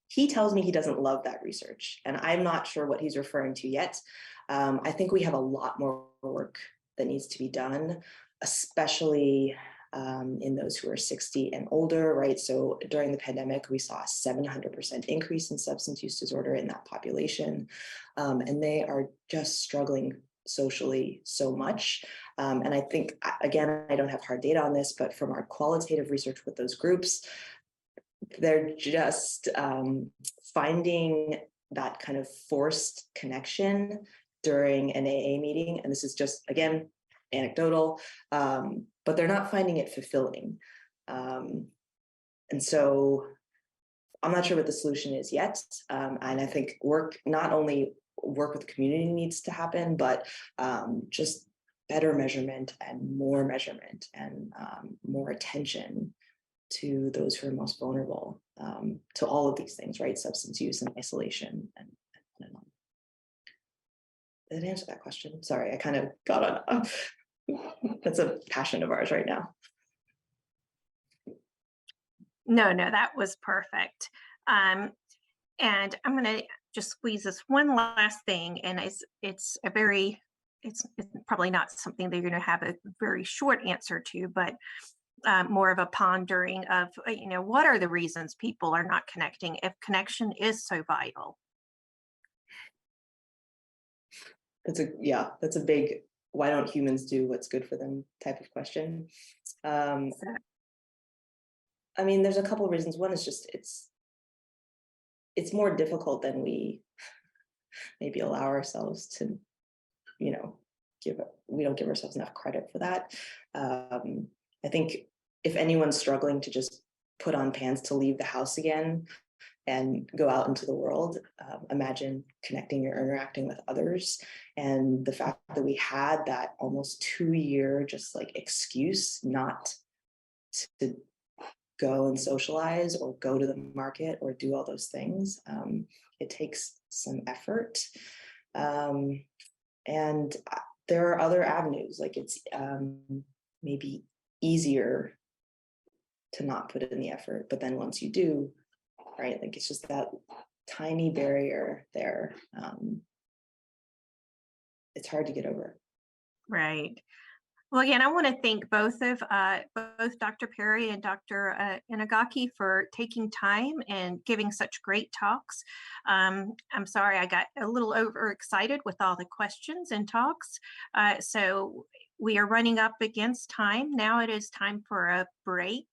He tells me he doesn't love that research, and I'm not sure what he's referring to yet. I think we have a lot more work that needs to be done, especially in those who are 60 and older, right? So during the pandemic, we saw a 700% increase in substance use disorder in that population, and they are just struggling socially so much. And I think, again, I don't have hard data on this, but from our qualitative research with those groups, they're just finding that kind of forced connection during an AA meeting. And this is just, again, anecdotal, but they're not finding it fulfilling. And so I'm not sure what the solution is yet. And I think not only work with the community needs to happen, but just better measurement and more attention to those who are most vulnerable to all of these things, right? Substance use and isolation and on. Did I answer that question? Sorry, I kind of got on. That's a passion of ours right now. No, that was perfect. And I'm going to just squeeze this one last thing, and it's probably not something that you're going to have a very short answer to, but more of a pondering of, what are the reasons people are not connecting if connection is so vital? That's a big, why don't humans do what's good for them type of question. I mean, there's a couple of reasons. One is just it's more difficult than we maybe allow ourselves to, we don't give ourselves enough credit for that. I think if anyone's struggling to just put on pants to leave the house again and go out into the world, imagine connecting or interacting with others. And the fact that we had that almost 2-year just like excuse not to go and socialize or go to the market or do all those things, it takes some effort. And there are other avenues, like it's maybe easier to not put in the effort, but then once you do, right, like it's just that tiny barrier there. It's hard to get over. Right. Well, again, I want to thank both Dr. Perry and Dr. Inagaki for taking time and giving such great talks. I'm sorry I got a little overexcited with all the questions and talks. So we are running up against time. Now it is time for a break.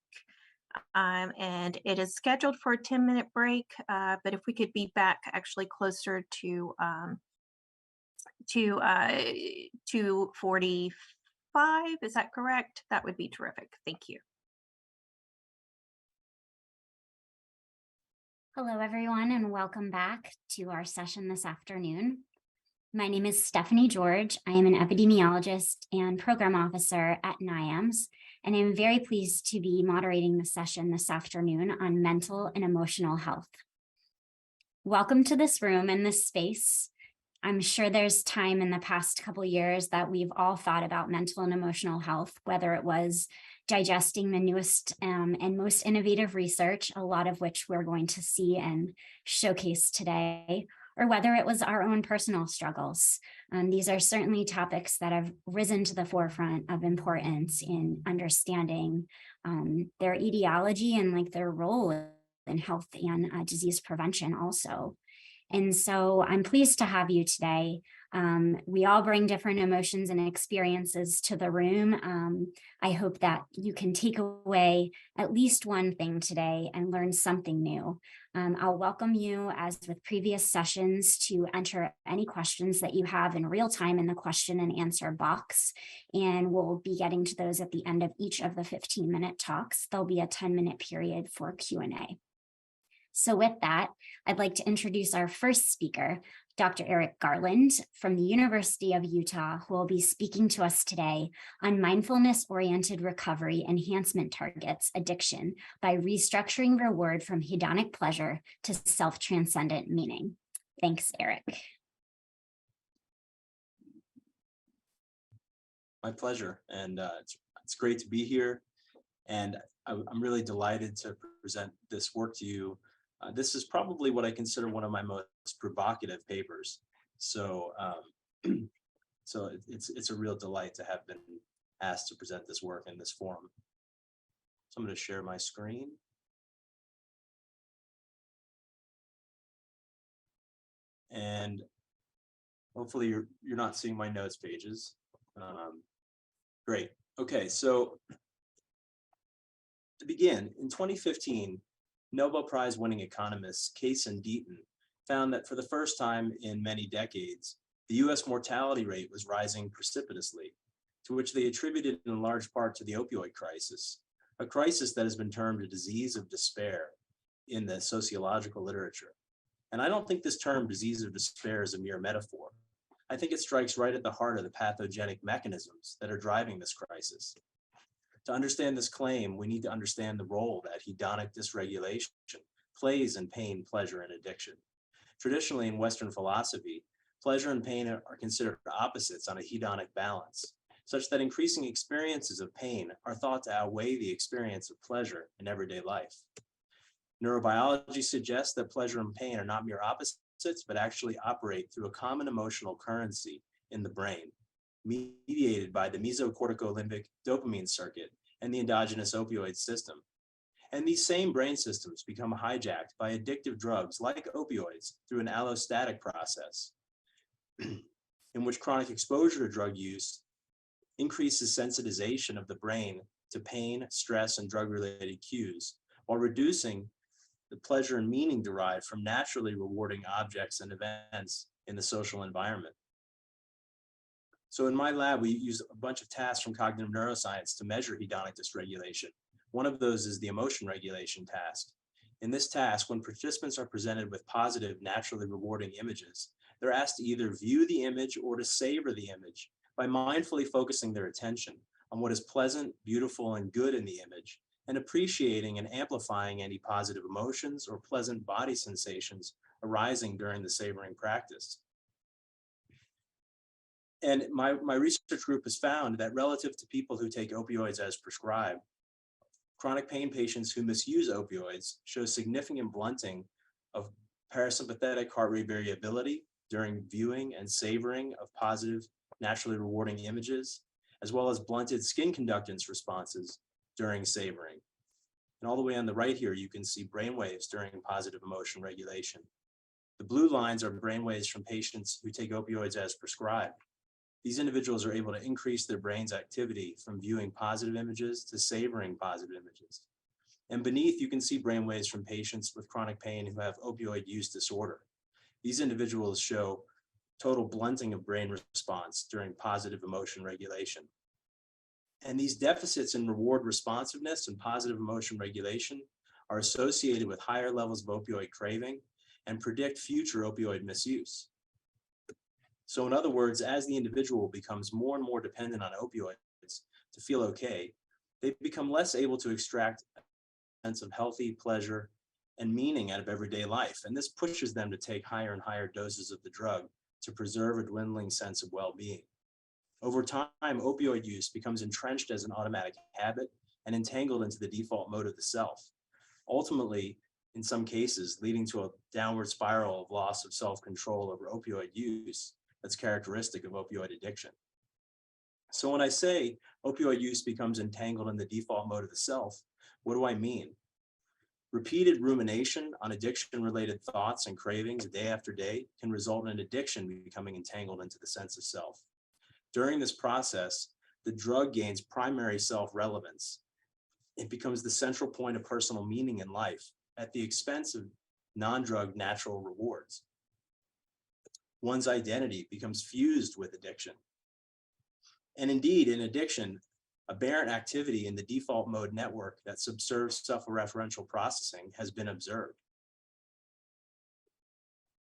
And it is scheduled for a 10-minute break, but if we could be back actually closer to 2:45, is that correct? That would be terrific. Thank you. Hello, everyone, and welcome back to our session this afternoon. My name is Stephanie George. I am an epidemiologist and program officer at NIAMS, and I'm very pleased to be moderating the session this afternoon on mental and emotional health. Welcome to this room and this space. I'm sure there's time in the past couple of years that we've all thought about mental and emotional health, whether it was digesting the newest and most innovative research, a lot of which we're going to see and showcase today, or whether it was our own personal struggles. These are certainly topics that have risen to the forefront of importance in understanding their etiology and like their role in health and disease prevention also. And so I'm pleased to have you today. We all bring different emotions and experiences to the room. I hope that you can take away at least one thing today and learn something new. I'll welcome you, as with previous sessions, to enter any questions that you have in real time in the question and answer box. And we'll be getting to those at the end of each of the 15-minute talks. There'll be a 10-minute period for Q&A. So with that, I'd like to introduce our first speaker, Dr. Eric Garland from the University of Utah, who will be speaking to us today on mindfulness-oriented recovery enhancement targets addiction by restructuring reward from hedonic pleasure to self-transcendent meaning. Thanks, Eric. My pleasure, and it's great to be here, and I'm really delighted to present this work to you. This is probably what I consider one of my most provocative papers. So, so it's a real delight to have been asked to present this work in this forum. So I'm going to share my screen. And hopefully you're not seeing my notes pages. Great. Okay, so to begin, in 2015, Nobel Prize winning economists Case and Deaton found that for the first time in many decades, the US mortality rate was rising precipitously, to which they attributed in large part to the opioid crisis, a crisis that has been termed a disease of despair in the sociological literature. And I don't think this term disease of despair is a mere metaphor. I think it strikes right at the heart of the pathogenic mechanisms that are driving this crisis. To understand this claim, we need to understand the role that hedonic dysregulation plays in pain, pleasure, and addiction. Traditionally, in Western philosophy, pleasure and pain are considered opposites on a hedonic balance, such that increasing experiences of pain are thought to outweigh the experience of pleasure in everyday life. Neurobiology suggests that pleasure and pain are not mere opposites, but actually operate through a common emotional currency in the brain, mediated by the mesocorticolimbic dopamine circuit and the endogenous opioid system. And these same brain systems become hijacked by addictive drugs like opioids through an allostatic process, in which chronic exposure to drug use increases sensitization of the brain to pain, stress, and drug-related cues, while reducing the pleasure and meaning derived from naturally rewarding objects and events in the social environment. So in my lab, we use a bunch of tasks from cognitive neuroscience to measure hedonic dysregulation. One of those is the emotion regulation task. In this task, when participants are presented with positive, naturally rewarding images, they're asked to either view the image or to savor the image by mindfully focusing their attention on what is pleasant, beautiful, and good in the image, and appreciating and amplifying any positive emotions or pleasant body sensations arising during the savoring practice. And my research group has found that relative to people who take opioids as prescribed, chronic pain patients who misuse opioids show significant blunting of parasympathetic heart rate variability during viewing and savoring of positive, naturally rewarding images, as well as blunted skin conductance responses during savoring. And all the way on the right here, you can see brainwaves during positive emotion regulation. The blue lines are brainwaves from patients who take opioids as prescribed. These individuals are able to increase their brain's activity from viewing positive images to savoring positive images. And beneath, you can see brainwaves from patients with chronic pain who have opioid use disorder. These individuals show total blunting of brain response during positive emotion regulation. And these deficits in reward responsiveness and positive emotion regulation are associated with higher levels of opioid craving and predict future opioid misuse. So in other words, as the individual becomes more and more dependent on opioids to feel okay, they become less able to extract a sense of healthy pleasure and meaning out of everyday life. And this pushes them to take higher and higher doses of the drug to preserve a dwindling sense of well-being. Over time, opioid use becomes entrenched as an automatic habit and entangled into the default mode of the self. Ultimately, in some cases leading to a downward spiral of loss of self-control over opioid use that's characteristic of opioid addiction. So when I say opioid use becomes entangled in the default mode of the self, what do I mean? Repeated rumination on addiction-related thoughts and cravings day after day can result in addiction becoming entangled into the sense of self. During this process, the drug gains primary self-relevance. It becomes the central point of personal meaning in life at the expense of non-drug natural rewards. One's identity becomes fused with addiction. And indeed, in addiction, aberrant activity in the default mode network that subserves self-referential processing has been observed.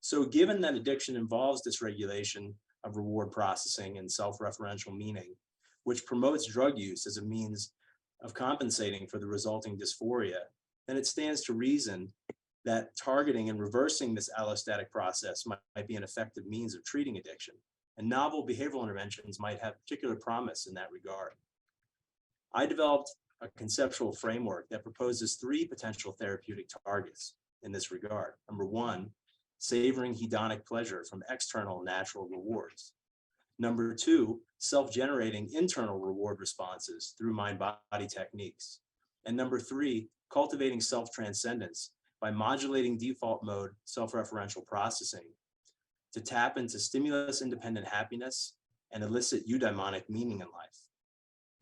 So given that addiction involves dysregulation of reward processing and self-referential meaning, which promotes drug use as a means of compensating for the resulting dysphoria, then it stands to reason that targeting and reversing this allostatic process might be an effective means of treating addiction, and novel behavioral interventions might have particular promise in that regard. I developed a conceptual framework that proposes 3 potential therapeutic targets in this regard. Number 1, savoring hedonic pleasure from external natural rewards. Number 2, self-generating internal reward responses through mind-body techniques. And number 3, cultivating self-transcendence by modulating default mode self-referential processing to tap into stimulus-independent happiness and elicit eudaimonic meaning in life.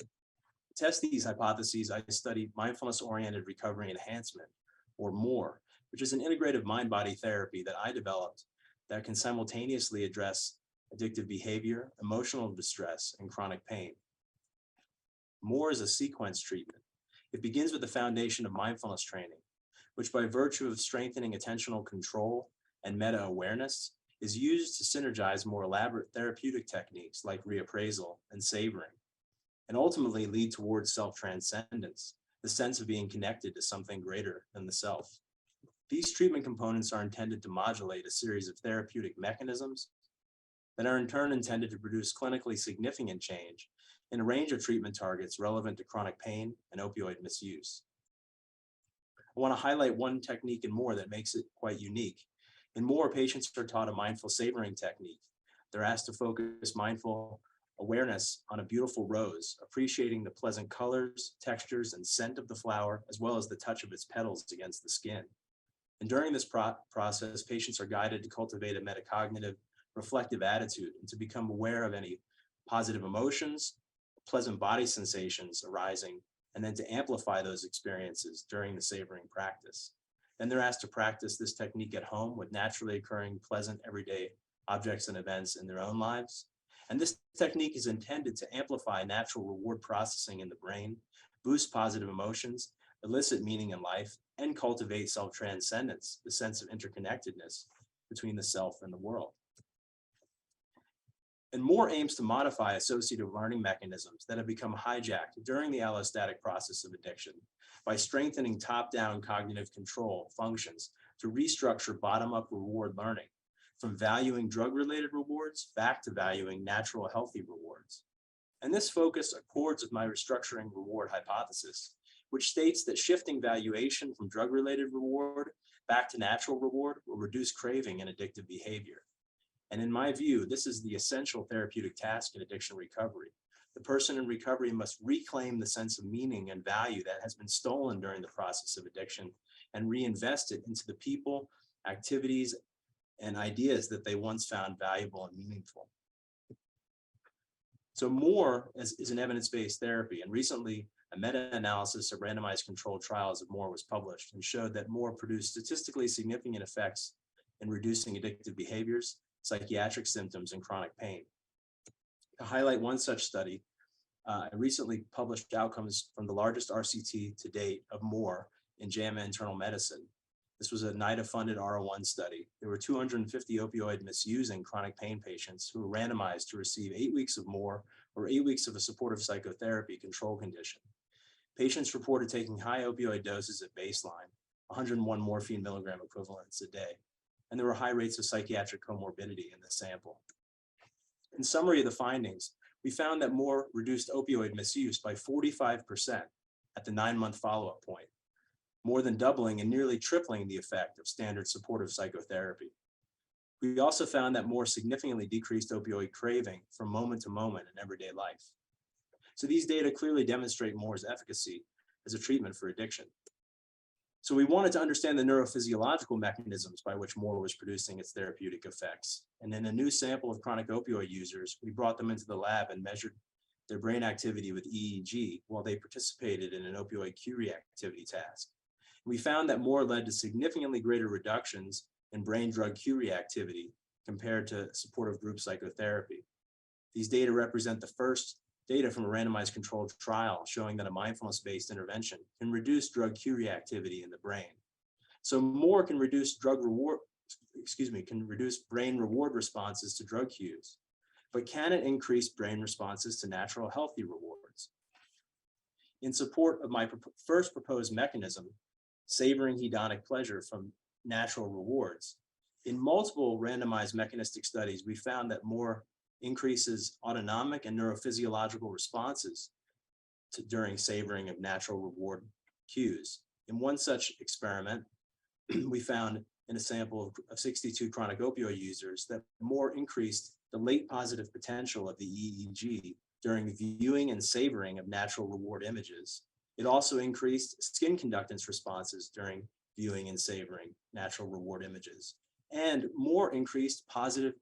To test these hypotheses, I studied mindfulness-oriented recovery enhancement, or MORE, which is an integrative mind-body therapy that I developed that can simultaneously address addictive behavior, emotional distress, and chronic pain. MORE is a sequence treatment. It begins with the foundation of mindfulness training, which by virtue of strengthening attentional control and meta-awareness is used to synergize more elaborate therapeutic techniques like reappraisal and savoring, and ultimately lead towards self-transcendence, the sense of being connected to something greater than the self. These treatment components are intended to modulate a series of therapeutic mechanisms that are in turn intended to produce clinically significant change in a range of treatment targets relevant to chronic pain and opioid misuse. I want to highlight one technique in MORE that makes it quite unique. In MORE, patients are taught a mindful savoring technique. They're asked to focus mindful awareness on a beautiful rose, appreciating the pleasant colors, textures, and scent of the flower, as well as the touch of its petals against the skin. And during this process, patients are guided to cultivate a metacognitive, reflective attitude and to become aware of any positive emotions, pleasant body sensations arising, and then to amplify those experiences during the savoring practice. Then they're asked to practice this technique at home with naturally occurring pleasant everyday objects and events in their own lives. And this technique is intended to amplify natural reward processing in the brain, boost positive emotions, elicit meaning in life, and cultivate self-transcendence, the sense of interconnectedness between the self and the world. And MORE aims to modify associative learning mechanisms that have become hijacked during the allostatic process of addiction by strengthening top-down cognitive control functions to restructure bottom-up reward learning from valuing drug-related rewards back to valuing natural healthy rewards. And this focus accords with my restructuring reward hypothesis, which states that shifting valuation from drug-related reward back to natural reward will reduce craving and addictive behavior. And in my view, this is the essential therapeutic task in addiction recovery. The person in recovery must reclaim the sense of meaning and value that has been stolen during the process of addiction and reinvest it into the people, activities, and ideas that they once found valuable and meaningful. So MORE is an evidence-based therapy, and recently a meta-analysis of randomized controlled trials of MORE was published and showed that MORE produced statistically significant effects in reducing addictive behaviors, psychiatric symptoms, and chronic pain. To highlight one such study, I recently published outcomes from the largest RCT to date of MORE in JAMA Internal Medicine. This was a NIDA-funded R01 study. There were 250 opioid misusing chronic pain patients who were randomized to receive 8 weeks of MORE or 8 weeks of a supportive psychotherapy control condition. Patients reported taking high opioid doses at baseline, 101 morphine milligram equivalents a day, and there were high rates of psychiatric comorbidity in the sample. In summary of the findings, we found that MORE reduced opioid misuse by 45% at the 9-month follow-up point. more than doubling and nearly tripling the effect of standard supportive psychotherapy. We also found that more significantly decreased opioid craving from moment to moment in everyday life. So these data clearly demonstrate Moore's efficacy as a treatment for addiction. So we wanted to understand the neurophysiological mechanisms by which Moore was producing its therapeutic effects. And in a new sample of chronic opioid users, we brought them into the lab and measured their brain activity with EEG while they participated in an opioid cue reactivity task. We found that Moore led to significantly greater reductions in brain drug cue reactivity compared to supportive group psychotherapy. These data represent the first data from a randomized controlled trial showing that a mindfulness-based intervention can reduce drug cue reactivity in the brain. So Moore can reduce can reduce brain reward responses to drug cues, but can it increase brain responses to natural healthy rewards? In support of my first proposed mechanism, savoring hedonic pleasure from natural rewards, in multiple randomized mechanistic studies, we found that Moore increases autonomic and neurophysiological responses during savoring of natural reward cues. In one such experiment, we found in a sample of 62 chronic opioid users that Moore increased the late positive potential of the EEG during viewing and savoring of natural reward images. It also increased skin conductance responses during viewing and savoring natural reward images, and Moore increased positive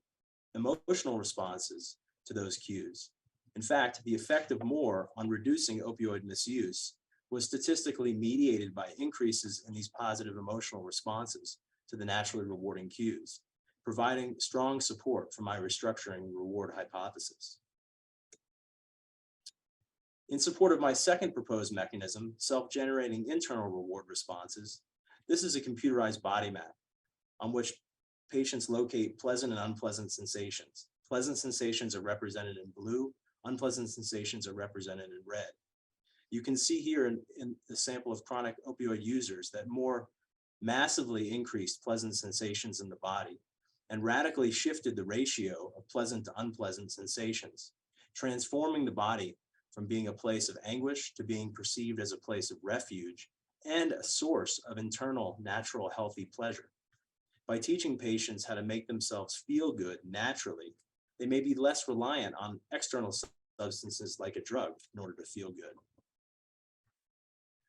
emotional responses to those cues. In fact, the effect of Moore on reducing opioid misuse was statistically mediated by increases in these positive emotional responses to the naturally rewarding cues, providing strong support for my restructuring reward hypothesis. In support of my second proposed mechanism, self-generating internal reward responses, this is a computerized body map on which patients locate pleasant and unpleasant sensations. Pleasant sensations are represented in blue, unpleasant sensations are represented in red. You can see here in the sample of chronic opioid users that Moore massively increased pleasant sensations in the body and radically shifted the ratio of pleasant to unpleasant sensations, transforming the body from being a place of anguish to being perceived as a place of refuge and a source of internal, natural, healthy pleasure. By teaching patients how to make themselves feel good naturally, they may be less reliant on external substances like a drug in order to feel good.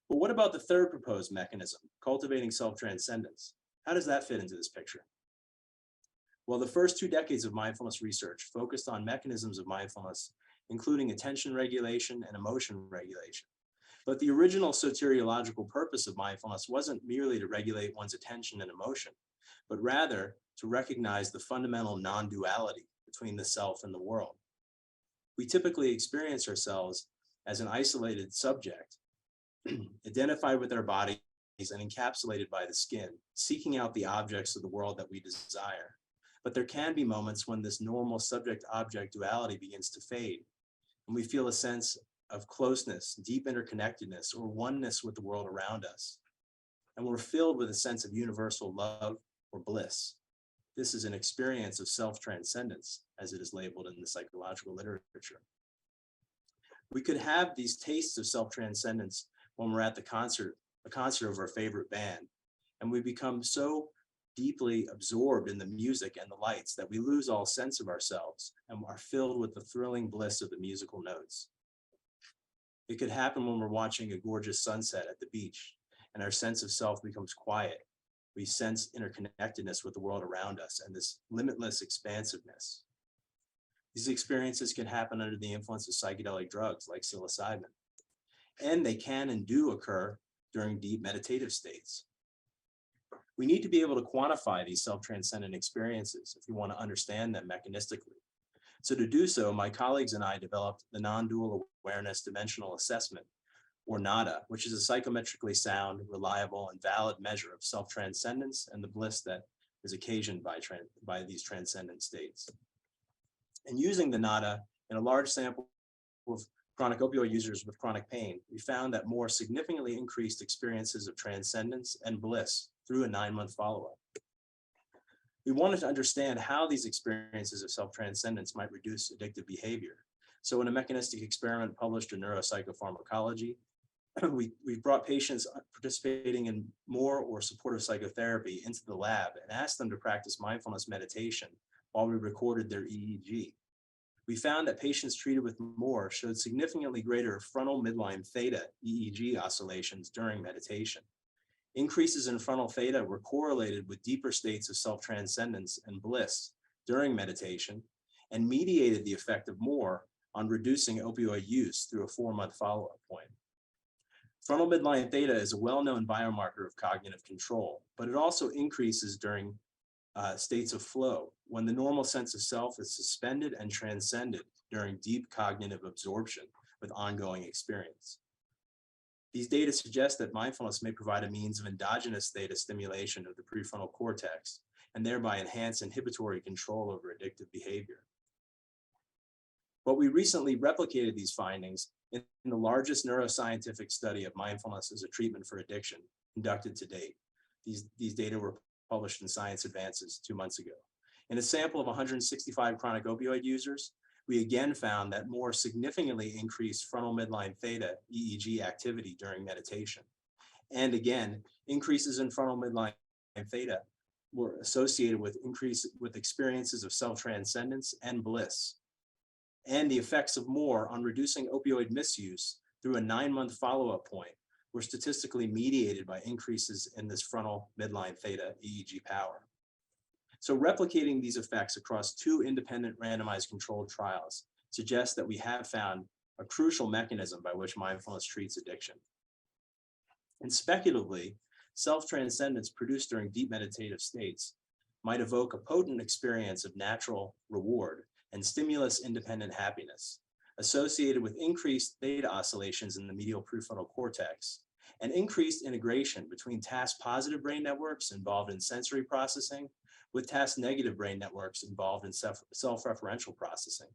But what about the third proposed mechanism, cultivating self-transcendence? How does that fit into this picture? Well, the first 2 decades of mindfulness research focused on mechanisms of mindfulness, including attention regulation and emotion regulation. But the original soteriological purpose of mindfulness wasn't merely to regulate one's attention and emotion, but rather to recognize the fundamental non-duality between the self and the world. We typically experience ourselves as an isolated subject, identified with our bodies and encapsulated by the skin, seeking out the objects of the world that we desire. But there can be moments when this normal subject-object duality begins to fade, and we feel a sense of closeness, deep interconnectedness, or oneness with the world around us. And we're filled with a sense of universal love or bliss. This is an experience of self-transcendence, as it is labeled in the psychological literature. We could have these tastes of self-transcendence when we're at a concert of our favorite band, and we become so deeply absorbed in the music and the lights that we lose all sense of ourselves and are filled with the thrilling bliss of the musical notes. It could happen when we're watching a gorgeous sunset at the beach and our sense of self becomes quiet. We sense interconnectedness with the world around us and this limitless expansiveness. These experiences can happen under the influence of psychedelic drugs like psilocybin, and they can and do occur during deep meditative states. We need to be able to quantify these self-transcendent experiences if we want to understand them mechanistically. So to do so, my colleagues and I developed the Non-Dual Awareness Dimensional Assessment, or NADA, which is a psychometrically sound, reliable, and valid measure of self-transcendence and the bliss that is occasioned by these transcendent states. And using the NADA in a large sample of chronic opioid users with chronic pain, we found that Moore significantly increased experiences of transcendence and bliss through a 9-month follow-up. We wanted to understand how these experiences of self-transcendence might reduce addictive behavior. So in a mechanistic experiment published in Neuropsychopharmacology, we brought patients participating in more or supportive psychotherapy into the lab and asked them to practice mindfulness meditation while we recorded their EEG. We found that patients treated with more showed significantly greater frontal midline theta EEG oscillations during meditation. Increases in frontal theta were correlated with deeper states of self-transcendence and bliss during meditation and mediated the effect of more on reducing opioid use through a 4-month follow-up point. Frontal midline theta is a well-known biomarker of cognitive control, but it also increases during states of flow, when the normal sense of self is suspended and transcended during deep cognitive absorption with ongoing experience. These data suggest that mindfulness may provide a means of endogenous theta stimulation of the prefrontal cortex and thereby enhance inhibitory control over addictive behavior. But we recently replicated these findings in the largest neuroscientific study of mindfulness as a treatment for addiction conducted to date. These data were published in Science Advances 2 months ago. In a sample of 165 chronic opioid users, we again found that more significantly increased frontal midline theta EEG activity during meditation. And again, increases in frontal midline theta were associated with experiences of self-transcendence and bliss. And the effects of more on reducing opioid misuse through a 9-month follow-up point were statistically mediated by increases in this frontal midline theta EEG power. So replicating these effects across 2 independent randomized controlled trials suggests that we have found a crucial mechanism by which mindfulness treats addiction. And speculatively, self-transcendence produced during deep meditative states might evoke a potent experience of natural reward and stimulus-independent happiness associated with increased theta oscillations in the medial prefrontal cortex and increased integration between task-positive brain networks involved in sensory processing with task-negative brain networks involved in self-referential processing.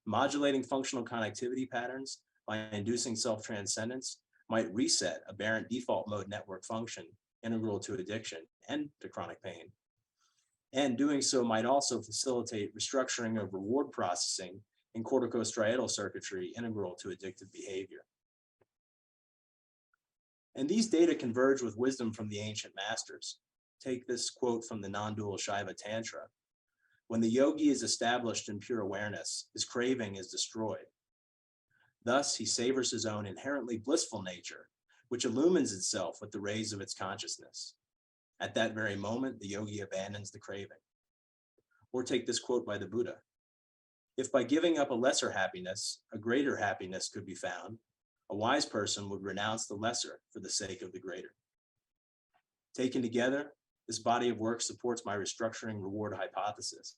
Modulating functional connectivity patterns by inducing self-transcendence might reset aberrant default mode network function integral to addiction and to chronic pain. And doing so might also facilitate restructuring of reward processing in corticostriatal circuitry integral to addictive behavior. And these data converge with wisdom from the ancient masters. Take this quote from the non-dual Shaiva Tantra. When the yogi is established in pure awareness, his craving is destroyed. Thus, he savors his own inherently blissful nature, which illumines itself with the rays of its consciousness. At that very moment, the yogi abandons the craving. Or take this quote by the Buddha. If by giving up a lesser happiness, a greater happiness could be found, a wise person would renounce the lesser for the sake of the greater. Taken together, this body of work supports my restructuring reward hypothesis,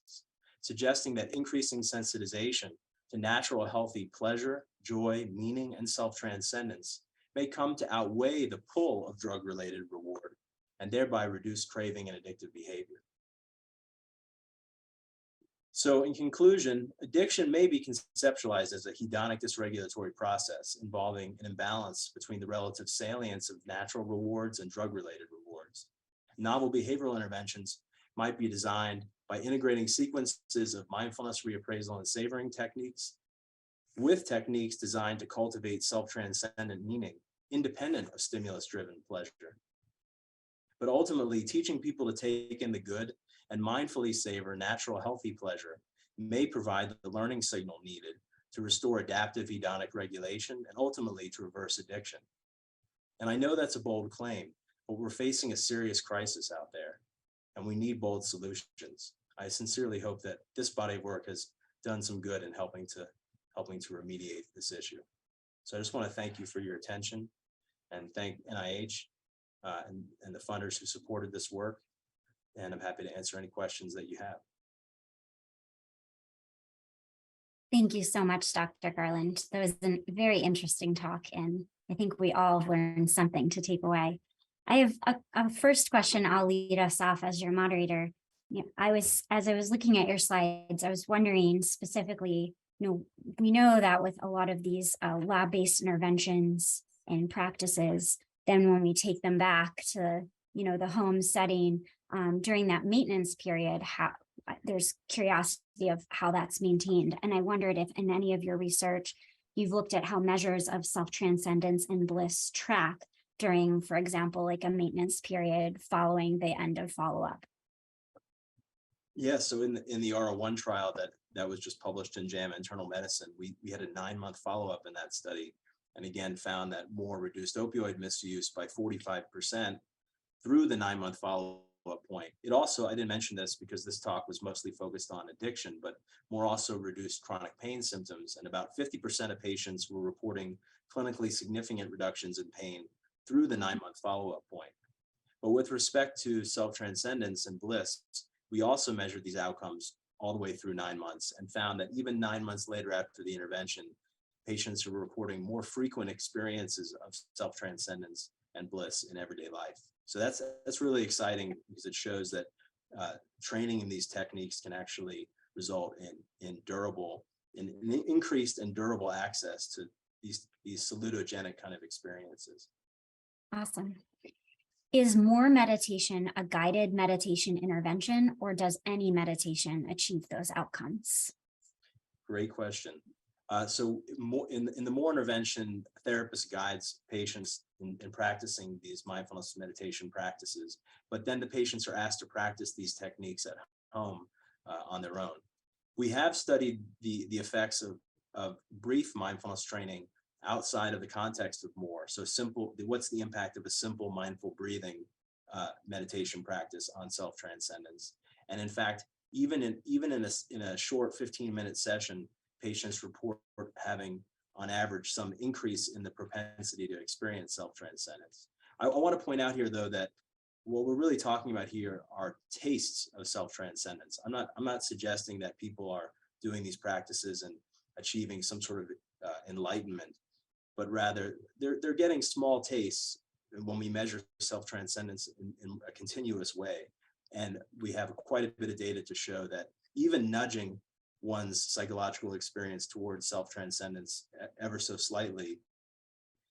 suggesting that increasing sensitization to natural healthy pleasure, joy, meaning, and self-transcendence may come to outweigh the pull of drug-related reward and thereby reduce craving and addictive behavior. So in conclusion, addiction may be conceptualized as a hedonic dysregulatory process involving an imbalance between the relative salience of natural rewards and drug-related rewards. Novel behavioral interventions might be designed by integrating sequences of mindfulness reappraisal and savoring techniques with techniques designed to cultivate self-transcendent meaning independent of stimulus-driven pleasure. But ultimately, teaching people to take in the good and mindfully savor natural healthy pleasure may provide the learning signal needed to restore adaptive hedonic regulation and ultimately to reverse addiction. And I know that's a bold claim, but we're facing a serious crisis out there and we need bold solutions. I sincerely hope that this body of work has done some good in helping to remediate this issue. So I just want to thank you for your attention and thank NIH and the funders who supported this work. And I'm happy to answer any questions that you have. Thank you so much, Dr. Garland. That was a very interesting talk, and I think we all learned something to take away. I have a first question. I'll lead us off as your moderator. As I was looking at your slides, I was wondering specifically, we know that with a lot of these lab-based interventions and practices, then when we take them back to, the home setting during that maintenance period, there's curiosity of how that's maintained. And I wondered if in any of your research, you've looked at how measures of self-transcendence and bliss track during, for example, like a maintenance period following the end of follow-up. Yeah, so in the R01 trial that was just published in JAMA Internal Medicine, we had a 9-month follow-up in that study, and again found that Moore reduced opioid misuse by 45% through the 9-month follow-up point. It also, I didn't mention this because this talk was mostly focused on addiction, but Moore also reduced chronic pain symptoms, and about 50% of patients were reporting clinically significant reductions in pain through the 9-month follow-up point. But with respect to self-transcendence and bliss, we also measured these outcomes all the way through 9 months and found that even 9 months later after the intervention, patients were reporting more frequent experiences of self-transcendence and bliss in everyday life. So that's really exciting because it shows that training in these techniques can actually result in increased and durable access to these salutogenic kind of experiences. Awesome. Is Moore meditation a guided meditation intervention, or does any meditation achieve those outcomes? Great question. So in the Moore intervention, a therapist guides patients in practicing these mindfulness meditation practices, but then the patients are asked to practice these techniques at home on their own. We have studied the effects of brief mindfulness training outside of the context of Moore. So what's the impact of a simple mindful breathing meditation practice on self-transcendence? And in fact, even in a short 15-minute session, patients report having, on average, some increase in the propensity to experience self-transcendence. I want to point out here, though, that what we're really talking about here are tastes of self-transcendence. I'm not suggesting that people are doing these practices and achieving some sort of enlightenment, but rather they're getting small tastes when we measure self-transcendence in a continuous way. And we have quite a bit of data to show that even nudging one's psychological experience towards self-transcendence ever so slightly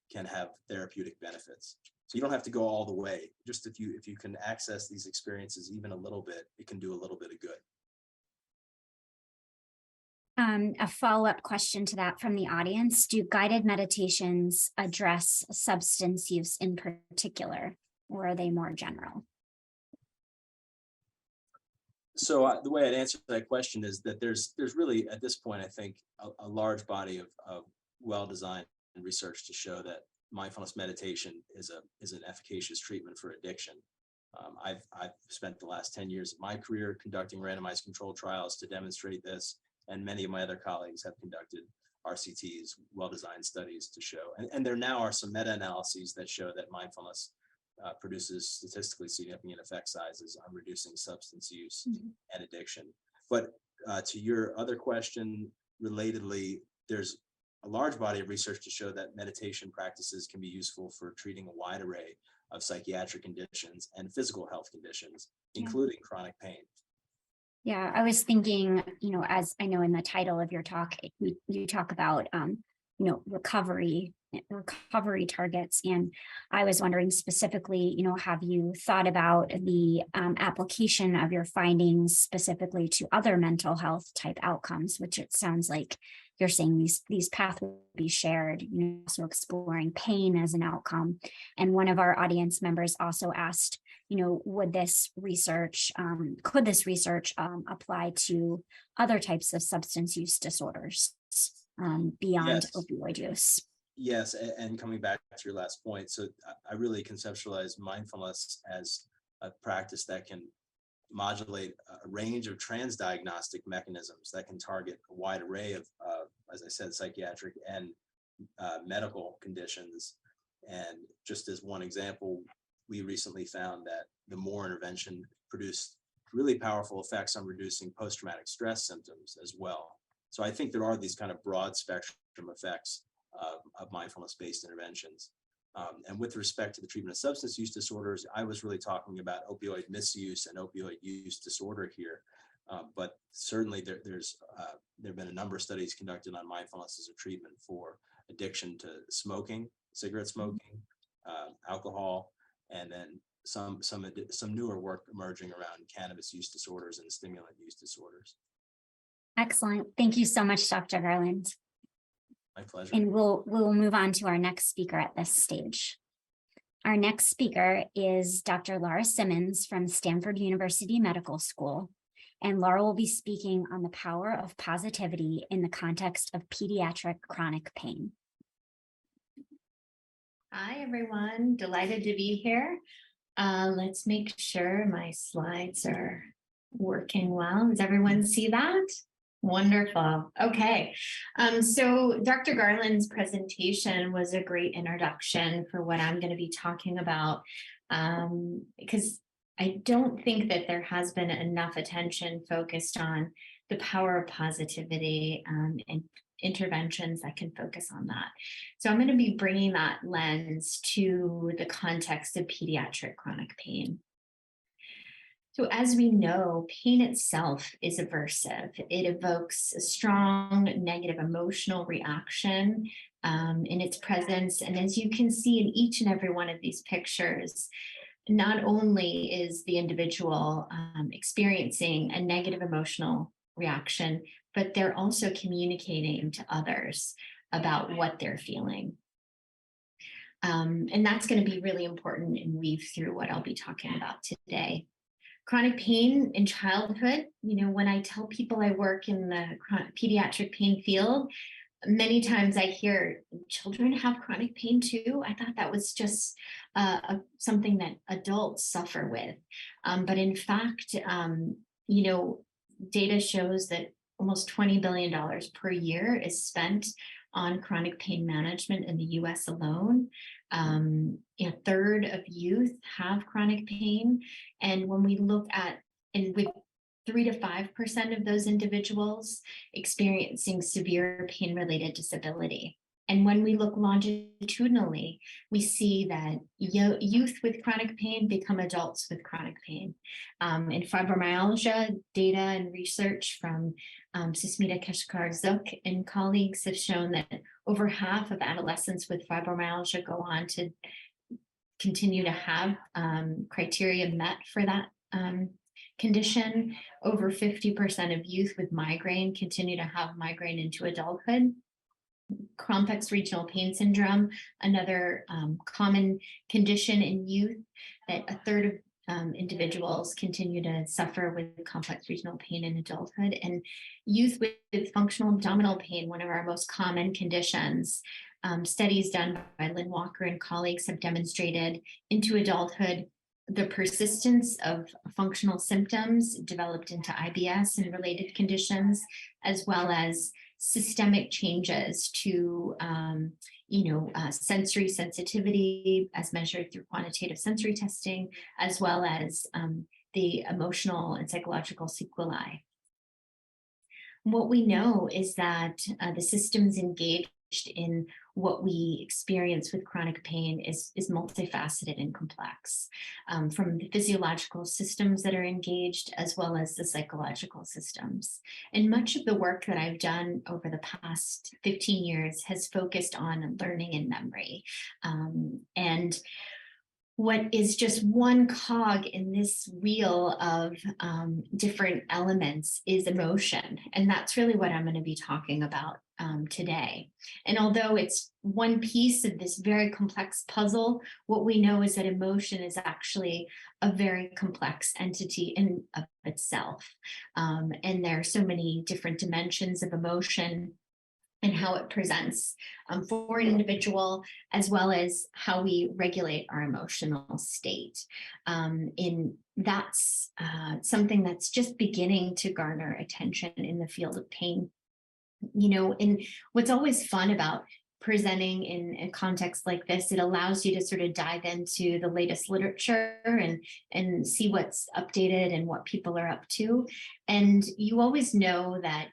can have therapeutic benefits. So you don't have to go all the way. Just if you can access these experiences even a little bit, it can do a little bit of good. A follow-up question to that from the audience. Do guided meditations address substance use in particular, or are they more general? So the way I'd answer that question is that there's really, at this point, I think, a large body of well-designed research to show that mindfulness meditation is an efficacious treatment for addiction. I've spent the last 10 years of my career conducting randomized controlled trials to demonstrate this, and many of my other colleagues have conducted RCTs, well-designed studies to show. And there now are some meta-analyses that show that mindfulness produces statistically significant effect sizes on reducing substance use and addiction. But to your other question, relatedly, there's a large body of research to show that meditation practices can be useful for treating a wide array of psychiatric conditions and physical health conditions, including chronic pain. Yeah, I was thinking, as I know in the title of your talk, you talk about, recovery targets. And I was wondering specifically, have you thought about the application of your findings specifically to other mental health type outcomes, which it sounds like you're saying these paths will be shared, also exploring pain as an outcome. And one of our audience members also asked, could this research apply to other types of substance use disorders beyond opioid use? Yes, and coming back to your last point, so I really conceptualize mindfulness as a practice that can modulate a range of transdiagnostic mechanisms that can target a wide array of, as I said, psychiatric and medical conditions. And just as one example, we recently found that the Moore intervention produced really powerful effects on reducing post-traumatic stress symptoms as well. So I think there are these kind of broad spectrum effects of mindfulness-based interventions. And with respect to the treatment of substance use disorders, I was really talking about opioid misuse and opioid use disorder here. But certainly there have been a number of studies conducted on mindfulness as a treatment for addiction to smoking, cigarette smoking, alcohol, and then some newer work emerging around cannabis use disorders and stimulant use disorders. Excellent. Thank you so much, Dr. Garland. My pleasure. And we'll move on to our next speaker at this stage. Our next speaker is Dr. Laura Simmons from Stanford University Medical School. And Laura will be speaking on the power of positivity in the context of pediatric chronic pain. Hi, everyone. Delighted to be here. Let's make sure my slides are working well. Does everyone see that? Wonderful. Okay. So Dr. Garland's presentation was a great introduction for what I'm going to be talking about, because I don't think that there has been enough attention focused on the power of positivity and interventions that can focus on that. So I'm going to be bringing that lens to the context of pediatric chronic pain. So as we know, pain itself is aversive. It evokes a strong negative emotional reaction in its presence. And as you can see in each and every one of these pictures, not only is the individual experiencing a negative emotional reaction, but they're also communicating to others about what they're feeling. And that's going to be really important and weave through what I'll be talking about today. Chronic pain in childhood, when I tell people I work in the pediatric pain field, many times I hear children have chronic pain too. I thought that was just something that adults suffer with. But in fact, data shows that almost $20 billion per year is spent on chronic pain management in the US alone. A third of youth have chronic pain. And when we look at, and with 3 to 5% of those individuals experiencing severe pain-related disability. And when we look longitudinally, we see that youth with chronic pain become adults with chronic pain. In fibromyalgia, data and research from Susmita Keshkar-Zook and colleagues have shown that over half of adolescents with fibromyalgia go on to continue to have criteria met for that condition. Over 50% of youth with migraine continue to have migraine into adulthood. Complex regional pain syndrome, another common condition in youth, that a third of individuals continue to suffer with complex regional pain in adulthood. And youth with functional abdominal pain, one of our most common conditions. Studies done by Lynn Walker and colleagues have demonstrated into adulthood the persistence of functional symptoms developed into IBS and related conditions, as well as systemic changes to sensory sensitivity as measured through quantitative sensory testing, as well as the emotional and psychological sequelae. What we know is that the systems engaged in what we experience with chronic pain is multifaceted and complex, from the physiological systems that are engaged as well as the psychological systems. And much of the work that I've done over the past 15 years has focused on learning and memory. And what is just one cog in this wheel of different elements is emotion. And that's really what I'm going to be talking about today. And although it's one piece of this very complex puzzle, what we know is that emotion is actually a very complex entity in of itself. And there are so many different dimensions of emotion and how it presents for an individual, as well as how we regulate our emotional state. That's something that's just beginning to garner attention in the field of pain. And what's always fun about presenting in a context like this, it allows you to sort of dive into the latest literature and see what's updated and what people are up to. And you always know that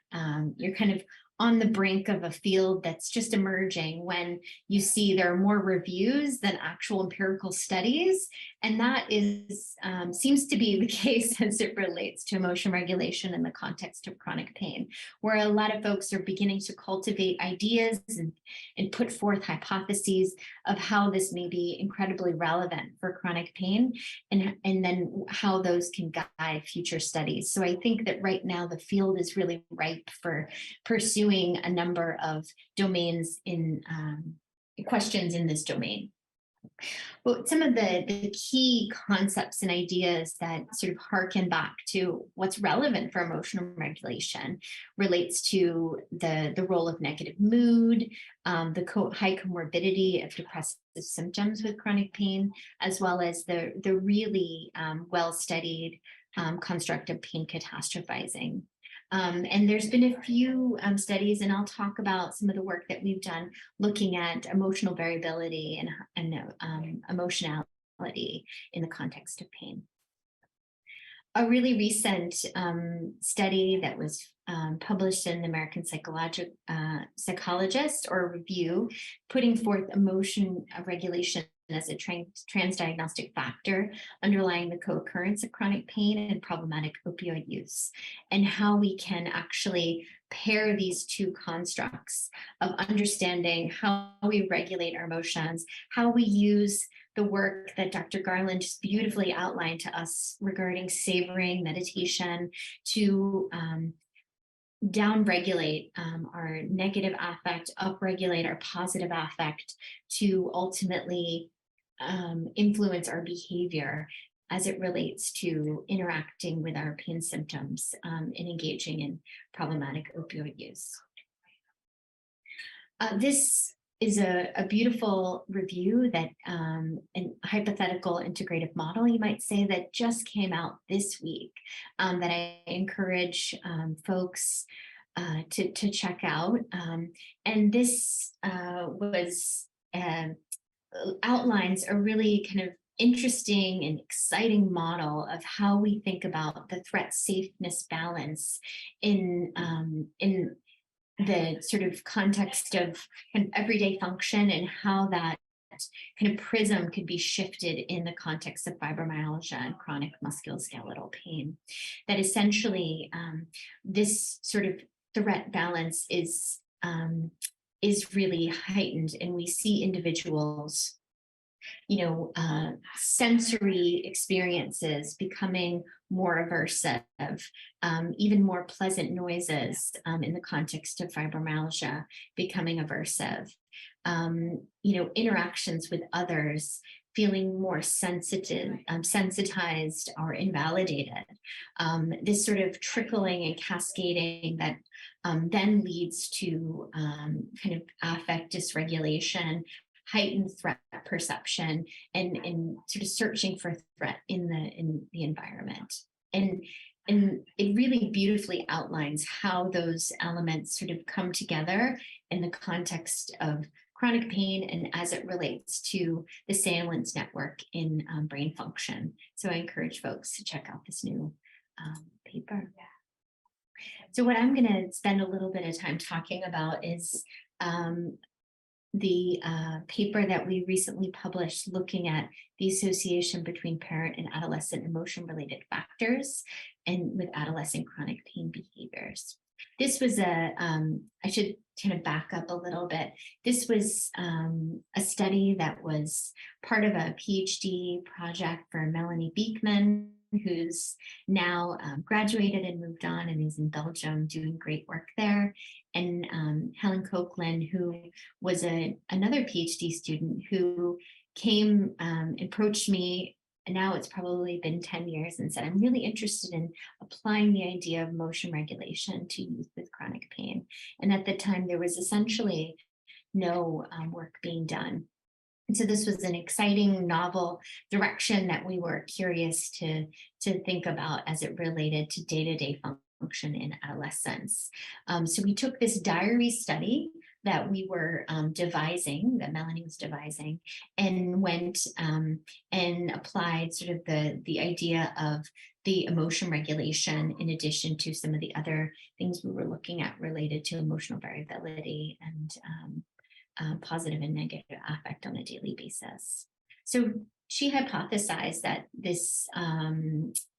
you're kind of on the brink of a field that's just emerging when you see there are more reviews than actual empirical studies. And that is seems to be the case as it relates to emotion regulation in the context of chronic pain, where a lot of folks are beginning to cultivate ideas and put forth hypotheses of how this may be incredibly relevant for chronic pain, and then how those can guide future studies. So I think that right now the field is really ripe for pursuing reviewing a number of domains in questions in this domain. Well, some of the key concepts and ideas that sort of harken back to what's relevant for emotional regulation relates to the role of negative mood, the high comorbidity of depressive symptoms with chronic pain, as well as the really well-studied construct of pain catastrophizing. And there's been a few studies, and I'll talk about some of the work that we've done looking at emotional variability and emotionality in the context of pain. A really recent study that was published in the American Psychologist, or a review, putting forth emotion regulation as a transdiagnostic factor underlying the co-occurrence of chronic pain and problematic opioid use, and how we can actually pair these two constructs of understanding how we regulate our emotions, how we use the work that Dr. Garland just beautifully outlined to us regarding savoring meditation to downregulate our negative affect, upregulate our positive affect, to ultimately influence our behavior as it relates to interacting with our pain symptoms and engaging in problematic opioid use. This is a beautiful review that an hypothetical integrative model, you might say, that just came out this week that I encourage folks to check out. And this outlines a really kind of interesting and exciting model of how we think about the threat safeness balance in the sort of context of kind of everyday function, and how that kind of prism could be shifted in the context of fibromyalgia and chronic musculoskeletal pain. That essentially this sort of threat balance is really heightened, and we see individuals, sensory experiences becoming more aversive, even more pleasant noises in the context of fibromyalgia becoming aversive, interactions with others feeling more sensitized or invalidated. This sort of trickling and cascading that then leads to kind of affect dysregulation, heightened threat perception, and sort of searching for threat in the environment. And it really beautifully outlines how those elements sort of come together in the context of chronic pain and as it relates to the Salence network in brain function. So I encourage folks to check out this new paper. So what I'm going to spend a little bit of time talking about is the paper that we recently published looking at the association between parent and adolescent emotion-related factors and with adolescent chronic pain behaviors. This was I should kind of back up a little bit. This was a study that was part of a PhD project for Melanie Beekman, who's now graduated and moved on and is in Belgium doing great work there. And Helen Copeland, who was another PhD student who came approached me, and now it's probably been 10 years, and said, I'm really interested in applying the idea of emotion regulation to youth with chronic pain. And at the time, there was essentially no work being done. And so this was an exciting, novel direction that we were curious to think about as it related to day-to-day function in adolescence. So we took this diary study that we were devising, that Melanie was devising, and went and applied sort of the idea of the emotion regulation in addition to some of the other things we were looking at related to emotional variability and positive and negative affect on a daily basis. So she hypothesized that this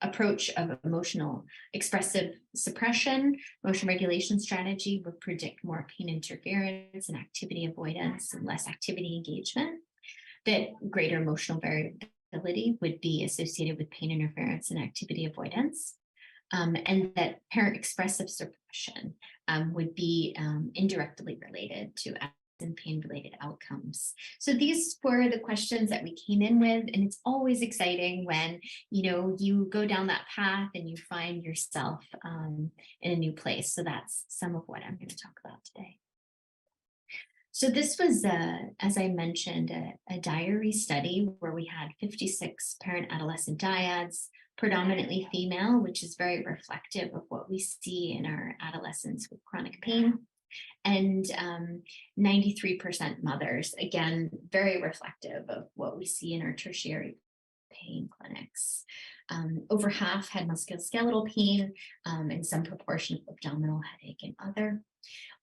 approach of emotional expressive suppression, emotion regulation strategy would predict more pain interference and activity avoidance and less activity engagement, that greater emotional variability would be associated with pain interference and activity avoidance. and that parent expressive suppression would be indirectly related to and pain-related outcomes. So these were the questions that we came in with, and it's always exciting when you go down that path and you find yourself in a new place. So that's some of what I'm going to talk about today. So this was, as I mentioned, a diary study where we had 56 parent-adolescent dyads, predominantly female, which is very reflective of what we see in our adolescents with chronic pain. And 93% mothers, again, very reflective of what we see in our tertiary pain clinics. Over half had musculoskeletal pain and some proportion of abdominal headache and other.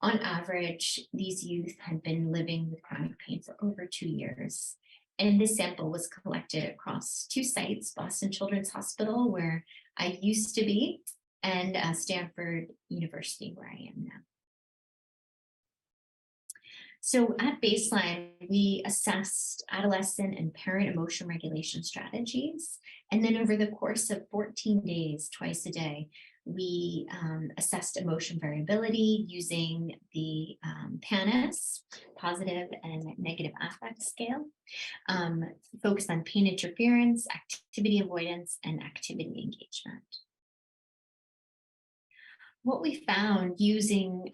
On average, these youth had been living with chronic pain for over 2 years. And this sample was collected across 2 sites, Boston Children's Hospital, where I used to be, and Stanford University, where I am now. So at baseline, we assessed adolescent and parent emotion regulation strategies. And then over the course of 14 days, twice a day, we assessed emotion variability using the PANAS, positive and negative affect scale, focused on pain interference, activity avoidance, and activity engagement. What we found using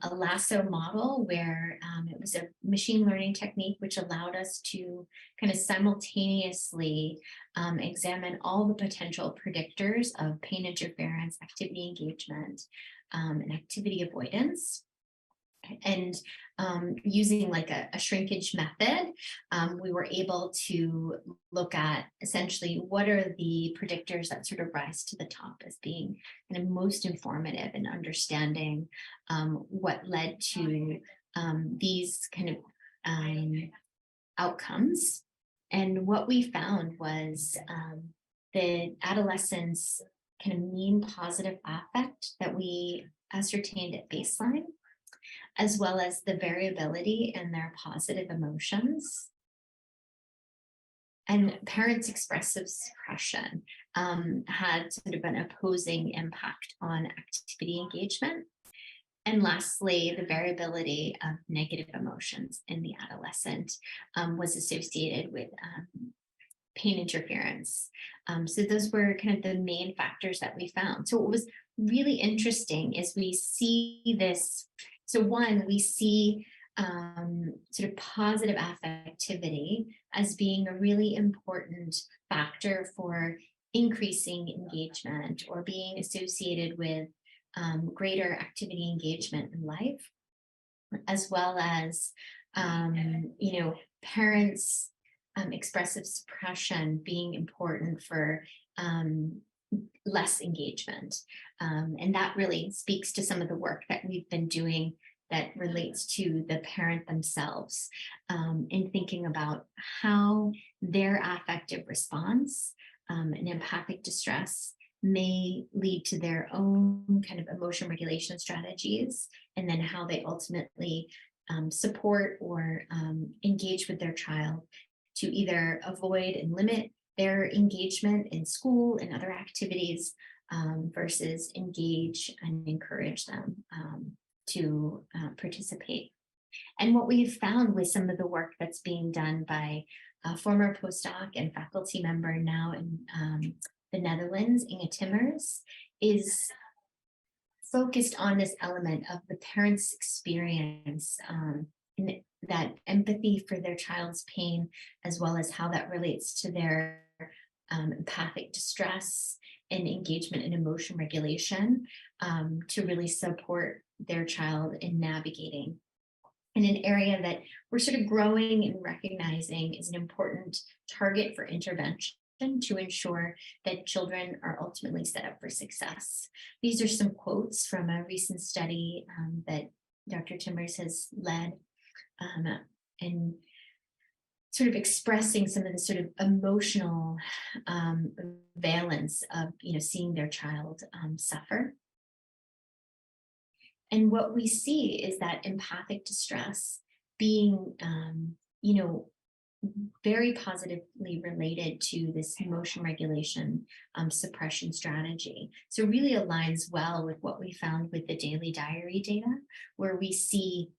a lasso model where it was a machine learning technique which allowed us to kind of simultaneously examine all the potential predictors of pain interference, activity engagement, and activity avoidance. And using like a shrinkage method, we were able to look at essentially what are the predictors that sort of rise to the top as being kind of most informative in understanding what led to these kind of outcomes. And what we found was the adolescents' kind of mean positive affect that we ascertained at baseline, as well as the variability in their positive emotions. And parents' expressive suppression had sort of an opposing impact on activity engagement. And lastly, the variability of negative emotions in the adolescent was associated with pain interference. So those were kind of the main factors that we found. So what was really interesting is we see this. So one, we see sort of positive affectivity as being a really important factor for increasing engagement or being associated with greater activity engagement in life, as well as, parents' expressive suppression being important for less engagement. And that really speaks to some of the work that we've been doing that relates to the parent themselves in thinking about how their affective response and empathic distress may lead to their own kind of emotion regulation strategies, and then how they ultimately support or engage with their child to either avoid and limit their engagement in school and other activities versus engage and encourage them to participate. And what we've found with some of the work that's being done by a former postdoc and faculty member now in the Netherlands, Inge Timmers, is focused on this element of the parent's experience, and that empathy for their child's pain, as well as how that relates to their empathic distress and engagement in emotion regulation to really support their child in navigating in an area that we're sort of growing and recognizing is an important target for intervention to ensure that children are ultimately set up for success. These are some quotes from a recent study that Dr. Timmers has led and sort of expressing some of the sort of emotional valence of seeing their child suffer. And what we see is that empathic distress being very positively related to this emotion regulation suppression strategy. So really aligns well with what we found with the daily diary data, where we see,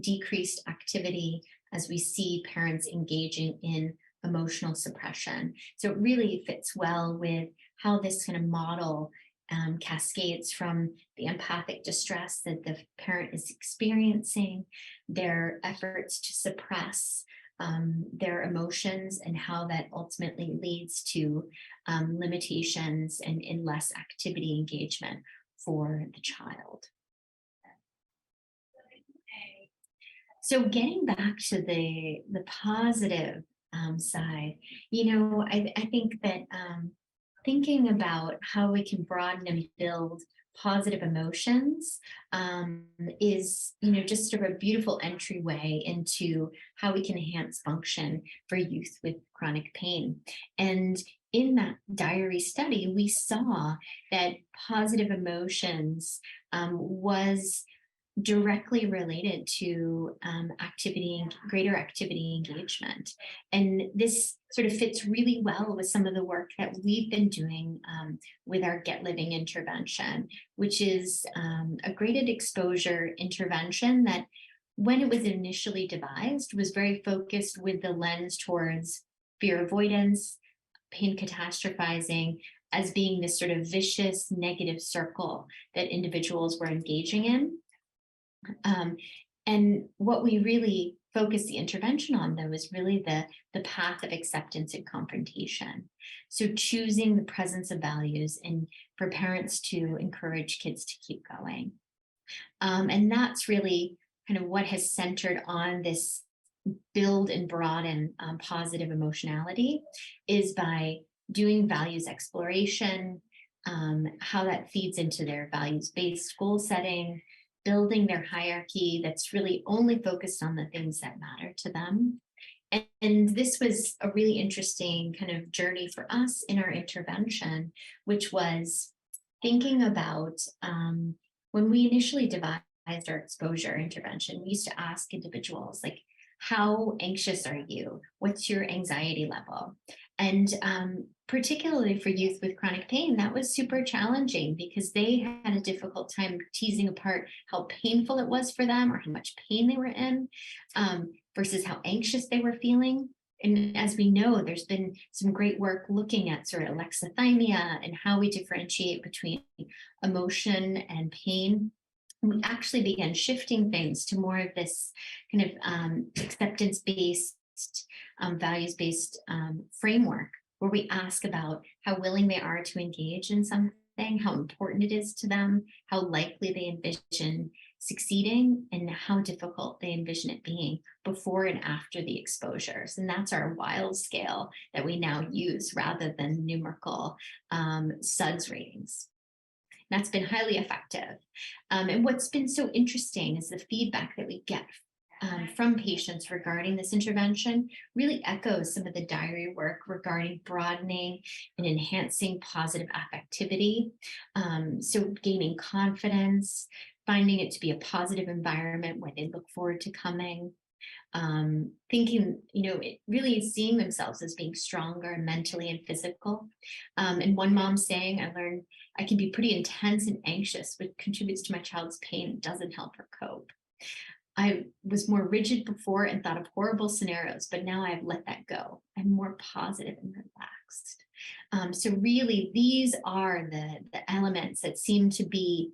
decreased activity as we see parents engaging in emotional suppression. So it really fits well with how this kind of model cascades from the empathic distress that the parent is experiencing, their efforts to suppress their emotions, and how that ultimately leads to limitations and in less activity engagement for the child. So getting back to the positive side, I think that thinking about how we can broaden and build positive emotions is, just sort of a beautiful entryway into how we can enhance function for youth with chronic pain. And in that diary study, we saw that positive emotions was directly related to greater activity engagement. And this sort of fits really well with some of the work that we've been doing with our Get Living intervention, which is a graded exposure intervention that, when it was initially devised, was very focused with the lens towards fear avoidance, pain catastrophizing, as being this sort of vicious negative circle that individuals were engaging in. And what we really focus the intervention on, though, is really the path of acceptance and confrontation. So choosing the presence of values and for parents to encourage kids to keep going. And that's really kind of what has centered on this build and broaden positive emotionality, is by doing values exploration, how that feeds into their values-based goal setting, building their hierarchy that's really only focused on the things that matter to them. And this was a really interesting kind of journey for us in our intervention, which was thinking about when we initially devised our exposure intervention, we used to ask individuals, like, how anxious are you? What's your anxiety level? And particularly for youth with chronic pain, that was super challenging because they had a difficult time teasing apart how painful it was for them or how much pain they were in versus how anxious they were feeling. And as we know, there's been some great work looking at sort of alexithymia and how we differentiate between emotion and pain. We actually began shifting things to more of this kind of acceptance-based, values-based framework, where we ask about how willing they are to engage in something, how important it is to them, how likely they envision succeeding, and how difficult they envision it being before and after the exposures. And that's our WILD scale that we now use rather than numerical SUDS ratings. That's been highly effective. And what's been so interesting is the feedback that we get from patients regarding this intervention really echoes some of the diary work regarding broadening and enhancing positive affectivity. So gaining confidence, finding it to be a positive environment where they look forward to coming, thinking, really seeing themselves as being stronger mentally and physical. And one mom saying, I learned I can be pretty intense and anxious, which contributes to my child's pain and doesn't help her cope. I was more rigid before and thought of horrible scenarios, but now I've let that go. I'm more positive and relaxed. So really, these are the elements that seem to be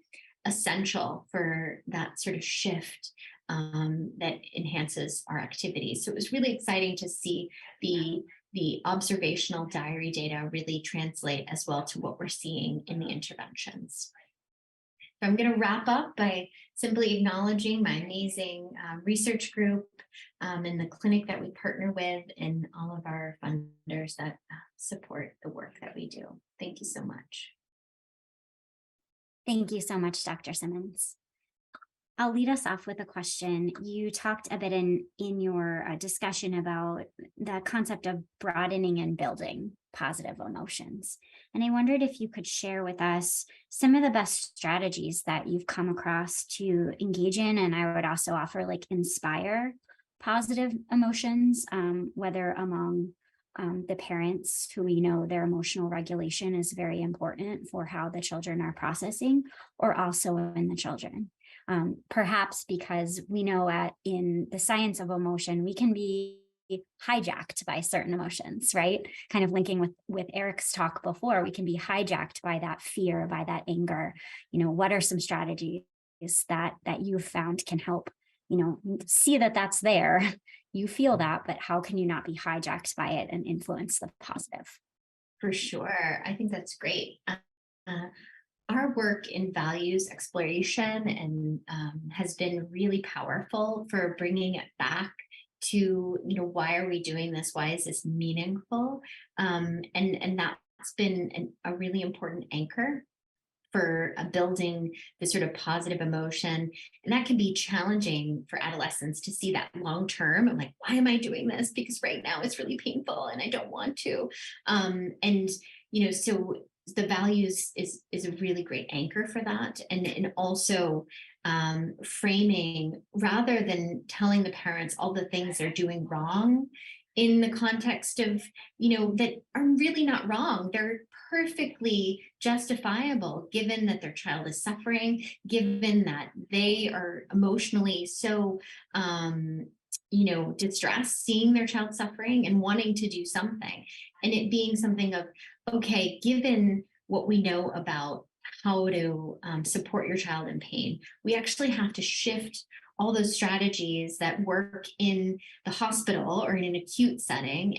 essential for that sort of shift that enhances our activities. So it was really exciting to see the observational diary data really translate as well to what we're seeing in the interventions. So I'm going to wrap up by simply acknowledging my amazing research group and the clinic that we partner with, and all of our funders that support the work that we do. Thank you so much. Thank you so much, Dr. Simmons. I'll lead us off with a question. You talked a bit in your discussion about the concept of broadening and building positive emotions. And I wondered if you could share with us some of the best strategies that you've come across to engage in, and I would also offer, like, inspire positive emotions, whether among the parents who we know their emotional regulation is very important for how the children are processing, or also in the children. Perhaps because we know in the science of emotion, we can be hijacked by certain emotions, right? Kind of linking with Eric's talk before, we can be hijacked by that fear, by that anger. What are some strategies that you've found can help, see that that's there, you feel that, but how can you not be hijacked by it and influence the positive? For sure. I think that's great. Our work in values exploration and has been really powerful for bringing it back to, why are we doing this? Why is this meaningful? And that's been a really important anchor for building this sort of positive emotion. And that can be challenging for adolescents to see that long term. I'm like, why am I doing this? Because right now it's really painful and I don't want to. So the values is a really great anchor for that. And also framing, rather than telling the parents all the things they're doing wrong in the context of, that are really not wrong. They're perfectly justifiable given that their child is suffering, given that they are emotionally so, distressed, seeing their child suffering and wanting to do something. And it being something of, okay, given what we know about how to support your child in pain, we actually have to shift all those strategies that work in the hospital or in an acute setting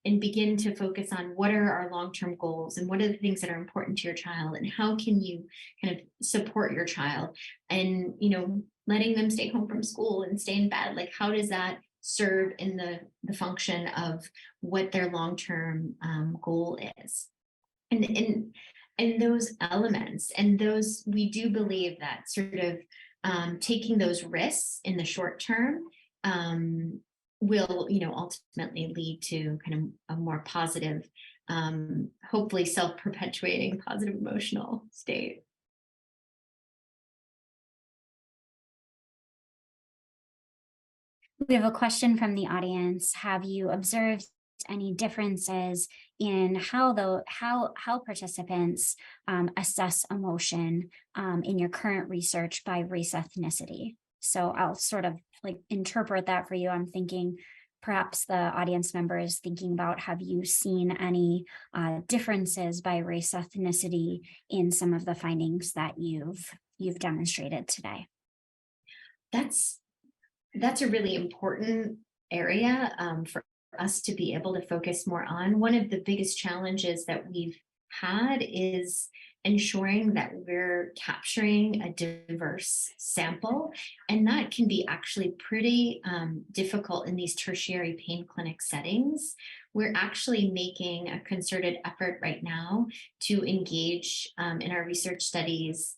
and begin to focus on what are our long-term goals and what are the things that are important to your child and how can you kind of support your child and, letting them stay home from school and stay in bed. Like, how does that serve in the function of what their long-term goal is? And those elements and those, we do believe that sort of taking those risks in the short term will, ultimately lead to kind of a more positive, hopefully self-perpetuating positive emotional state. We have a question from the audience. Have you observed any differences in how participants assess emotion in your current research by race ethnicity? So I'll sort of interpret that for you. I'm thinking perhaps the audience member is thinking about, have you seen any differences by race ethnicity in some of the findings that you've demonstrated today? That's a really important area for us to be able to focus more on. One of the biggest challenges that we've had is ensuring that we're capturing a diverse sample. And that can be actually pretty difficult in these tertiary pain clinic settings. We're actually making a concerted effort right now to engage in our research studies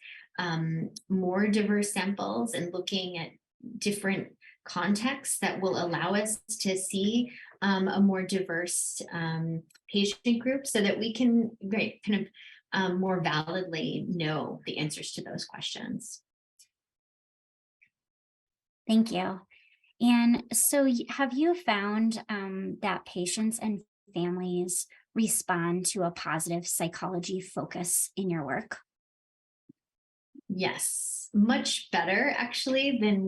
more diverse samples and looking at different contexts that will allow us to see a more diverse patient group so that we can kind of more validly know the answers to those questions. Thank you. And so have you found that patients and families respond to a positive psychology focus in your work? Yes, much better actually than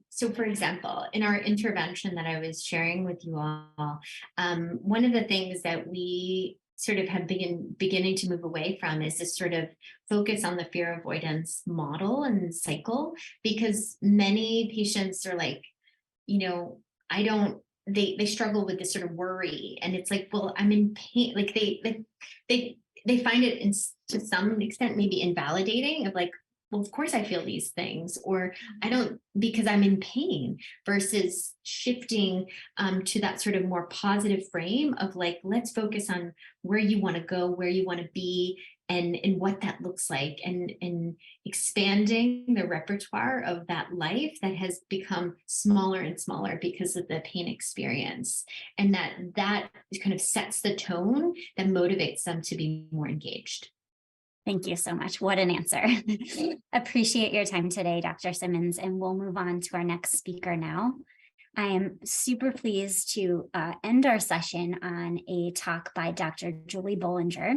so for example, in our intervention that I was sharing with you all, one of the things that we sort of have beginning to move away from is this sort of focus on the fear avoidance model and cycle, because many patients are like, they struggle with this sort of worry, and it's like, well, I'm in pain. Like they find it to some extent maybe invalidating of like, well, of course I feel these things, or I don't because I'm in pain, versus shifting to that sort of more positive frame of like, let's focus on where you want to go, where you want to be, and what that looks like, and expanding the repertoire of that life that has become smaller and smaller because of the pain experience. And that kind of sets the tone that motivates them to be more engaged. Thank you so much. What an answer. Appreciate your time today, Dr. Simmons, and we'll move on to our next speaker now. I am super pleased to end our session on a talk by Dr. Julie Bollinger.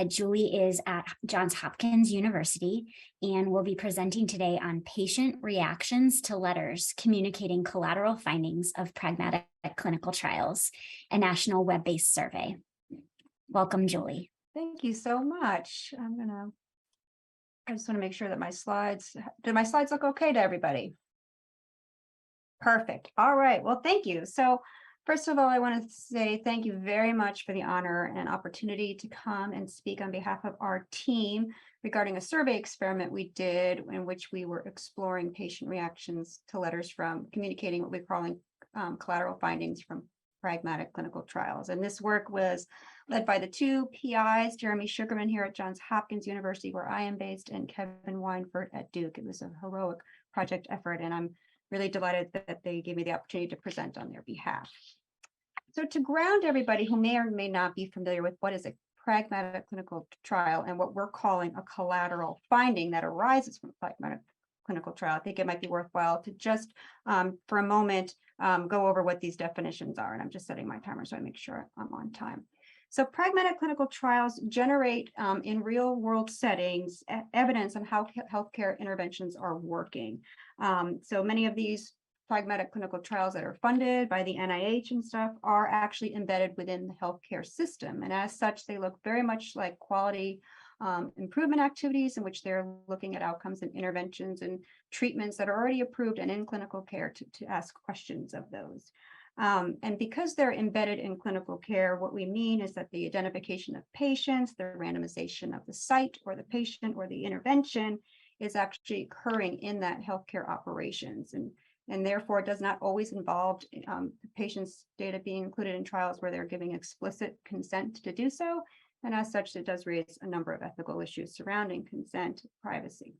Julie is at Johns Hopkins University and will be presenting today on patient reactions to letters communicating collateral findings of pragmatic clinical trials, a national web-based survey. Welcome, Julie. Thank you so much. I just want to make sure that my slides, do my slides look okay to everybody? Perfect. All right. Well, thank you. So first of all, I want to say thank you very much for the honor and opportunity to come and speak on behalf of our team regarding a survey experiment we did in which we were exploring patient reactions to letters from communicating what we're calling collateral findings from pragmatic clinical trials. And this work was led by the two PIs, Jeremy Sugarman here at Johns Hopkins University, where I am based, and Kevin Weinfurt at Duke. It was a heroic project effort, and I'm really delighted that they gave me the opportunity to present on their behalf. So to ground everybody who may or may not be familiar with what is a pragmatic clinical trial and what we're calling a collateral finding that arises from a pragmatic clinical trial, I think it might be worthwhile to just for a moment go over what these definitions are. And I'm just setting my timer so I make sure I'm on time. So pragmatic clinical trials generate in real world settings evidence on how healthcare interventions are working. So many of these pragmatic clinical trials that are funded by the NIH and stuff are actually embedded within the healthcare system. And as such, they look very much like quality improvement activities in which they're looking at outcomes and interventions and treatments that are already approved and in clinical care to ask questions of those. And because they're embedded in clinical care, what we mean is that the identification of patients, the randomization of the site or the patient or the intervention is actually occurring in that healthcare operations. And therefore does not always involve the patient's data being included in trials where they're giving explicit consent to do so. And as such, it does raise a number of ethical issues surrounding consent and privacy.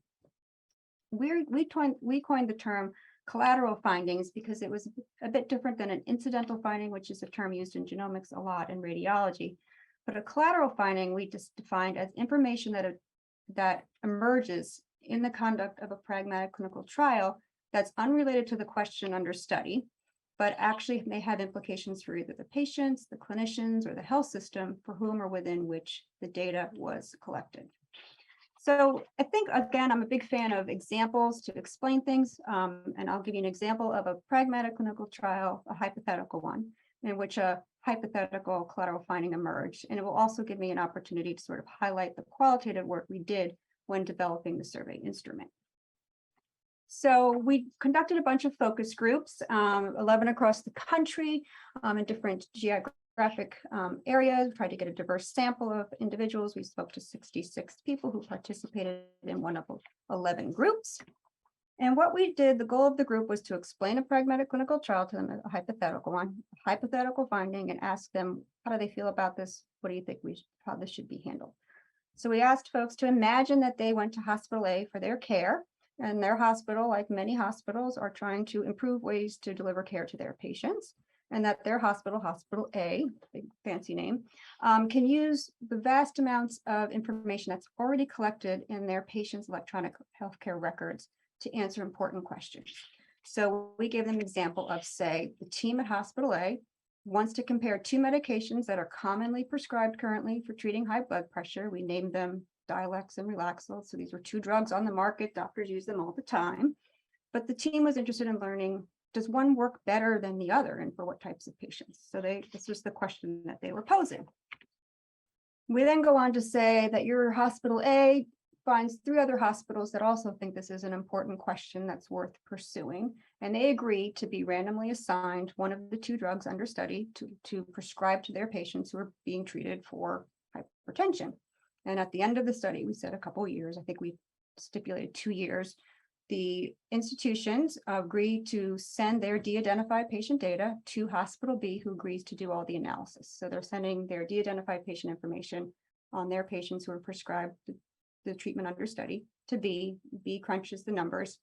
We coined the term collateral findings because it was a bit different than an incidental finding, which is a term used in genomics a lot in radiology. But a collateral finding we just defined as information that emerges in the conduct of a pragmatic clinical trial that's unrelated to the question under study, but actually may have implications for either the patients, the clinicians, or the health system for whom or within which the data was collected. So I think, again, I'm a big fan of examples to explain things, and I'll give you an example of a pragmatic clinical trial, a hypothetical one, in which a hypothetical collateral finding emerged. And it will also give me an opportunity to sort of highlight the qualitative work we did when developing the survey instrument. So we conducted a bunch of focus groups, 11 across the country in different geographic areas, tried to get a diverse sample of individuals. We spoke to 66 people who participated in one of 11 groups. And what we did, the goal of the group was to explain a pragmatic clinical trial to them, a hypothetical one, a hypothetical finding, and ask them, how do they feel about this? What do you think how this should be handled? So we asked folks to imagine that they went to hospital A for their care, and their hospital, like many hospitals, are trying to improve ways to deliver care to their patients, and that their hospital, Hospital A, big fancy name, can use the vast amounts of information that's already collected in their patients' electronic healthcare records to answer important questions. So we gave them an example of, say, the team at Hospital A wants to compare two medications that are commonly prescribed currently for treating high blood pressure. We named them Dilex and Relaxel. So these were two drugs on the market. Doctors use them all the time. But the team was interested in learning, does one work better than the other and for what types of patients? So this was the question that they were posing. We then go on to say that your Hospital A finds 3 other hospitals that also think this is an important question that's worth pursuing. And they agree to be randomly assigned one of the 2 drugs under study to prescribe to their patients who are being treated for hypertension. And at the end of the study, we said a couple of years, I think we stipulated 2 years, the institutions agree to send their de-identified patient data to Hospital B, who agrees to do all the analysis. So they're sending their de-identified patient information on their patients who are prescribed the treatment under study to B. B crunches the numbers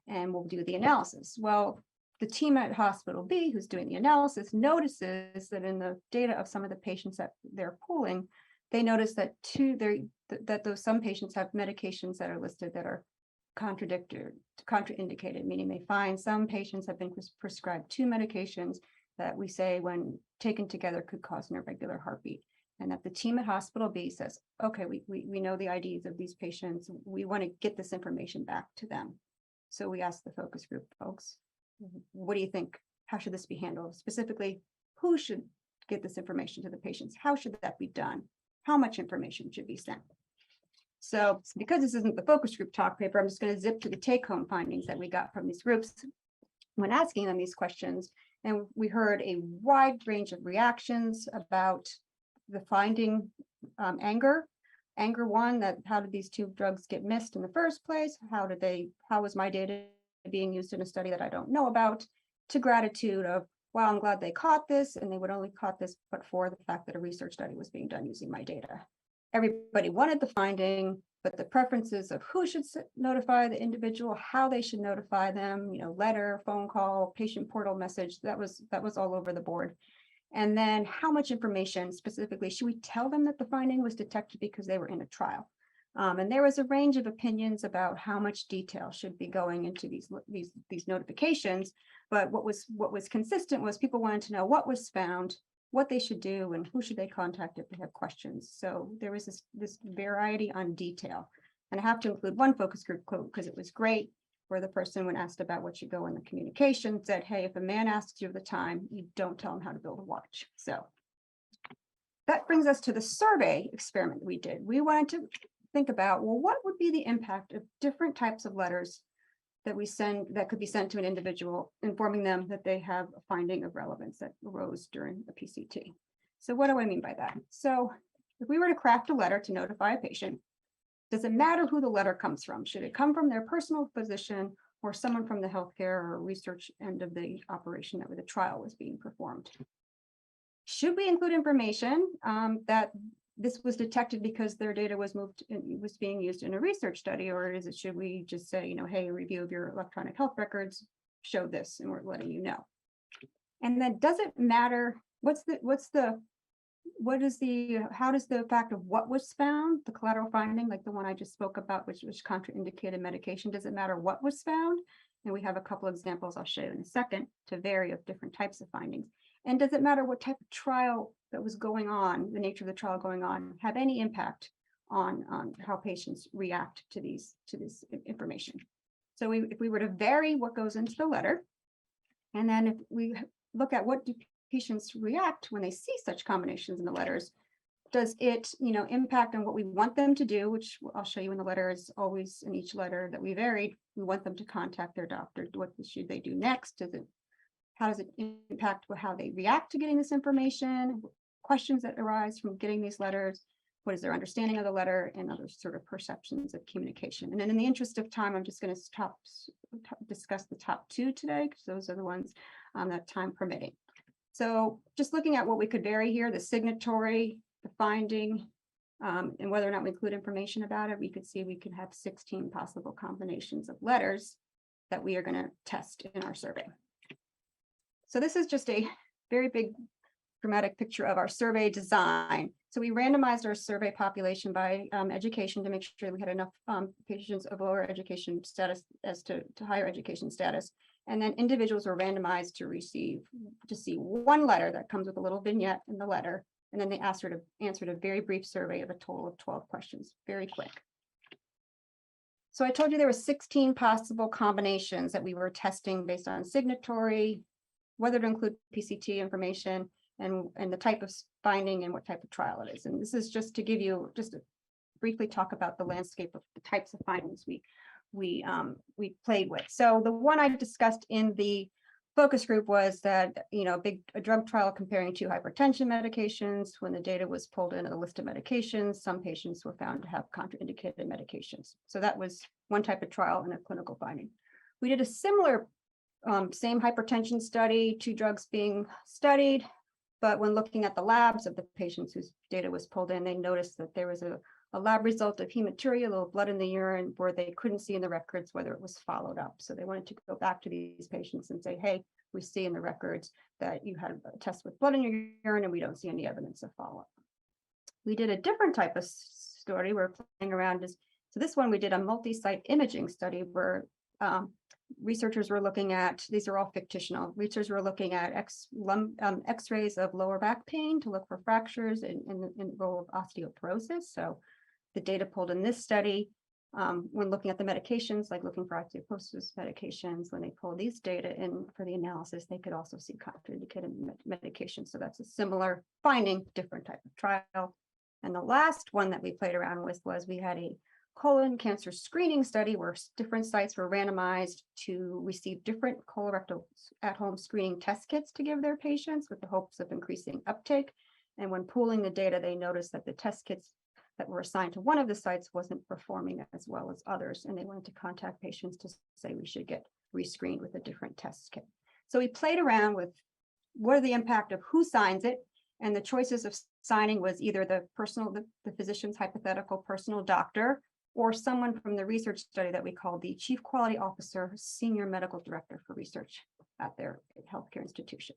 and will do the analysis. Well, the team at Hospital B, who's doing the analysis, notices that in the data of some of the patients that they're pooling, they notice that some patients have medications that are listed that are contraindicated, meaning they find some patients have been prescribed 2 medications that we say when taken together could cause an irregular heartbeat. And that the team at Hospital B says, okay, we know the IDs of these patients. We want to get this information back to them. So we asked the focus group folks, what do you think? How should this be handled? Specifically, who should get this information to the patients? How should that be done? How much information should be sent? So because this isn't the focus group talk paper, I'm just going to zip to the take-home findings that we got from these groups when asking them these questions. And we heard a wide range of reactions about the finding. Anger one, that how did these 2 drugs get missed in the first place? How was my data being used in a study that I don't know about? To gratitude of, wow, I'm glad they caught this, and they would only caught this but for the fact that a research study was being done using my data. Everybody wanted the finding, but the preferences of who should notify the individual, how they should notify them, letter, phone call, patient portal message, that was all over the board. And then how much information specifically should we tell them that the finding was detected because they were in a trial? And there was a range of opinions about how much detail should be going into these notifications. But what was consistent was people wanted to know what was found, what they should do, and who should they contact if they have questions. So there was this variety on detail. And I have to include one focus group quote because it was great, where the person, when asked about what should go in the communication, said, hey, if a man asks you of the time, you don't tell him how to build a watch. So that brings us to the survey experiment we did. We wanted to think about, well, what would be the impact of different types of letters that we send, that could be sent to an individual, informing them that they have a finding of relevance that arose during a PCT. So what do I mean by that? So if we were to craft a letter to notify a patient, does it matter who the letter comes from? Should it come from their personal physician or someone from the healthcare or research end of the operation that where the trial was being performed? Should we include information that this was detected because their data was being used in a research study, or should we just say, hey, a review of your electronic health records show this, and we're letting you know? And then does it matter? How does the fact of what was found, the collateral finding, like the one I just spoke about, which was contraindicated medication, does it matter what was found? And we have a couple of examples I'll show you in a second to vary of different types of findings. And does it matter what type of trial that was going on, the nature of the trial going on, have any impact on how patients react to this information? So if we were to vary what goes into the letter, and then if we look at what do patients react when they see such combinations in the letters, does it impact on what we want them to do, which I'll show you in the letter is always in each letter that we varied. We want them to contact their doctor. What should they do next? How does it impact how they react to getting this information, questions that arise from getting these letters, what is their understanding of the letter, and other sort of perceptions of communication. And then in the interest of time, I'm just going to discuss the top 2 today, because those are the ones that time permitting. So just looking at what we could vary here, the signatory, the finding, and whether or not we include information about it, we could see we could have 16 possible combinations of letters that we are going to test in our survey. So this is just a very big dramatic picture of our survey design. So we randomized our survey population by education to make sure we had enough patients of lower education status as to higher education status. And then individuals were randomized to see one letter that comes with a little vignette in the letter. And then they answered a very brief survey of a total of 12 questions, very quick. So I told you there were 16 possible combinations that we were testing based on signatory, whether to include PCT information, and the type of finding and what type of trial it is. And this is just to give you, just to briefly talk about the landscape of the types of findings we played with. So the one I discussed in the focus group was that, a drug trial comparing 2 hypertension medications. When the data was pulled into the list of medications, some patients were found to have contraindicated medications. So that was one type of trial and a clinical finding. We did a similar same hypertension study, 2 drugs being studied, but when looking at the labs of the patients whose data was pulled in, they noticed that there was a lab result of hematuria, a little blood in the urine, where they couldn't see in the records whether it was followed up. So they wanted to go back to these patients and say, hey, we see in the records that you had a test with blood in your urine and we don't see any evidence of follow-up. We did a different type of study. We're playing around, does So this one, we did a multi-site imaging study where researchers were looking at, these are all fictional, researchers were looking at x-rays of lower back pain to look for fractures in the role of osteoporosis. So the data pulled in this study, when looking at the medications, like looking for osteoporosis medications, when they pull these data in for the analysis, they could also see contraindicated medication. So that's a similar finding, different type of trial. And the last one that we played around with was we had a colon cancer screening study where different sites were randomized to receive different colorectal at-home screening test kits to give their patients with the hopes of increasing uptake. And when pooling the data, they noticed that the test kits that were assigned to one of the sites wasn't performing as well as others. And they wanted to contact patients to say we should get rescreened with a different test kit. So we played around with what are the impact of who signs it. And the choices of signing was either the physician's hypothetical personal doctor, or someone from the research study that we called the Chief Quality Officer, Senior Medical Director for Research at their healthcare institution.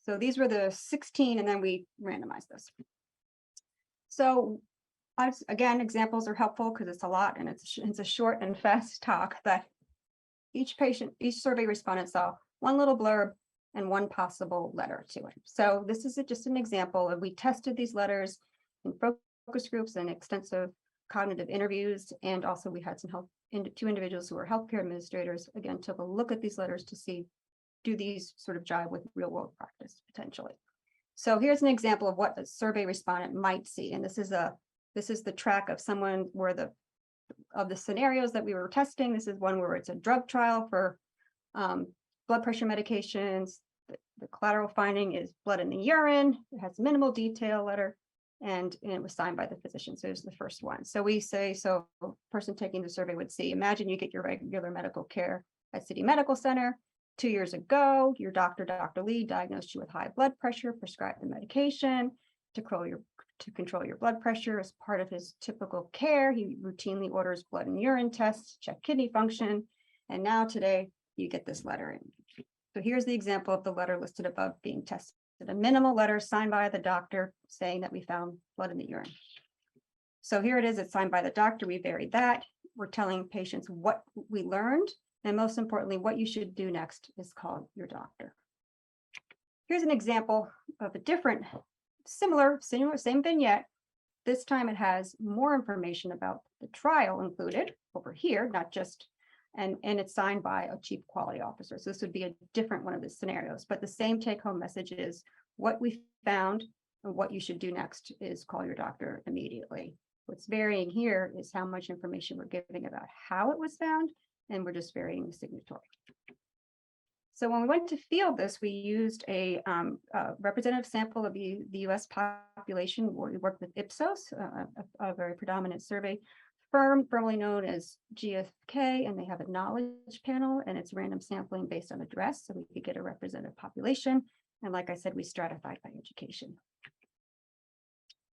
So these were the 16, and then we randomized this. So again, examples are helpful because it's a lot and it's a short and fast talk, but each survey respondent saw one little blurb and one possible letter to it. So this is just an example of, we tested these letters in focus groups and extensive cognitive interviews. And also we had two individuals who were healthcare administrators, again, took a look at these letters to see, do these sort of jive with real world practice potentially. So here's an example of what a survey respondent might see. And this is the track of someone where of the scenarios that we were testing. This is one where it's a drug trial for blood pressure medications. The collateral finding is blood in the urine. It has minimal detail letter, and it was signed by the physician. So here's the first one. So we say, so a person taking the survey would see, imagine you get your regular medical care at City Medical Center. 2 years ago, your doctor, Dr. Lee, diagnosed you with high blood pressure, prescribed the medication to control your blood pressure. As part of his typical care, he routinely orders blood and urine tests, check kidney function. And now today you get this letter in. So here's the example of the letter listed above being tested. A minimal letter signed by the doctor saying that we found blood in the urine. So here it is, it's signed by the doctor. We varied that. We're telling patients what we learned. And most importantly, what you should do next is call your doctor. Here's an example of a different, similar, same vignette. This time it has more information about the trial included over here, not just, and it's signed by a chief quality officer. So this would be a different one of the scenarios, but the same take-home message is what we found and what you should do next is call your doctor immediately. What's varying here is how much information we're giving about how it was found, and we're just varying the signatory. So when we went to field this, we used a representative sample of the US population. We worked with Ipsos, a very predominant survey firm, formerly known as GfK, and they have a knowledge panel, and it's random sampling based on address, so we could get a representative population. And like I said, we stratified by education.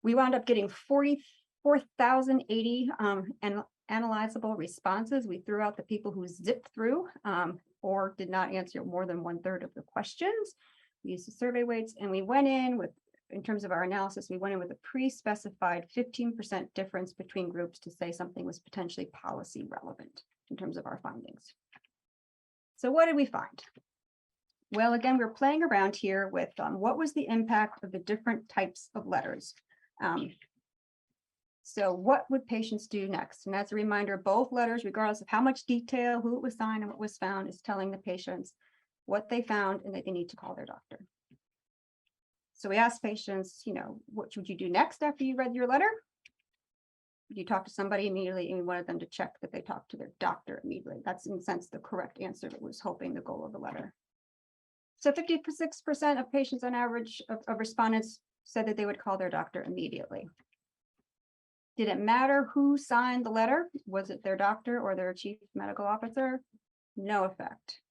We wound up getting 44,080 analyzable responses. We threw out the people who zipped through or did not answer more than 1/3 of the questions. We used the survey weights, and we went in with, in terms of our analysis, we went in with a pre-specified 15% difference between groups to say something was potentially policy relevant in terms of our findings. So what did we find? Well, again, we're playing around here with what was the impact of the different types of letters. So what would patients do next? And as a reminder, both letters, regardless of how much detail, who it was signed and what was found, is telling the patients what they found and that they need to call their doctor. So we asked patients, what should you do next after you read your letter? You talk to somebody immediately, and we wanted them to check that they talked to their doctor immediately. That's in a sense the correct answer that was hoping the goal of the letter. So 56% of patients on average of respondents said that they would call their doctor immediately. Did it matter who signed the letter? Was it their doctor or their chief medical officer? No effect.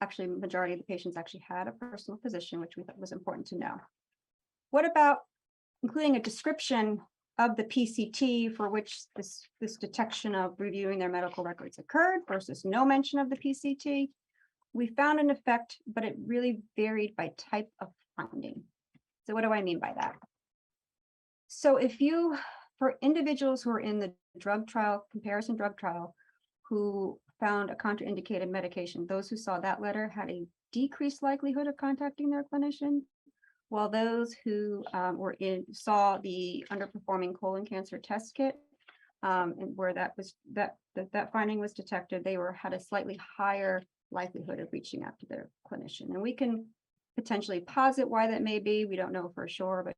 Actually, the majority of the patients actually had a personal physician, which we thought was important to know. What about including a description of the PCT for which this detection of reviewing their medical records occurred versus no mention of the PCT? We found an effect, but it really varied by type of finding. So what do I mean by that? So if you, for individuals who are in the drug trial, comparison drug trial, who found a contraindicated medication, those who saw that letter had a decreased likelihood of contacting their clinician, while those who saw the underperforming colon cancer test kit, and where that finding was detected, they had a slightly higher likelihood of reaching out to their clinician. And we can potentially posit why that may be. We don't know for sure, but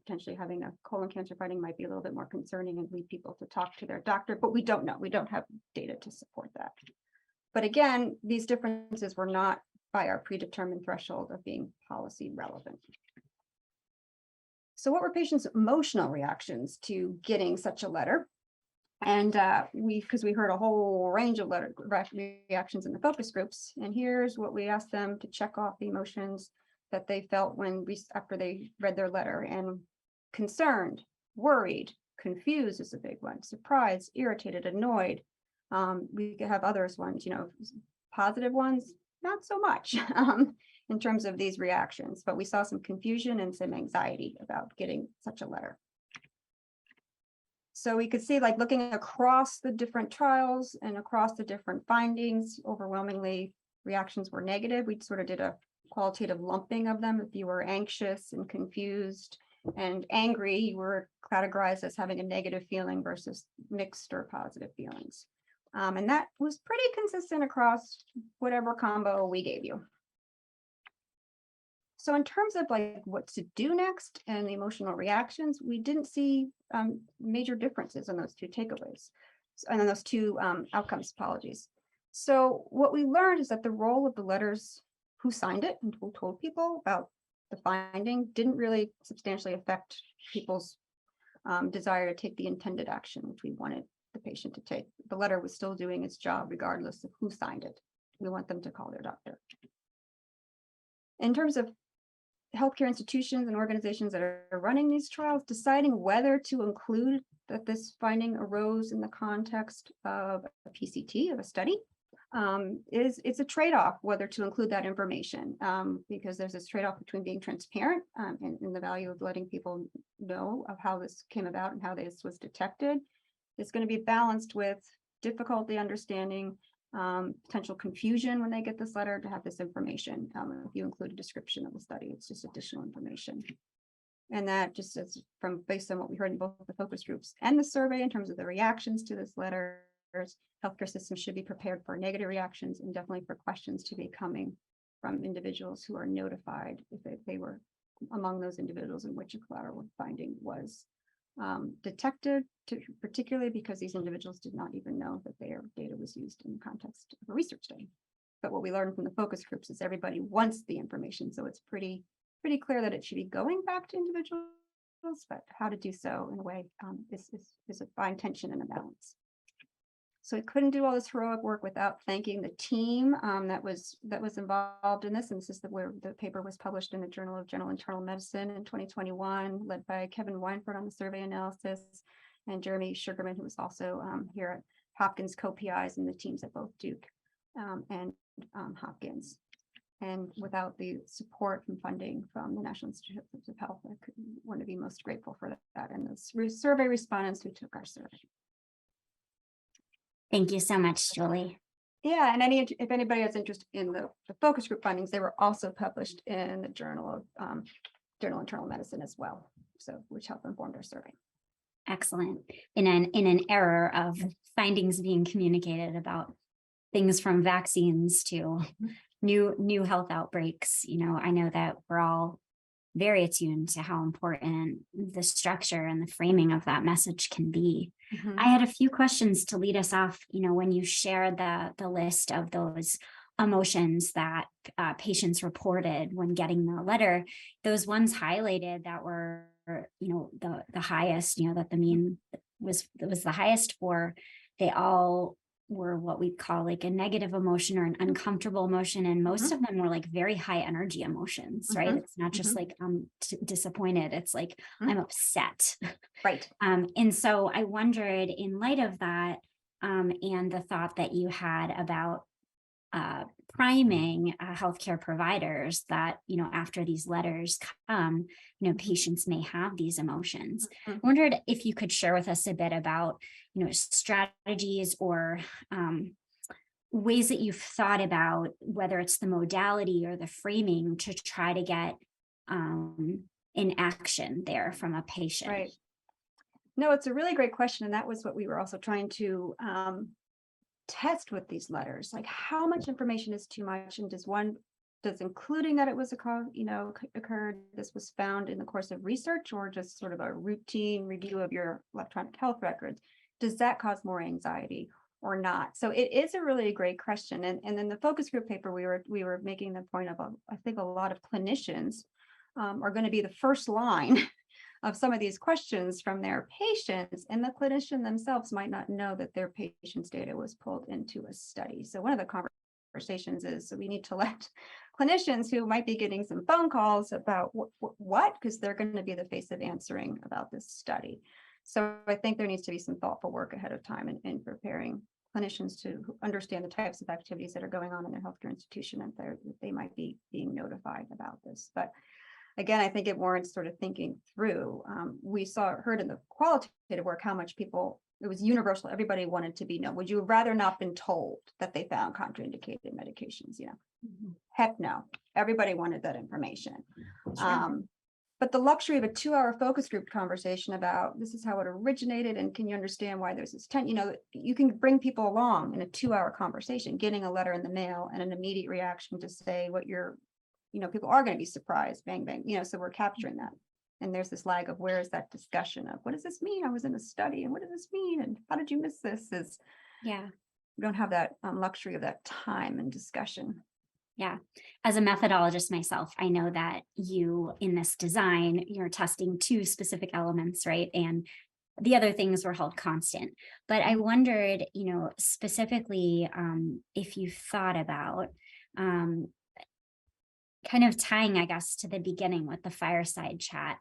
potentially having a colon cancer finding might be a little bit more concerning and lead people to talk to their doctor, but we don't know. We don't have data to support that. But again, these differences were not by our predetermined threshold of being policy relevant. So what were patients' emotional reactions to getting such a letter? And because we heard a whole range of letter reactions in the focus groups, and here's what we asked them to check off the emotions that they felt after they read their letter. And concerned, worried, confused is a big one, surprised, irritated, annoyed. We could have others ones, positive ones, not so much in terms of these reactions, but we saw some confusion and some anxiety about getting such a letter. So we could see, like, looking across the different trials and across the different findings, overwhelmingly reactions were negative. We sort of did a qualitative lumping of them. If you were anxious and confused and angry, you were categorized as having a negative feeling versus mixed or positive feelings. And that was pretty consistent across whatever combo we gave you. So in terms of like what to do next and the emotional reactions, we didn't see major differences in those two takeaways and in those two outcomes, apologies. So what we learned is that the role of the letters, who signed it and who told people about the finding, didn't really substantially affect people's desire to take the intended action, which we wanted the patient to take. The letter was still doing its job regardless of who signed it. We want them to call their doctor. In terms of healthcare institutions and organizations that are running these trials, deciding whether to include that this finding arose in the context of a PCT, of a study, it's a trade-off whether to include that information, because there's this trade-off between being transparent and the value of letting people know of how this came about and how this was detected. It's going to be balanced with difficulty understanding potential confusion when they get this letter to have this information. If you include a description of the study, it's just additional information. And that just is based on what we heard in both the focus groups and the survey in terms of the reactions to this letter. Healthcare systems should be prepared for negative reactions and definitely for questions to be coming from individuals who are notified if they were among those individuals in which a collateral finding was detected, particularly because these individuals did not even know that their data was used in the context of a research study. But what we learned from the focus groups is everybody wants the information, so it's pretty clear that it should be going back to individuals, but how to do so in a way is a fine tension and a balance. So we couldn't do all this heroic work without thanking the team that was involved in this. And this is where the paper was published in the Journal of General Internal Medicine in 2021, led by Kevin Weinfurt on the survey analysis, and Jeremy Sugarman, who was also here at Hopkins co-PIs and the teams at both Duke and Hopkins. And without the support and funding from the National Institutes of Health, I want to be most grateful for that and the survey respondents who took our survey. Thank you so much, Julie. Yeah, and if anybody has interest in the focus group findings, they were also published in the Journal of Internal Medicine as well, so which helped inform our survey. Excellent. In an era of findings being communicated about things from vaccines to new health outbreaks, I know that we're all very attuned to how important the structure and the framing of that message can be. Mm-hmm. I had a few questions to lead us off. When you shared the list of those emotions that patients reported when getting the letter, those ones highlighted that were, the highest, that the mean was the highest for, they all were what we call like a negative emotion or an uncomfortable emotion. And most of them were like very high energy emotions, right? It's not just like I'm disappointed. It's like I'm upset. Right. And so I wondered, in light of that, and the thought that you had about priming healthcare providers that, after these letters come, patients may have these emotions. I wondered if you could share with us a bit about, strategies or ways that you've thought about, whether it's the modality or the framing, to try to get an action there from a patient. Right. No, it's a really great question. And that was what we were also trying to test with these letters. Like, how much information is too much? And does including that it was occurred, this was found in the course of research, or just sort of a routine review of your electronic health records, does that cause more anxiety or not? So it is a really great question. And then the focus group paper, we were making the point of, I think a lot of clinicians are going to be the first line of some of these questions from their patients, and the clinician themselves might not know that their patient's data was pulled into a study. So one of the conversations is, so we need to let clinicians who might be getting some phone calls about what, because they're going to be the face of answering about this study. So I think there needs to be some thoughtful work ahead of time in preparing clinicians to understand the types of activities that are going on in their healthcare institution, and that they might be being notified about this. But again, I think it warrants sort of thinking through. We heard in the qualitative work how much it was universal. Everybody wanted to know, would you rather not been told that they found contraindicated medications? Heck no. Everybody wanted that information. Sure. But the luxury of a 2-hour focus group conversation about this is how it originated, and can you understand why there's this you can bring people along in a 2-hour conversation, getting a letter in the mail and an immediate reaction to say what people are going to be surprised, bang, bang, so we're capturing that. And there's this lag of where is that discussion of what does this mean? I was in a study, and what does this mean? And how did you miss this? We don't have that luxury of that time and discussion. Yeah. As a methodologist myself, I know that in this design, you're testing 2 specific elements, right? And the other things were held constant. But I wondered, specifically, if you thought about kind of tying, I guess, to the beginning with the fireside chat,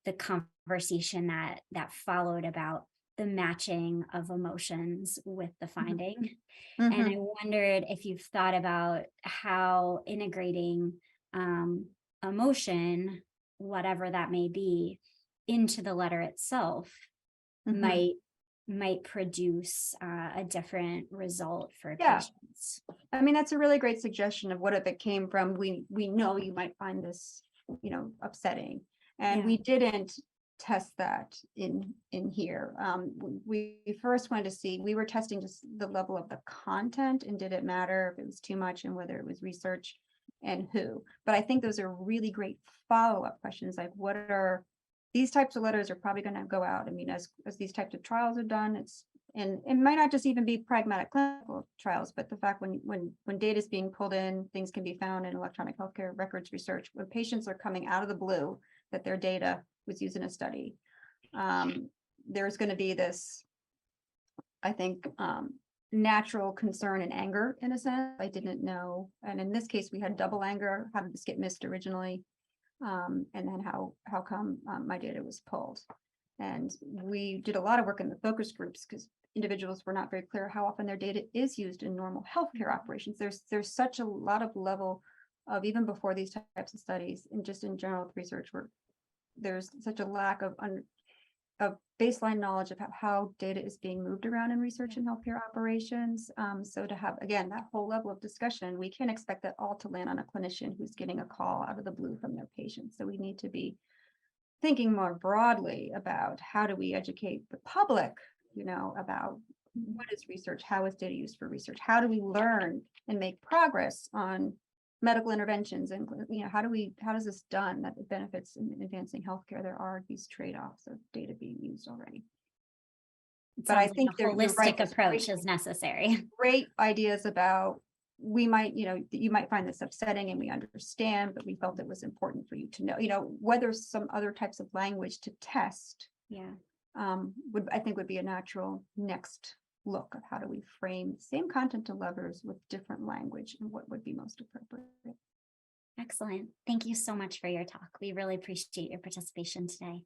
the conversation that followed about the matching of emotions with the finding. And I wondered if you've thought about how integrating emotion, whatever that may be, into the letter itself might produce a different result for patients. I mean, that's a really great suggestion of what if it came from, we know you might find this, upsetting. And we didn't test that in here. We first wanted to see, we were testing just the level of the content, and did it matter if it was too much, and whether it was research and who. But I think those are really great follow-up questions, like what are these types of letters are probably going to go out. I mean, as these types of trials are done, and it might not just even be pragmatic clinical trials, but the fact when data is being pulled in, things can be found in electronic healthcare records research, when patients are coming out of the blue that their data was used in a study. There's going to be this, I think, natural concern and anger in a sense. I didn't know. And in this case, we had double anger. How did this get missed originally? And then how come my data was pulled? And we did a lot of work in the focus groups because individuals were not very clear how often their data is used in normal healthcare operations. There's such a lot of level of, even before these types of studies, and just in general research, where there's such a lack of baseline knowledge of how data is being moved around in research and healthcare operations. So to have, again, that whole level of discussion, we can't expect that all to land on a clinician who's getting a call out of the blue from their patients. So we need to be thinking more broadly about how do we educate the public, about what is research, how is data used for research, how do we learn and make progress on medical interventions, and how does this done that it benefits in advancing healthcare? There are these trade-offs of data being used already. But I think a holistic approach is necessary. Great ideas about, we might, you might find this upsetting, and we understand, but we felt it was important for you to know, whether some other types of language to test. I think would be a natural next look of how do we frame the same content to levers with different language, and what would be most appropriate. Excellent. Thank you so much for your talk. We really appreciate your participation today.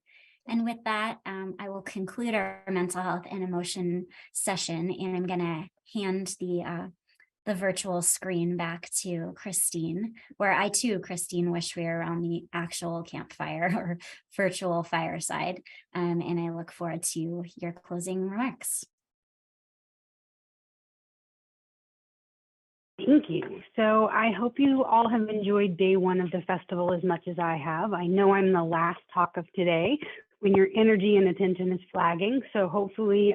And with that, I will conclude our mental health and emotion session, and I'm going to hand the the virtual screen back to Christine, where I too, Christine, wish we were around the actual campfire or virtual fireside. And I look forward to your closing remarks. Thank you. So I hope you all have enjoyed day one of the festival as much as I have. I know I'm the last talk of today when your energy and attention is flagging. So hopefully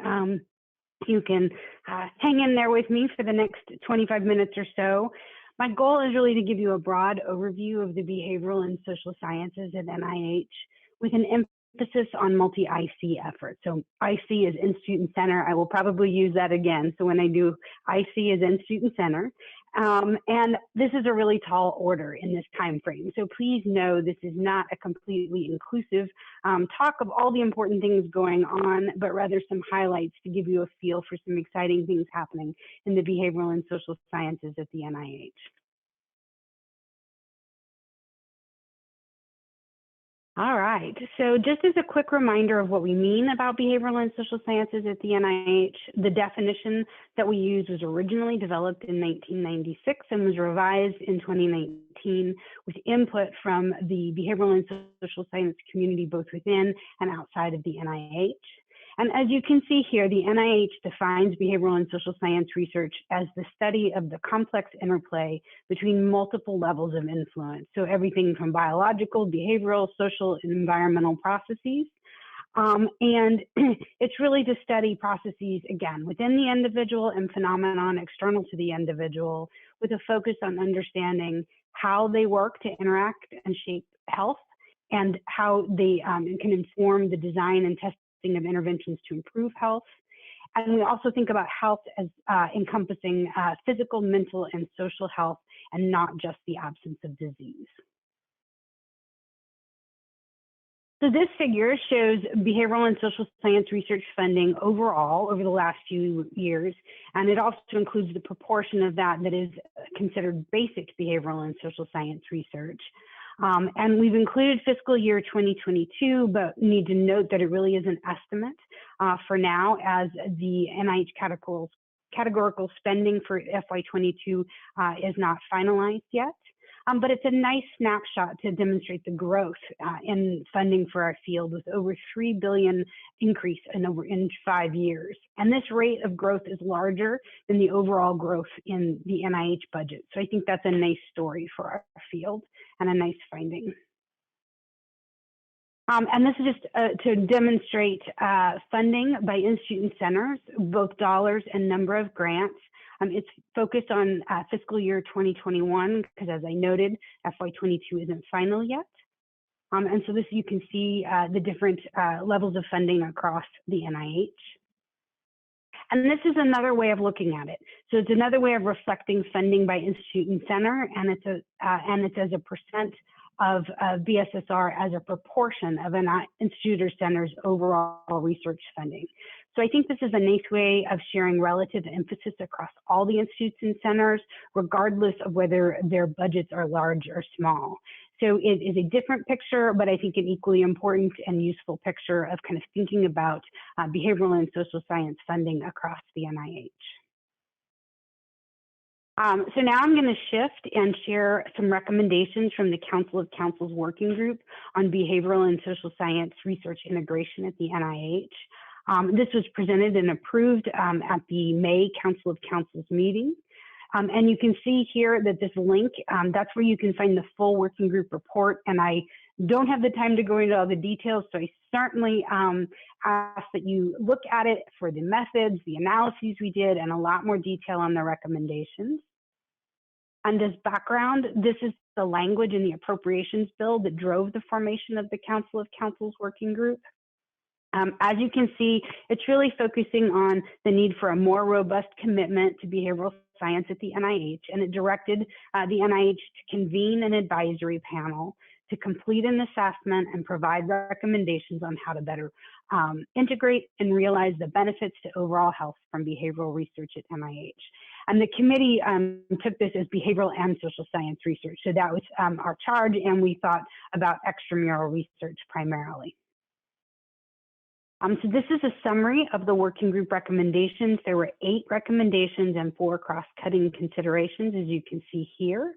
you can hang in there with me for the next 25 minutes or so. My goal is really to give you a broad overview of the behavioral and social sciences at NIH with an emphasis on multi-IC efforts. So IC is in-student center. I will probably use that again. So when I do IC is in-student center. And this is a really tall order in this time frame. So please know this is not a completely inclusive talk of all the important things going on, but rather some highlights to give you a feel for some exciting things happening in the behavioral and social sciences at the NIH. All right, so just as a quick reminder of what we mean about behavioral and social sciences at the NIH, the definition that we use was originally developed in 1996 and was revised in 2019 with input from the behavioral and social science community, both within and outside of the NIH. And as you can see here, the NIH defines behavioral and social science research as the study of the complex interplay between multiple levels of influence. So everything from biological, behavioral, social, and environmental processes. And it's really to study processes, again, within the individual and phenomenon external to the individual, with a focus on understanding how they work to interact and shape health, and how they can inform the design and testing of interventions to improve health. And we also think about health as encompassing physical, mental, and social health, and not just the absence of disease. So this figure shows behavioral and social science research funding overall over the last few years, and it also includes the proportion of that that is considered basic behavioral and social science research. And we've included fiscal year 2022, but need to note that it really is an estimate for now, as the NIH categorical spending for FY22 is not finalized yet. But it's a nice snapshot to demonstrate the growth in funding for our field, with over $3 billion increase in 5 years. And this rate of growth is larger than the overall growth in the NIH budget. So I think that's a nice story for our field and a nice finding. And this is just to demonstrate funding by institute and centers, both dollars and number of grants. It's focused on fiscal year 2021, because as I noted, FY22 isn't final yet. And so this, you can see the different levels of funding across the NIH. And this is another way of looking at it. So it's another way of reflecting funding by institute and center, and it's as a percent of BSSR as a proportion of an institute or center's overall research funding. So I think this is a nice way of sharing relative emphasis across all the institutes and centers, regardless of whether their budgets are large or small. So it is a different picture, but I think an equally important and useful picture of kind of thinking about behavioral and social science funding across the NIH. So now I'm going to shift and share some recommendations from the Council of Councils Working Group on Behavioral and Social Science Research Integration at the NIH. This was presented and approved at the May Council of Councils meeting. And you can see here that this link, that's where you can find the full working group report. And I don't have the time to go into all the details, so I certainly ask that you look at it for the methods, the analyses we did, and a lot more detail on the recommendations. And as background, this is the language in the appropriations bill that drove the formation of the Council of Councils Working Group. As you can see, it's really focusing on the need for a more robust commitment to behavioral science at the NIH, and it directed the NIH to convene an advisory panel to complete an assessment and provide recommendations on how to better integrate and realize the benefits to overall health from behavioral research at NIH. And the committee took this as behavioral and social science research. So that was our charge, and we thought about extramural research primarily. So this is a summary of the working group recommendations. There were 8 recommendations and 4 cross-cutting considerations, as you can see here.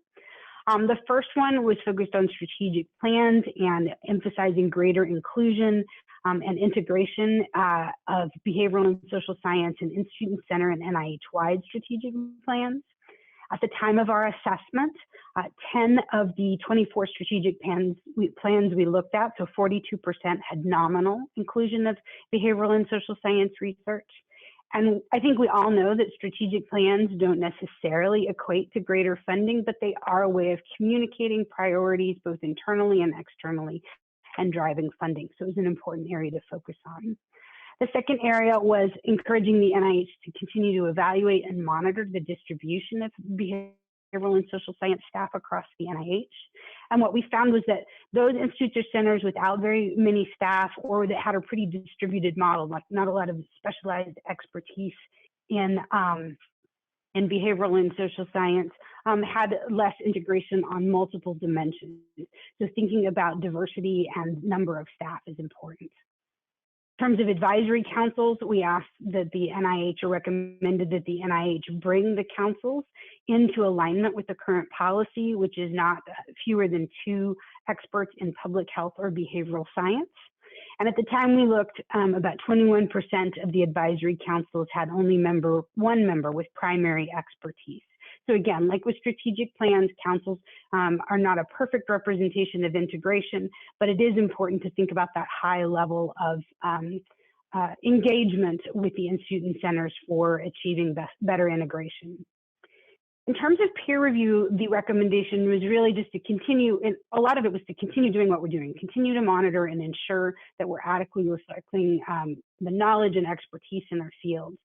The first one was focused on strategic plans and emphasizing greater inclusion and integration of behavioral and social science and in-student center and NIH-wide strategic plans. At the time of our assessment, 10 of the 24 strategic plans we looked at, so 42% had nominal inclusion of behavioral and social science research. And I think we all know that strategic plans don't necessarily equate to greater funding, but they are a way of communicating priorities both internally and externally and driving funding. So it was an important area to focus on. The second area was encouraging the NIH to continue to evaluate and monitor the distribution of behavioral and social science staff across the NIH. And what we found was that those institutes or centers without very many staff or that had a pretty distributed model, like not a lot of specialized expertise in behavioral and social science, had less integration on multiple dimensions. So thinking about diversity and number of staff is important. In terms of advisory councils, we asked that the NIH or recommended that the NIH bring the councils into alignment with the current policy, which is not fewer than 2 experts in public health or behavioral science. And at the time we looked, about 21% of the advisory councils had only one member with primary expertise. So again, like with strategic plans, councils are not a perfect representation of integration, but it is important to think about that high level of engagement with the institute and centers for achieving better integration. In terms of peer review, the recommendation was really just to continue, and a lot of it was to continue doing what we're doing, continue to monitor and ensure that we're adequately reflecting the knowledge and expertise in our fields.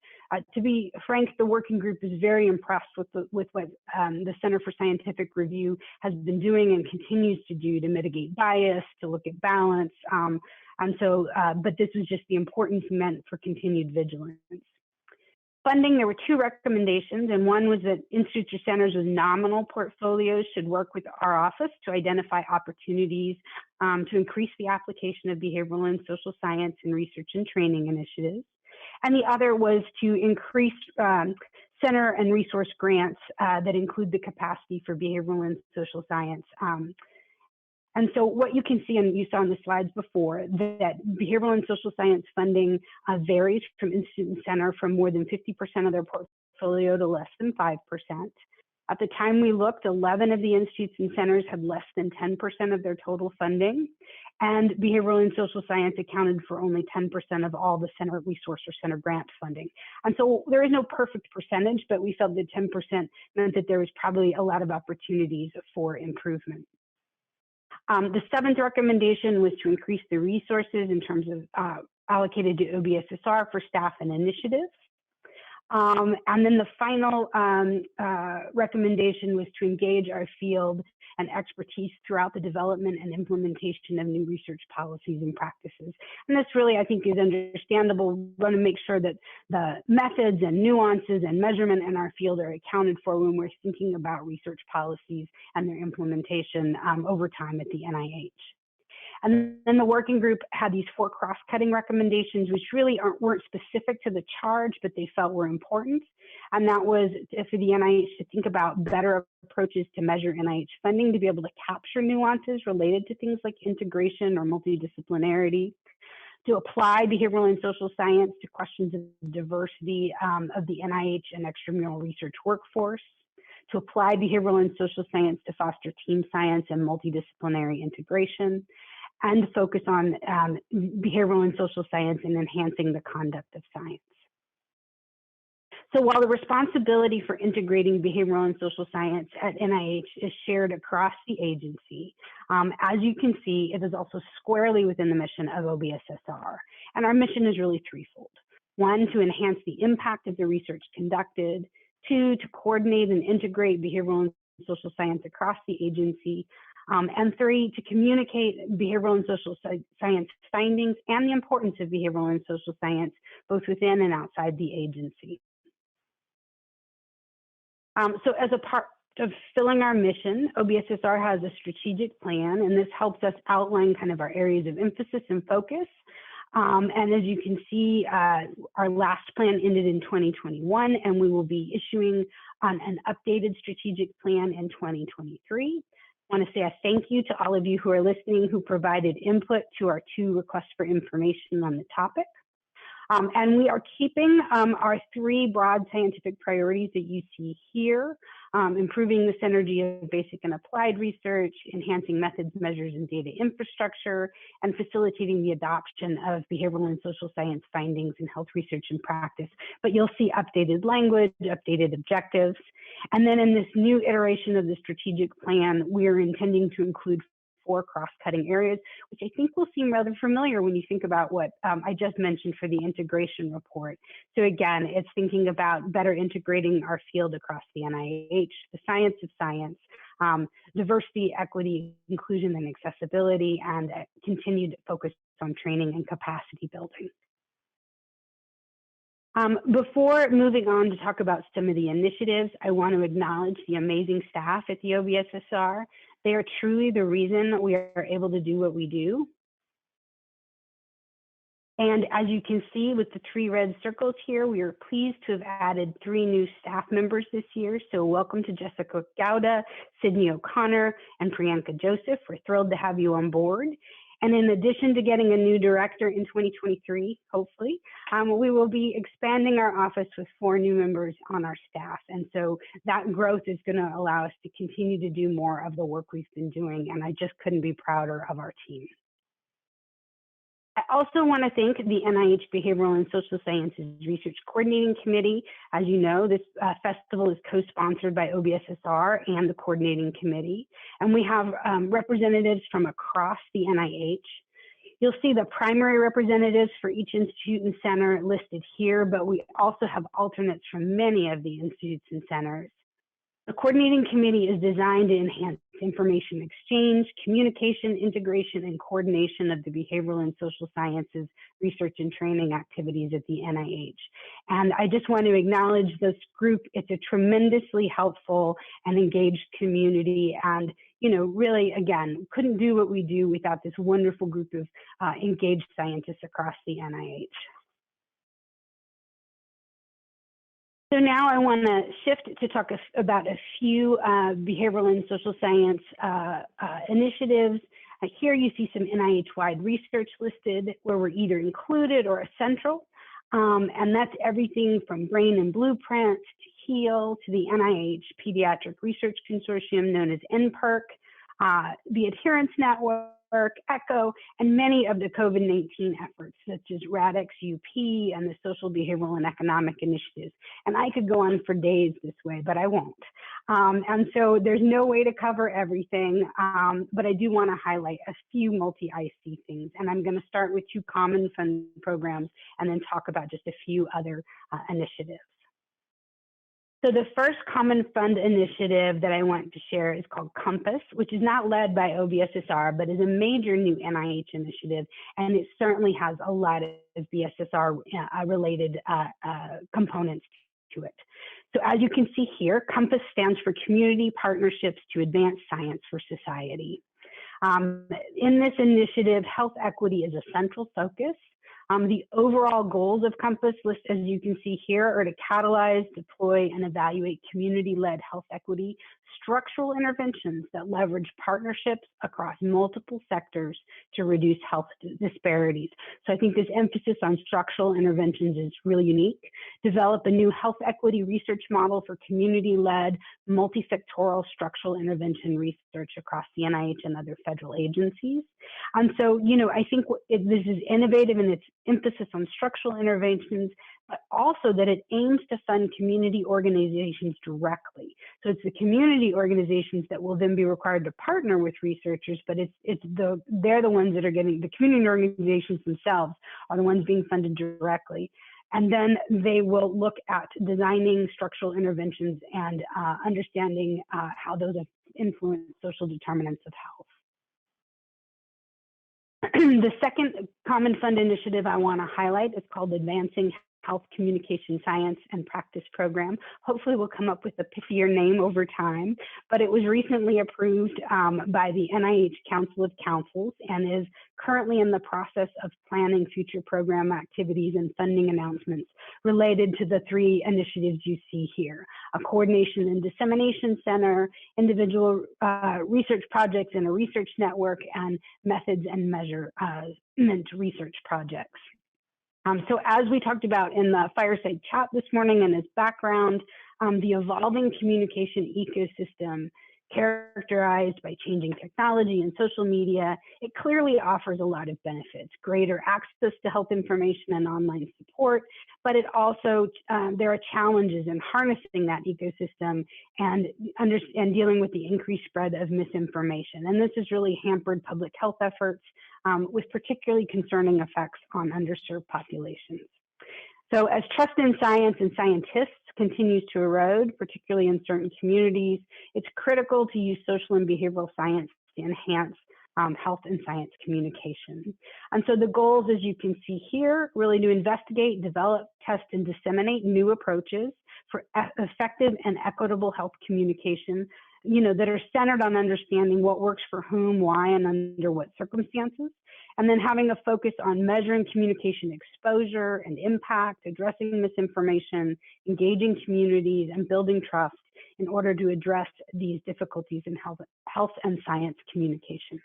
To be frank, the working group is very impressed with what the Center for Scientific Review has been doing and continues to do to mitigate bias, to look at balance. But this was just the importance meant for continued vigilance. Funding, there were 2 recommendations, and one was that institutes or centers with nominal portfolios should work with our office to identify opportunities to increase the application of behavioral and social science in research and training initiatives. And the other was to increase center and resource grants that include the capacity for behavioral and social science. And so what you can see, and you saw on the slides before, that behavioral and social science funding varies from institute and center from more than 50% of their portfolio to less than 5%. At the time we looked, 11 of the institutes and centers had less than 10% of their total funding, and behavioral and social science accounted for only 10% of all the center resource or center grant funding. And so there is no perfect percentage, but we felt that 10% meant that there was probably a lot of opportunities for improvement. The 7th recommendation was to increase the resources in terms of allocated to OBSSR for staff and initiatives. And then the final recommendation was to engage our field and expertise throughout the development and implementation of new research policies and practices. And this really, I think, is understandable. We want to make sure that the methods and nuances and measurement in our field are accounted for when we're thinking about research policies and their implementation over time at the NIH. And then the working group had these 4 cross-cutting recommendations, which really weren't specific to the charge, but they felt were important. And that was for the NIH to think about better approaches to measure NIH funding, to be able to capture nuances related to things like integration or multidisciplinarity, to apply behavioral and social science to questions of diversity of the NIH and extramural research workforce, to apply behavioral and social science to foster team science and multidisciplinary integration, and focus on behavioral and social science and enhancing the conduct of science. So while the responsibility for integrating behavioral and social science at NIH is shared across the agency, as you can see, it is also squarely within the mission of OBSSR. And our mission is really threefold. 1, to enhance the impact of the research conducted. 2, to coordinate and integrate behavioral and social science across the agency. And 3, to communicate behavioral and social science findings and the importance of behavioral and social science, both within and outside the agency. So as a part of filling our mission, OBSSR has a strategic plan, and this helps us outline kind of our areas of emphasis and focus. And as you can see, our last plan ended in 2021, and we will be issuing an updated strategic plan in 2023. I want to say a thank you to all of you who are listening, who provided input to our 2 requests for information on the topic. And we are keeping our 3 broad scientific priorities that you see here: improving the synergy of basic and applied research, enhancing methods, measures, and data infrastructure, and facilitating the adoption of behavioral and social science findings in health research and practice. But you'll see updated language, updated objectives. And then in this new iteration of the strategic plan, we are intending to include 4 cross-cutting areas, which I think will seem rather familiar when you think about what I just mentioned for the integration report. So again, it's thinking about better integrating our field across the NIH, the science of science, diversity, equity, inclusion, and accessibility, and a continued focus on training and capacity building. Before moving on to talk about some of the initiatives, I want to acknowledge the amazing staff at the OBSSR. They are truly the reason we are able to do what we do. And as you can see with the 3 red circles here, we are pleased to have added 3 new staff members this year. So welcome to Jessica Gowda, Sydney O'Connor, and Priyanka Joseph. We're thrilled to have you on board. And in addition to getting a new director in 2023, hopefully, we will be expanding our office with 4 new members on our staff. And so that growth is going to allow us to continue to do more of the work we've been doing. And I just couldn't be prouder of our team. I also want to thank the NIH Behavioral and Social Sciences Research Coordinating Committee. As you know, this festival is co-sponsored by OBSSR and the Coordinating Committee, and we have representatives from across the NIH. You'll see the primary representatives for each institute and center listed here, but we also have alternates from many of the institutes and centers. The Coordinating Committee is designed to enhance information exchange, communication, integration, and coordination of the behavioral and social sciences research and training activities at the NIH. And I just want to acknowledge this group. It's a tremendously helpful and engaged community. And, you know, really, again, couldn't do what we do without this wonderful group of engaged scientists across the NIH. So now I want to shift to talk about a few behavioral and social science initiatives. Here you see some NIH-wide research listed where we're either included or essential. And that's everything from Brain and Blueprint to HEAL to the NIH Pediatric Research Consortium known as NPERC, the Adherence Network, ECHO, and many of the COVID-19 efforts, such as RADx UP and the Social, Behavioral, and Economic Initiatives. And I could go on for days this way, but I won't. And so there's no way to cover everything, but I do want to highlight a few multi-IC things. And I'm going to start with 2 common fund programs and then talk about just a few other initiatives. So the first common fund initiative that I want to share is called COMPAS, which is not led by OBSSR, but is a major new NIH initiative, and it certainly has a lot of BSSR related components to it. So as you can see here, COMPAS stands for Community Partnerships to Advance Science for Society. In this initiative, health equity is a central focus. The overall goals of COMPAS list, as you can see here, are to catalyze, deploy, and evaluate community-led health equity structural interventions that leverage partnerships across multiple sectors to reduce health disparities. So I think this emphasis on structural interventions is really unique. Develop a new health equity research model for community-led, multi-sectoral structural intervention research across the NIH and other federal agencies. And so, you know, I think this is innovative in its emphasis on structural interventions, but also that it aims to fund community organizations directly. So it's the community organizations that will then be required to partner with researchers, but they're the ones that are getting, the community organizations themselves are the ones being funded directly. And then they will look at designing structural interventions and understanding how those influence social determinants of health. The second common fund initiative I want to highlight is called Advancing Health Communication Science and Practice Program. Hopefully we'll come up with a pithier name over time, but it was recently approved by the NIH Council of Councils and is currently in the process of planning future program activities and funding announcements related to the 3 initiatives you see here: a coordination and dissemination center, individual research projects in a research network, and methods and measurement research projects. So as we talked about in the fireside chat this morning and as background, the evolving communication ecosystem characterized by changing technology and social media, it clearly offers a lot of benefits: greater access to health information and online support, but it also, there are challenges in harnessing that ecosystem and dealing with the increased spread of misinformation. And this has really hampered public health efforts with particularly concerning effects on underserved populations. So as trust in science and scientists continues to erode, particularly in certain communities, it's critical to use social and behavioral science to enhance health and science communication. And so the goals, as you can see here, really to investigate, develop, test, and disseminate new approaches for effective and equitable health communication, that are centered on understanding what works for whom, why, and under what circumstances. And then having a focus on measuring communication exposure and impact, addressing misinformation, engaging communities, and building trust in order to address these difficulties in health and science communication.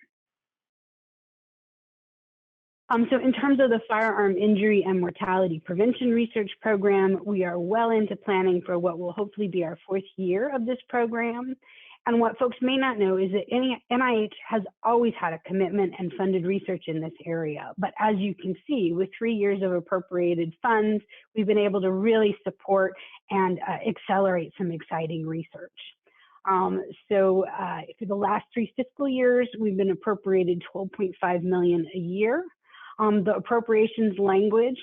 So in terms of the firearm injury and mortality prevention research program, we are well into planning for what will hopefully be our 4th year of this program. And what folks may not know is that NIH has always had a commitment and funded research in this area. But as you can see, with 3 years of appropriated funds, we've been able to really support and accelerate some exciting research. So for the last 3 fiscal years, we've been appropriated $12.5 million a year. The appropriations language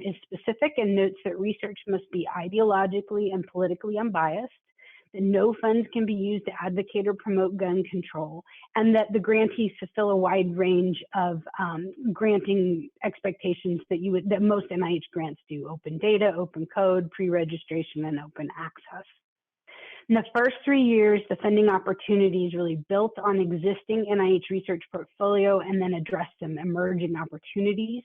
is specific and notes that research must be ideologically and politically unbiased, that no funds can be used to advocate or promote gun control, and that the grantees fulfill a wide range of granting expectations that most NIH grants do: open data, open code, pre-registration, and open access. In the first 3 years, the funding opportunities really built on existing NIH research portfolio and then addressed some emerging opportunities.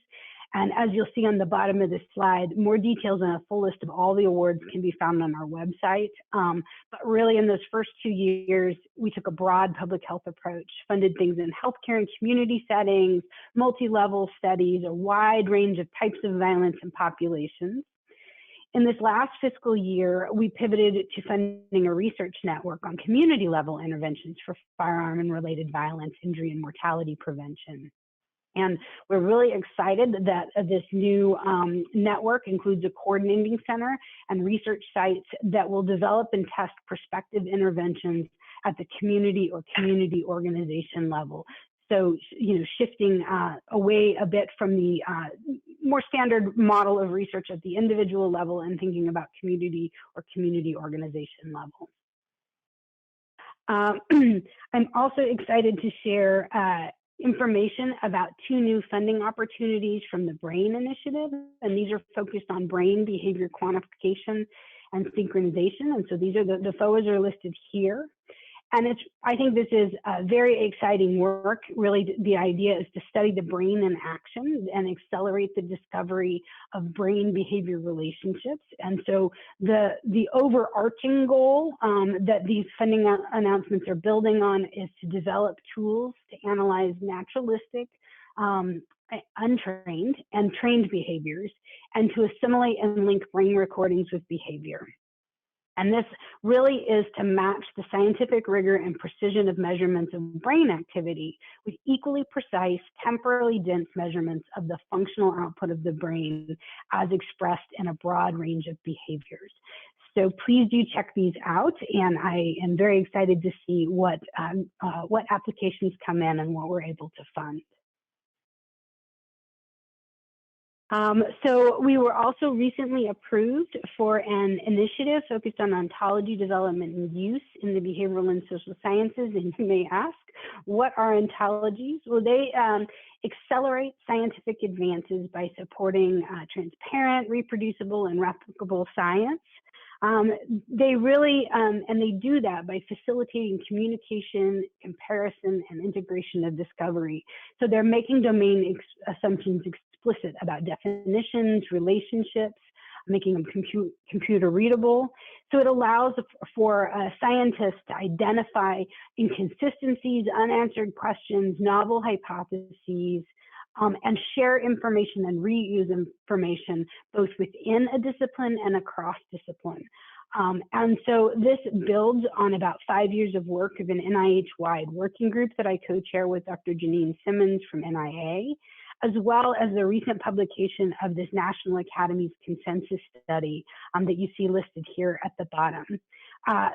And as you'll see on the bottom of this slide, more details and a full list of all the awards can be found on our website. But really in those first 2 years, we took a broad public health approach, funded things in healthcare and community settings, multi-level studies, a wide range of types of violence and populations. In this last fiscal year, we pivoted to funding a research network on community level interventions for firearm and related violence, injury, and mortality prevention. And we're really excited that this new network includes a coordinating center and research sites that will develop and test prospective interventions at the community or community organization level. So, shifting away a bit from the more standard model of research at the individual level and thinking about community or community organization level. I'm also excited to share information about 2 new funding opportunities from the BRAIN initiative, and these are focused on brain behavior quantification and synchronization. And so these are the FOAs are listed here. And I think this is very exciting work. Really, the idea is to study the brain in action and accelerate the discovery of brain behavior relationships. And so the overarching goal that these funding announcements are building on is to develop tools to analyze naturalistic, untrained, and trained behaviors, and to assimilate and link brain recordings with behavior. And this really is to match the scientific rigor and precision of measurements of brain activity with equally precise, temporally dense measurements of the functional output of the brain as expressed in a broad range of behaviors. So please do check these out, and I am very excited to see what applications come in and what we're able to fund. So we were also recently approved for an initiative focused on ontology development and use in the behavioral and social sciences. And you may ask, what are ontologies? Well, they accelerate scientific advances by supporting transparent, reproducible, and replicable science. They really, and they do that by facilitating communication, comparison, and integration of discovery. So they're making domain assumptions explicit about definitions, relationships, making them computer readable. So it allows for scientists to identify inconsistencies, unanswered questions, novel hypotheses, and share information and reuse information both within a discipline and across discipline. And so this builds on about 5 years of work of an NIH-wide working group that I co-chair with Dr. Janine Simmons from NIA, as well as the recent publication of this National Academy's consensus study that you see listed here at the bottom. I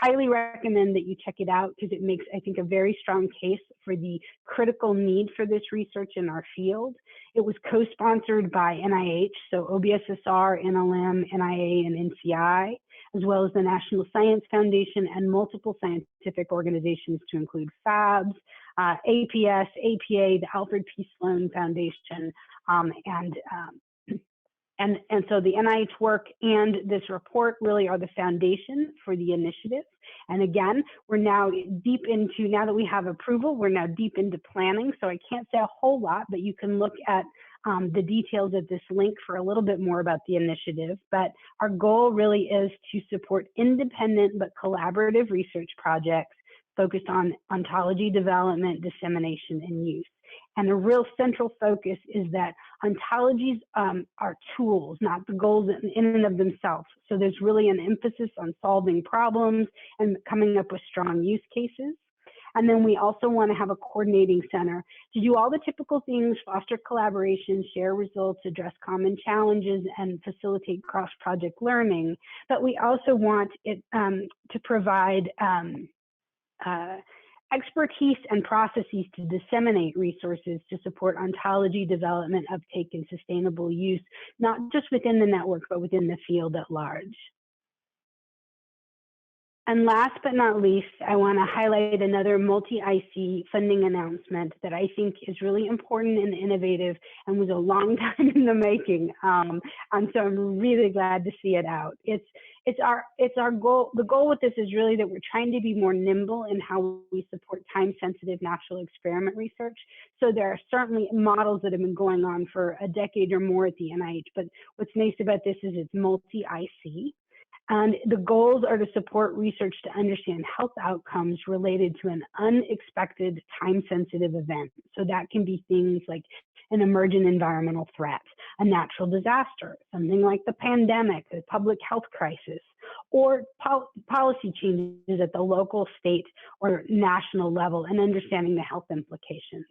highly recommend that you check it out because it makes, I think, a very strong case for the critical need for this research in our field. It was co-sponsored by NIH, so OBSSR, NLM, NIA, and NCI, as well as the National Science Foundation and multiple scientific organizations to include FABS, APS, APA, the Alfred P. Sloan Foundation, and so the NIH work and this report really are the foundation for the initiative. And again, we're now deep into, now that we have approval, we're now deep into planning. So I can't say a whole lot, but you can look at the details of this link for a little bit more about the initiative. But our goal really is to support independent but collaborative research projects focused on ontology development, dissemination, and use. And a real central focus is that ontologies are tools, not the goals in and of themselves. So there's really an emphasis on solving problems and coming up with strong use cases. And then we also want to have a coordinating center to do all the typical things, foster collaboration, share results, address common challenges, and facilitate cross-project learning. But we also want it to provide expertise and processes to disseminate resources to support ontology development, uptake, and sustainable use, not just within the network, but within the field at large. And last but not least, I want to highlight another multi-IC funding announcement that I think is really important and innovative and was a long time in the making. And so I'm really glad to see it out. It's our goal. The goal with this is really that we're trying to be more nimble in how we support time-sensitive natural experiment research. So there are certainly models that have been going on for a decade or more at the NIH, but what's nice about this is it's multi-IC. And the goals are to support research to understand health outcomes related to an unexpected time-sensitive event. So that can be things like an emergent environmental threat, a natural disaster, something like the pandemic, a public health crisis, or policy changes at the local, state, or national level and understanding the health implications.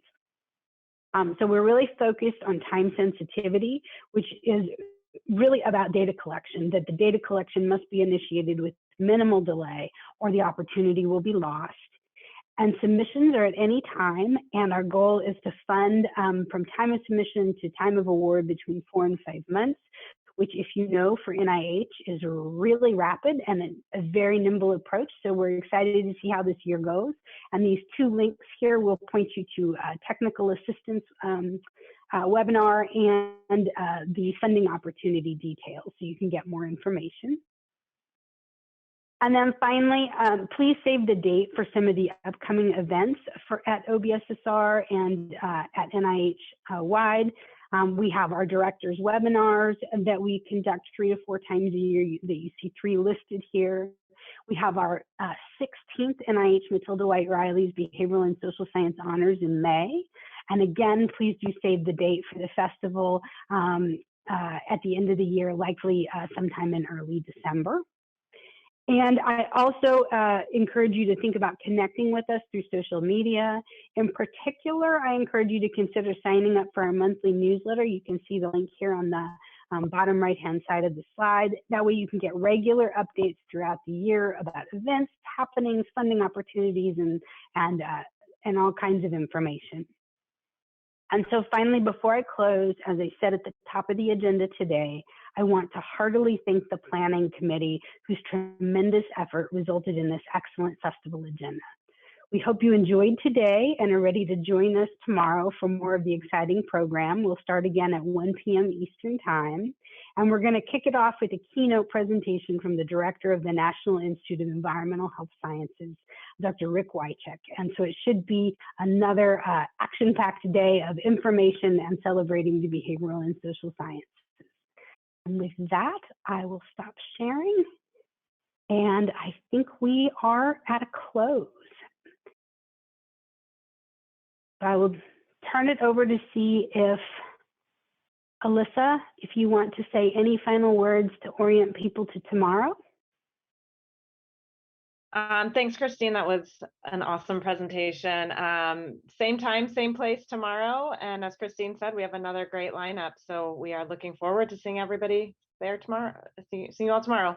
So we're really focused on time sensitivity, which is really about data collection, that the data collection must be initiated with minimal delay or the opportunity will be lost. And submissions are at any time, and our goal is to fund from time of submission to time of award between 4 and 5 months, which, if you know, for NIH is really rapid and a very nimble approach. So we're excited to see how this year goes. And these 2 links here will point you to technical assistance webinar and the funding opportunity details, so you can get more information. And then finally, please save the date for some of the upcoming events at OBSSR and at NIH wide. We have our directors webinars that we conduct 3 to 4 times a year that you see 3 listed here. We have our 16th NIH Matilda White Riley's Behavioral and Social Science Honors in May. And again, please do save the date for the festival at the end of the year, likely sometime in early December. And I also encourage you to think about connecting with us through social media. In particular, I encourage you to consider signing up for our monthly newsletter. You can see the link here on the bottom right-hand side of the slide. That way you can get regular updates throughout the year about events, happenings, funding opportunities, and all kinds of information. And so finally, before I close, as I said at the top of the agenda today, I want to heartily thank the planning committee whose tremendous effort resulted in this excellent festival agenda. We hope you enjoyed today and are ready to join us tomorrow for more of the exciting program. We'll start again at 1 p.m. Eastern Time. And we're going to kick it off with a keynote presentation from the director of the National Institute of Environmental Health Sciences, Dr. Rick Wycheck. And so it should be another action-packed day of information and celebrating the behavioral and social sciences. And with that, I will stop sharing. And I think we are at a close. I will turn it over to see if Alyssa, if you want to say any final words to orient people to tomorrow. Thanks, Christine. That was an awesome presentation. Same time, same place tomorrow. And as Christine said, we have another great lineup. So we are looking forward to seeing everybody there tomorrow. See you all tomorrow.